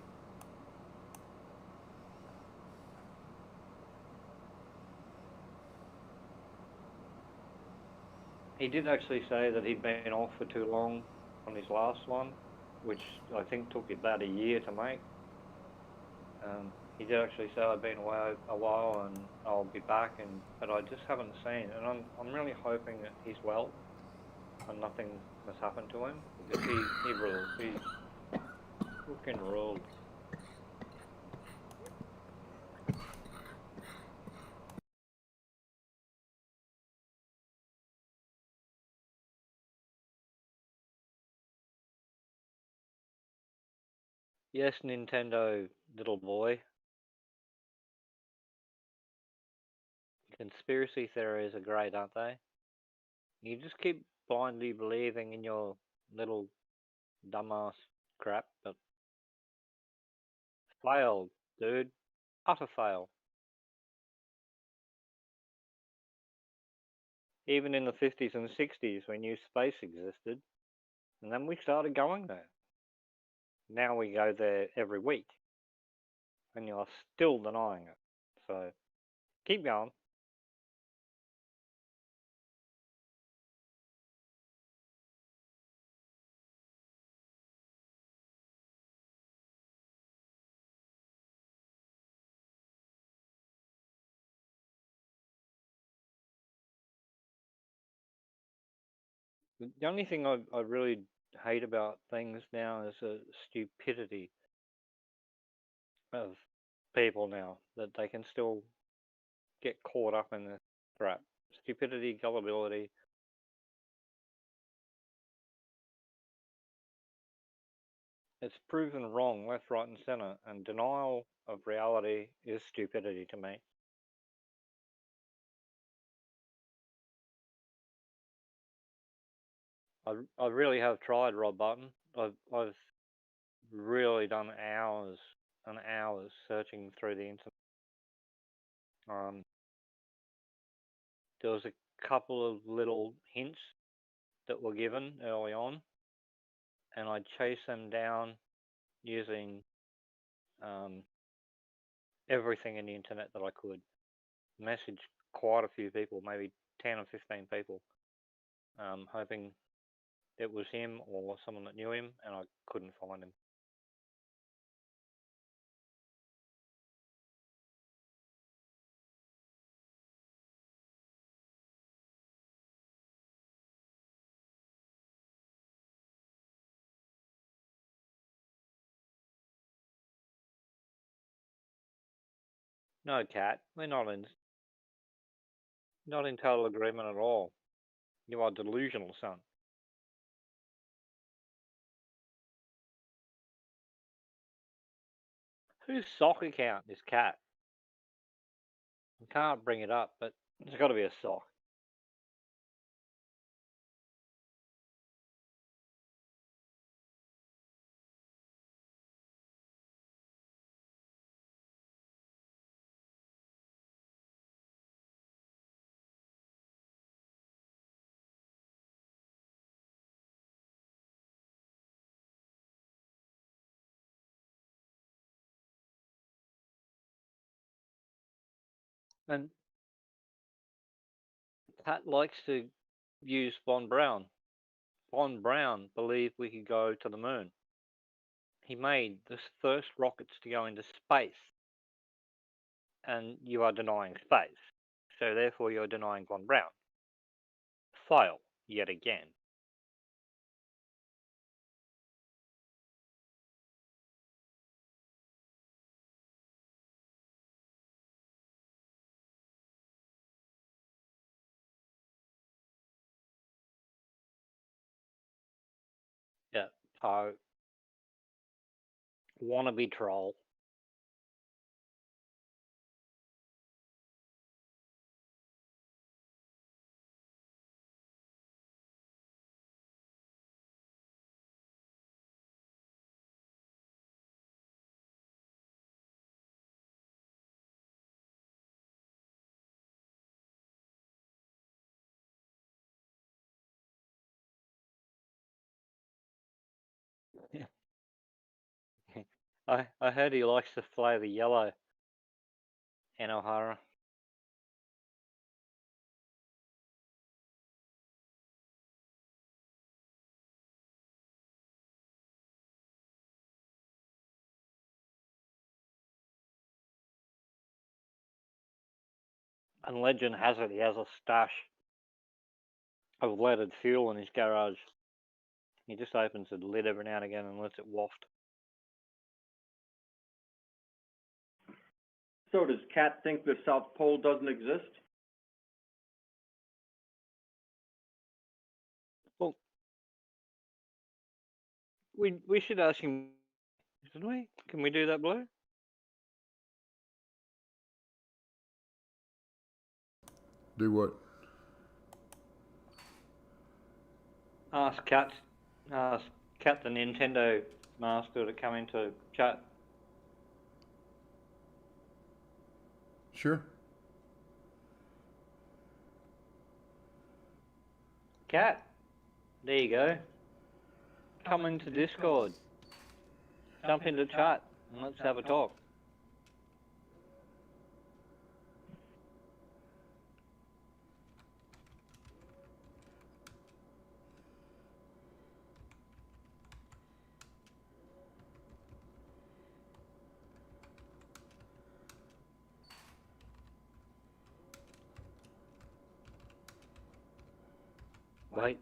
He did actually say that he'd been off for too long on his last one, which I think took about a year to make. He did actually say, I've been away a while and I'll be back, but I just haven't seen. And I'm really hoping that he's well and nothing has happened to him, because he ruled. He fucking ruled. Yes, Nintendo, little boy. Conspiracy theories are great, aren't they? You just keep blindly believing in your little dumbass crap, but failed, dude. Utter fail. Even in the 50s and 60s, we knew space existed, and then we started going there. Now we go there every week, and you're still denying it. So, keep going. The only thing I really hate about things now is the stupidity of people now, that they can still get caught up in this crap. Stupidity, gullibility. It's proven wrong left, right, and center, and denial of reality is stupidity to me. I really have tried, Rob Button. I've really done hours and hours searching through the internet. There was a couple of little hints that were given early on, and I chased them down using everything in the internet that I could. Messaged quite a few people, maybe 10 or 15 people, hoping it was him or someone that knew him, and I couldn't find him. No, Cat, we're not in total agreement at all. You are delusional, son. Whose sock account is Cat? I can't bring it up, but there's got to be a sock. And Pat likes to use Von Braun. Von Braun believed we could go to the moon. He made the first rockets to go into space. And you are denying space. So therefore you're denying Von Braun. Fail, yet again. Yeah, Poe. Wannabe troll. I heard he likes the flavour yellow in O'Hara. And legend has it he has a stash of leaded fuel in his garage. He just opens the lid every now and again and lets it waft. So does Cat think the South Pole doesn't exist? Well, we should ask him, shouldn't we? Can we do that, Blue? Do what? Ask Cat the Nintendo master to come into chat. Sure. Cat, there you go. Come into Discord. Jump into chat and let's have a talk.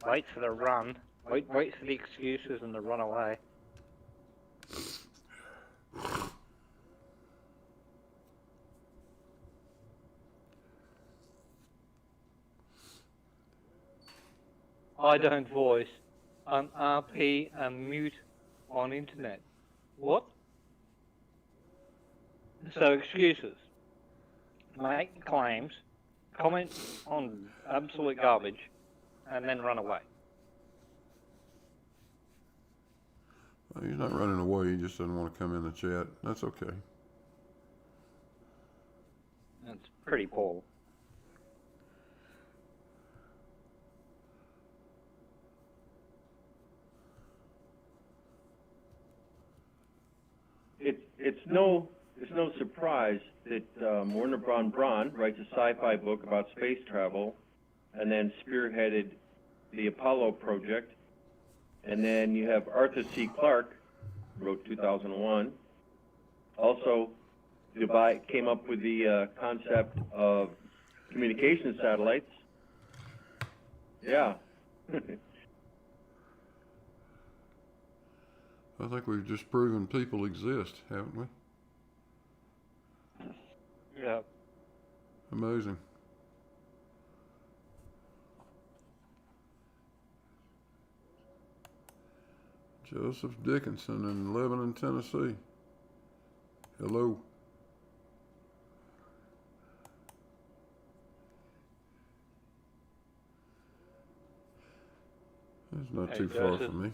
Wait for the run. Wait for the excuses and the run away. I don't voice. I'm RP and mute on internet. What? So excuses. Make claims, comment on absolute garbage, and then run away. Well, he's not running away, he just doesn't want to come in the chat. That's okay. That's pretty poor. It's no surprise that Werner von Braun writes a sci-fi book about space travel, and then spearheaded the Apollo project, and then you have Arthur C. Clarke, wrote 2001. Also, Dubai came up with the concept of communication satellites. Yeah. I think we've just proven people exist, haven't we? Yeah. Amazing. Joseph Dickinson in Lebanon, Tennessee. Hello. It's not too far from me.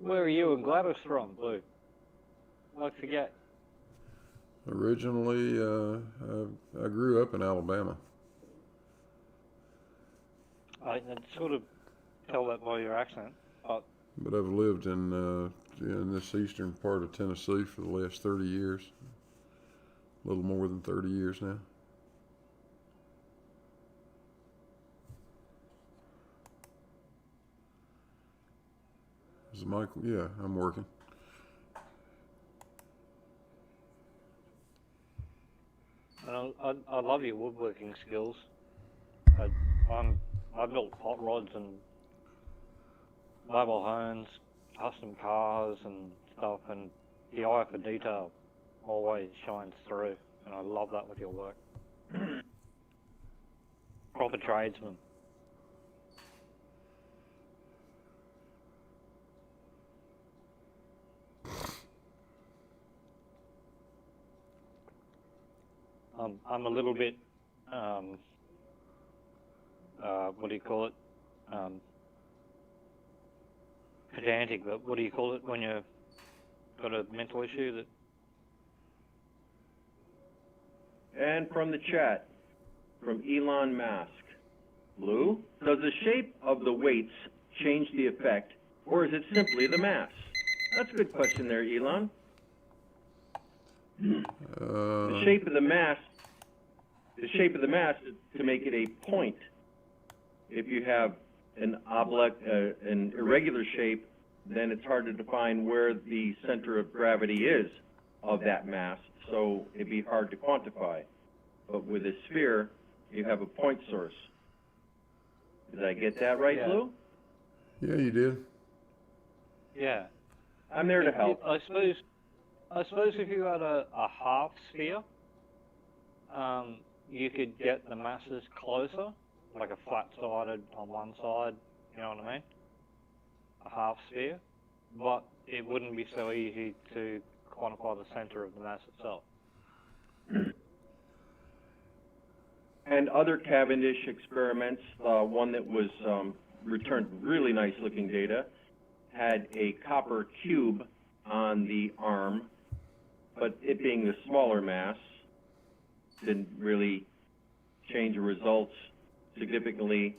Where are you and Gladys from, Blue? I forget. Originally, I grew up in Alabama. That sort of tell that by your accent. But But I've lived in this eastern part of Tennessee for the last 30 years. A little more than 30 years now. Is Michael? Yeah, I'm working. and I love your woodworking skills. I built hot rods and mobile homes, custom cars and stuff, and the eye for detail always shines through, and I love that with your work. Proper tradesman. I'm a little bit, what do you call it? Pedantic, but what do you call it when you've got a mental issue that... And from the chat, from Elon Musk, Blue, does the shape of the weights change the effect, or is it simply the mass? That's a good question there, Elon. The shape of the mass is to make it a point. If you have an irregular shape, then it's hard to define where the center of gravity is of that mass, so it'd be hard to quantify. But with a sphere, you have a point source. Did I get that right, Yeah. Blue? Yeah, you did. Yeah. I'm there to help. I suppose if you had a half sphere, you could get the masses closer, like a flat-sided on one side, you know what I mean? A half sphere, but it wouldn't be so easy to quantify the center of the mass itself. And other Cavendish experiments, one that was returned really nice looking data, had a copper cube on the arm, but it being the smaller mass didn't really change the results significantly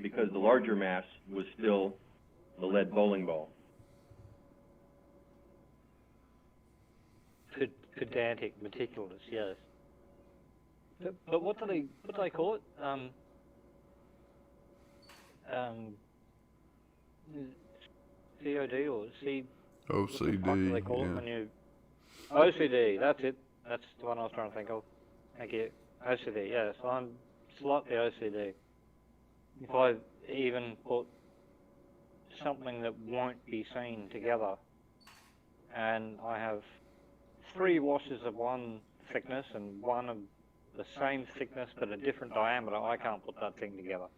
because the larger mass was still the lead bowling ball. Pedantic, meticulous, yes. But what do they call it? COD or C? OCD. What do they call it Yeah. when you... OCD, that's it. That's the one I was trying to think of. Thank you. OCD, yes. I'm slightly OCD. If I even put something that won't be seen together, and I have 3 washes of one thickness and one of the same thickness but a different diameter, I can't put that thing together.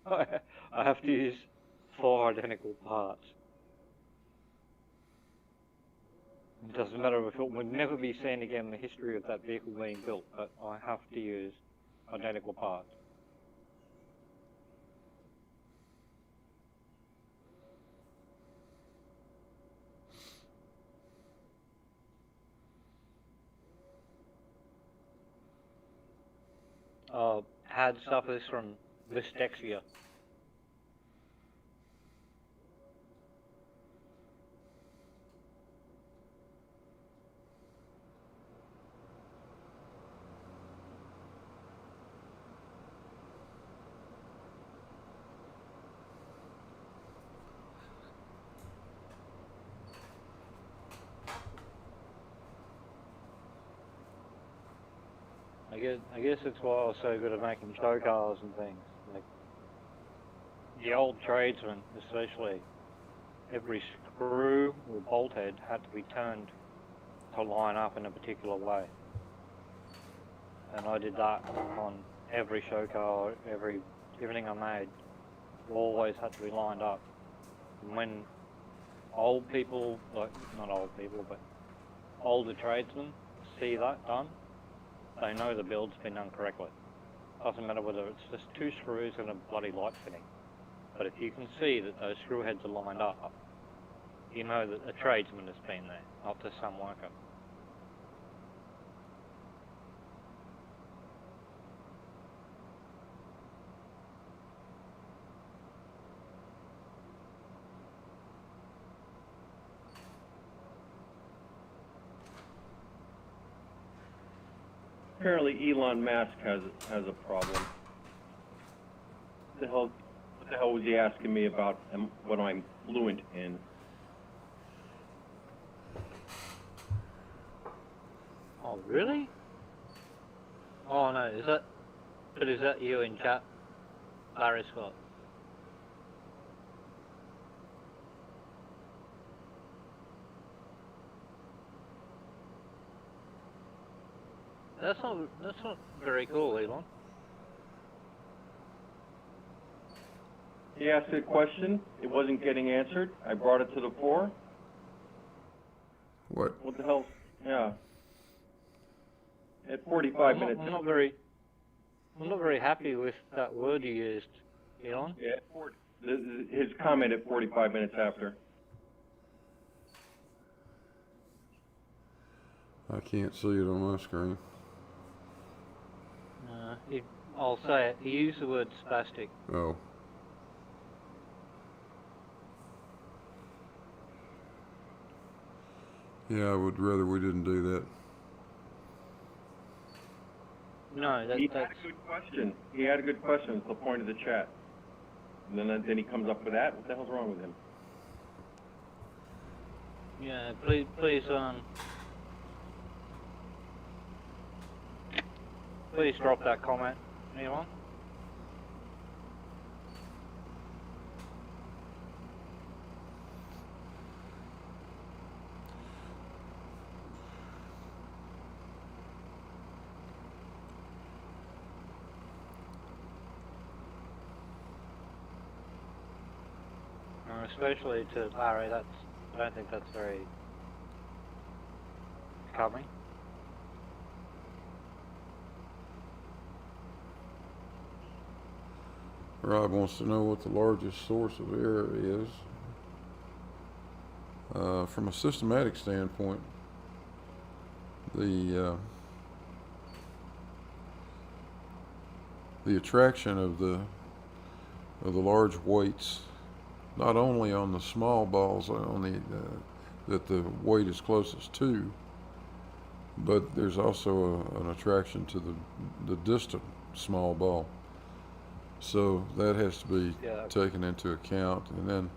I have to use 4 identical parts. It doesn't matter if it would never be seen again in the history of that vehicle being built, but I have to use identical parts. Had suffers from dyslexia. I guess that's why I was so good at making show cars and things. Like the old tradesmen, especially, every screw or bolt head had to be turned to line up in a particular way. And I did that on every show car, everything I made, always had to be lined up. And when old people, like not old people, but older tradesmen see that done, they know the build's been done correctly. Doesn't matter whether it's just 2 screws and a bloody light fitting. But if you can see that those screw heads are lined up, you know that a tradesman has been there, not just some worker. apparently Elon Musk has a problem. What the hell was he asking me about what I'm fluent in? Oh, really? Oh no, is that you in chat, Larry Scott? That's not very cool, Elon. He asked a question. It wasn't getting answered. I brought it to the fore. What? What the hell? Yeah. At 45 minutes. I'm not very happy with that word you used, Elon. Yeah, his comment at 45 minutes after. I can't see it on my screen. I'll say it. He used the word spastic. Oh. Yeah, I would rather we didn't do that. No, He had a good question. He had a good question. It's the point of the chat. And then he comes up with that. What the hell's wrong with him? Yeah, please drop that comment, anyone? Especially to Larry, I don't think that's very coming. Rob wants to know what the largest source of error is. From a systematic standpoint, the attraction of the large weights, not only on the small balls that the weight is closest to, but there's also an attraction to the distant small ball. So that has to be taken into account. And then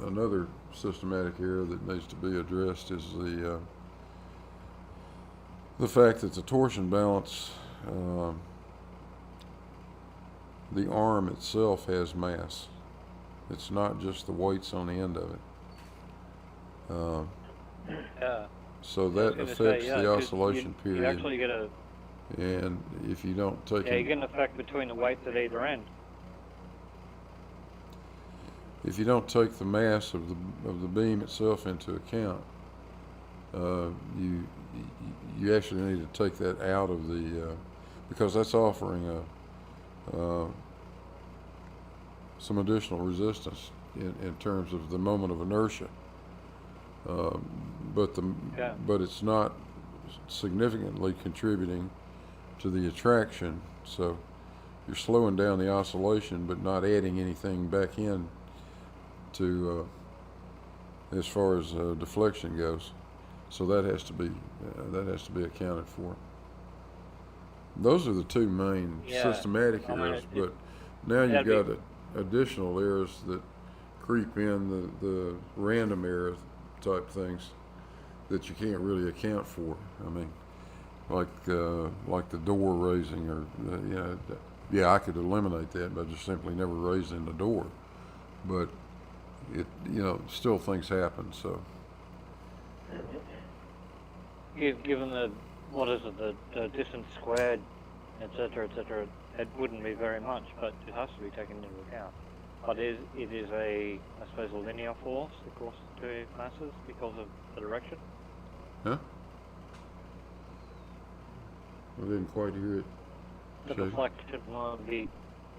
another systematic error that needs to be addressed is the fact that the torsion balance, the arm itself has mass. It's not just the weights on the end of it. Yeah. So that affects the oscillation period. You actually get and if you don't take you get an effect between the weights at either end. If you don't take the mass of the beam itself into account, you actually need to take that out of the because that's offering some additional resistance in terms of the moment of inertia. But it's not significantly contributing to the attraction, so you're slowing down the oscillation but not adding anything back in to as far as deflection goes. So that has to be accounted for. Those are the two main systematic errors, but now you've got additional errors that creep in, the random error type things that you can't really account for. I mean, like the door raising, or I could eliminate that by just simply never raising the door, but it still things happen. So given the distance squared, etc., it wouldn't be very much, but it has to be taken into account. But it is I suppose, a linear force across the two masses because of the direction. Huh? I didn't quite hear it. The deflection will be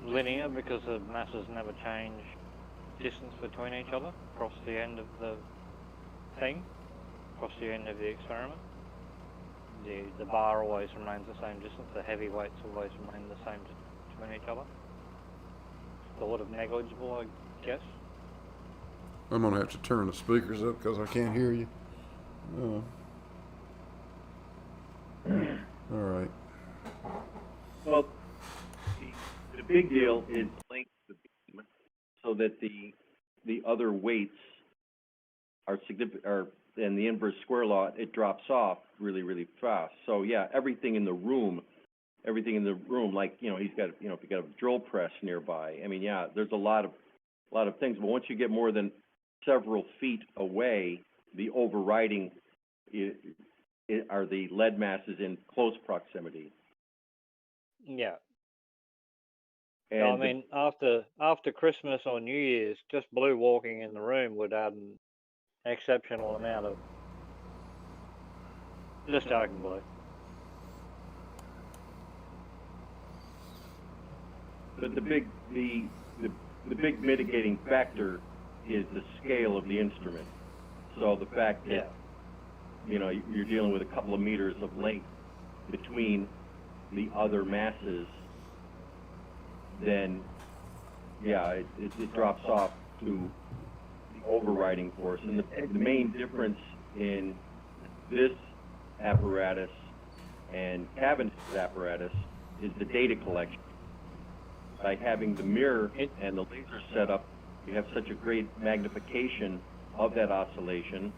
linear because the masses never change distance between each other across the end of the thing, across the end of the experiment. The bar always remains the same distance, the heavy weights always remain the same between each other. Sort of negligible, I guess. I'm going to have to turn the speakers up because I can't hear you. big deal is length of the beam so that the other weights are significant, or in the inverse square law, it drops off really, really fast. So yeah, everything in the room, like, you know, he's got, you know, if you got a drill press nearby, I mean, yeah, there's a lot of things, but once you get more than several feet away, the overriding are the lead masses in close proximity. Yeah. And So, I mean, after Christmas or New Year's, just blue walking in the room would add an exceptional amount of just dark and blue. But the big mitigating factor is the scale of the instrument. So the fact that, you know, you're dealing with a couple of meters of length between the other masses, then yeah, it drops off to the overriding force. And the main difference in this apparatus and Cavendish's apparatus is the data collection. By having the mirror and the laser set up, you have such a great magnification of that oscillation,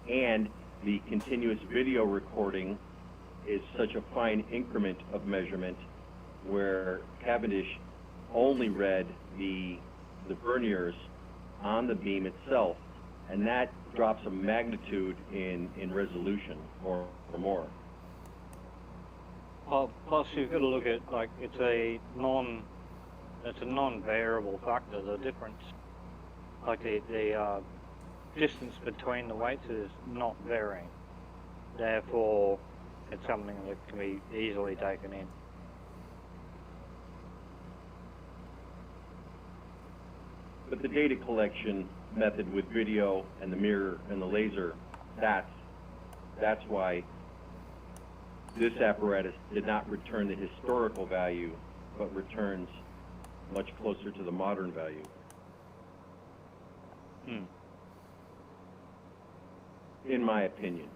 and the continuous video recording is such a fine increment of measurement, where Cavendish only read the verniers on the beam itself, and that drops a magnitude in resolution or more. Well, plus you've got to look at, like, it's a non-variable factor. The difference, like the distance between the weights is not varying. Therefore, it's something that can be easily taken in. But the data collection method with video and the mirror and the laser, that's why this apparatus did not return the historical value, but returns much closer to the modern value. In my opinion.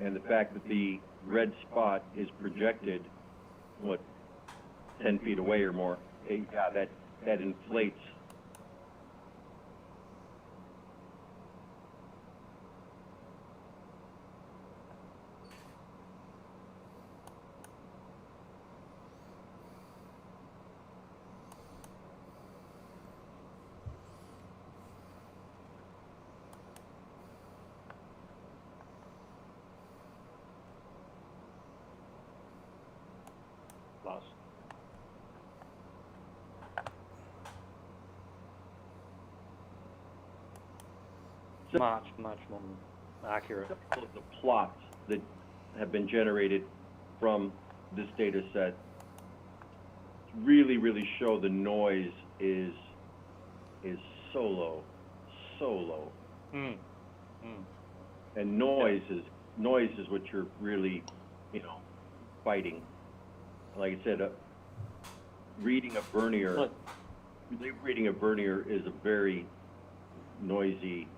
And the fact that the red spot is projected, what, 10 feet away or more, yeah, that inflates. Plus. Much more accurate. Of the plots that have been generated from this data set really show the noise is so low. And noise is what you're really, you know, fighting. Like I said, reading a vernier is a very noisy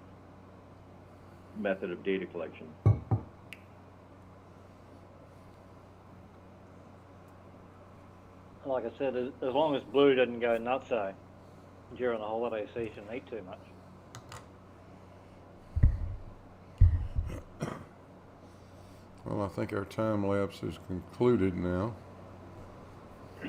method of data collection. Like I said, as long as blue didn't go nutso during the holiday season, eat too much. Well, I think our time lapse is concluded now. I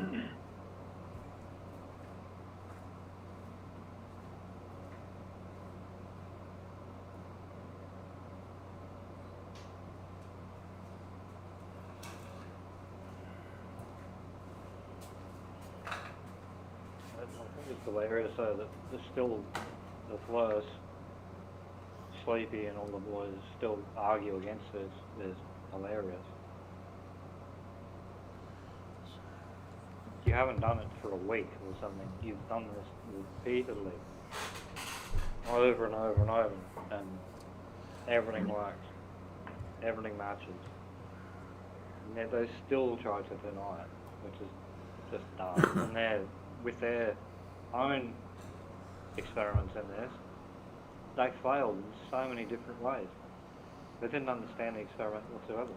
think it's hilarious though that there's still the flows sleepy and all the boys still argue against this. Is hilarious. You haven't done it for a week or something. You've done this repeatedly, over and over and over, and everything works. Everything matches. And yet they still try to deny it, which is just dumb. And they're with their own experiments in this, they failed in so many different ways. They didn't understand the experiment whatsoever.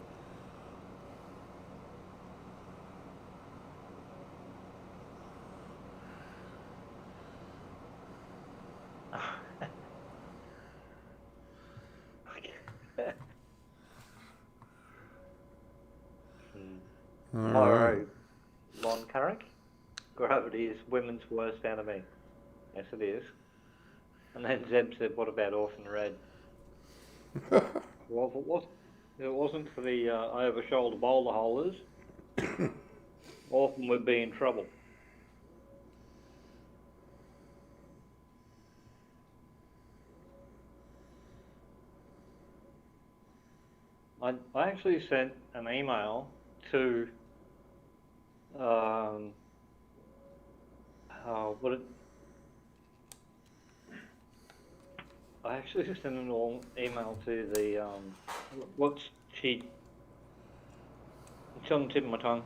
All right. Tomorrow, Lon Carrick, gravity is women's worst enemy. Yes, it is. And then Zeb said, what about Orphan Red? Well, if it wasn't for the over-shoulder boulder holders, Orphan would be in trouble. I actually sent an email to I actually sent an email to the what's she? It's on the tip of my tongue.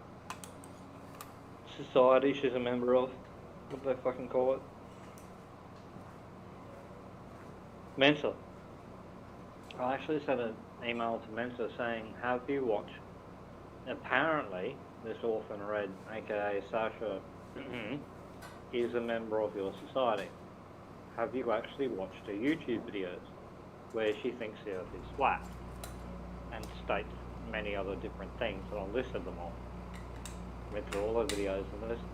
Society she's a member of. What do they fucking call it? Mensa. I actually sent an email to Mensa saying, have you watched? Apparently, this Orphan Red, aka Sasha, is a member of your society. Have you actually watched her YouTube videos where she thinks the Earth is flat and states many other different things, and I listed them all. Went through all her videos and listened.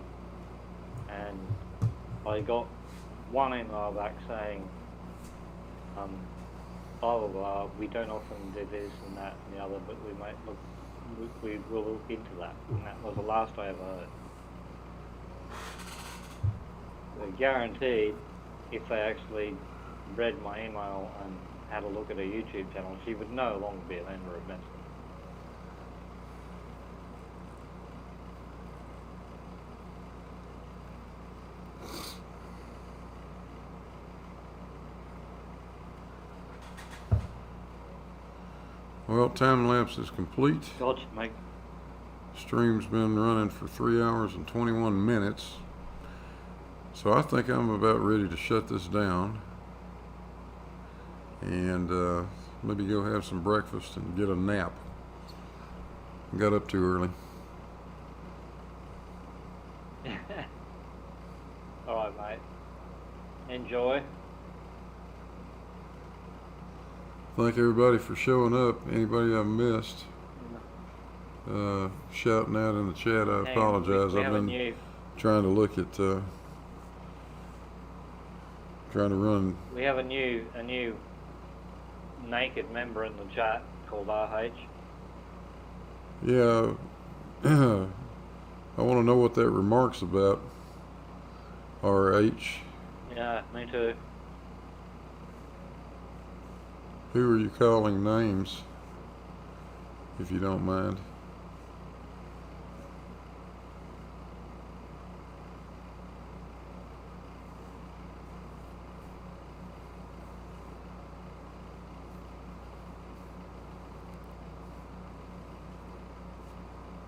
And I got one email back saying, blah blah blah, we don't often do this and that and the other, but we might look, we will look into that. And that was the last I ever heard. So guaranteed, if they actually read my email and had a look at her YouTube channel, she would no longer be a member of Mensa. Well, time lapse is complete. Gotcha, mate. Stream's been running for 3 hours and 21 minutes. So I think I'm about ready to shut this down and maybe go have some breakfast and get a nap. Got up too early. Alright, mate. Enjoy. Thank everybody for showing up. Anybody I've missed, shouting out in the chat, I apologize. I've been trying to look at, trying to run. We have a new naked member in the chat called RH. Yeah, I want to know what that remark's about. RH. Yeah, me too. Who are you calling names, if you don't mind?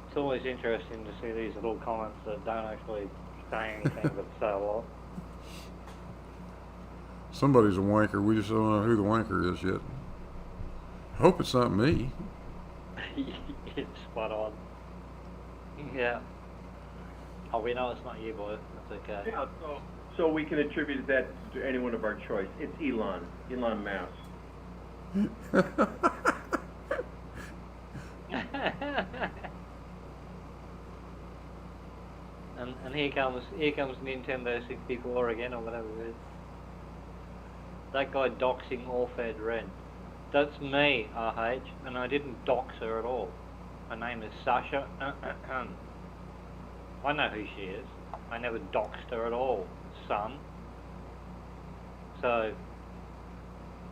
It's always interesting to see these little comments that don't actually say anything but say a lot. Somebody's a wanker. We just don't know who the wanker is yet. I hope it's not me. It's spot on. Yeah. Oh, we know it's not you, boy. That's okay. Yeah, so we can attribute that to anyone of our choice. It's Elon Musk. and here comes Nintendo 64 again, or whatever it is. That guy doxing all-fed Ren. That's me, RH, and I didn't dox her at all. Her name is Sasha. I know who she is. I never doxed her at all, son. So,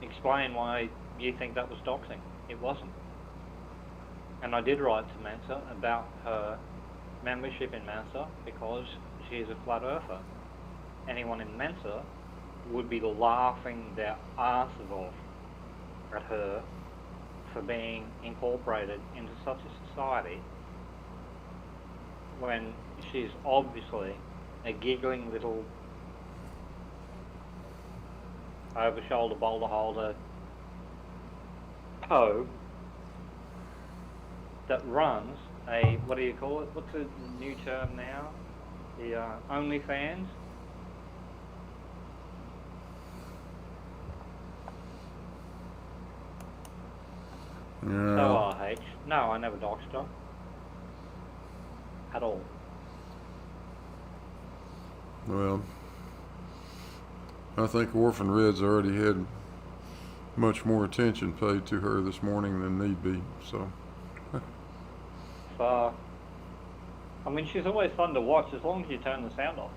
explain why you think that was doxing. It wasn't. And I did write to Mensa about her membership in Mensa because she is a flat earther. Anyone in Mensa would be laughing their asses off at her for being incorporated into such a society when she's obviously a giggling little over shoulder boulder holder toe that runs a, what do you call it? What's the new term now? The OnlyFans? Yeah. ORH. No, I never doxed her. At all. Well, I think Orphan Red's already had much more attention paid to her this morning than need be, so. So, I mean, she's always fun to watch as long as you turn the sound off.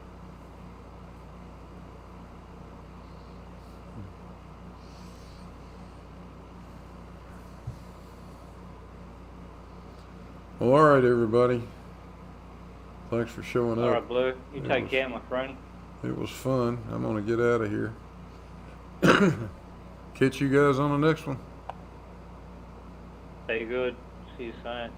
Well, all right, everybody. Thanks for showing up. Alright, Blue. You take care, my friend. It was fun. I'm going to get out of here. Catch you guys on the next one. Stay good. See you soon.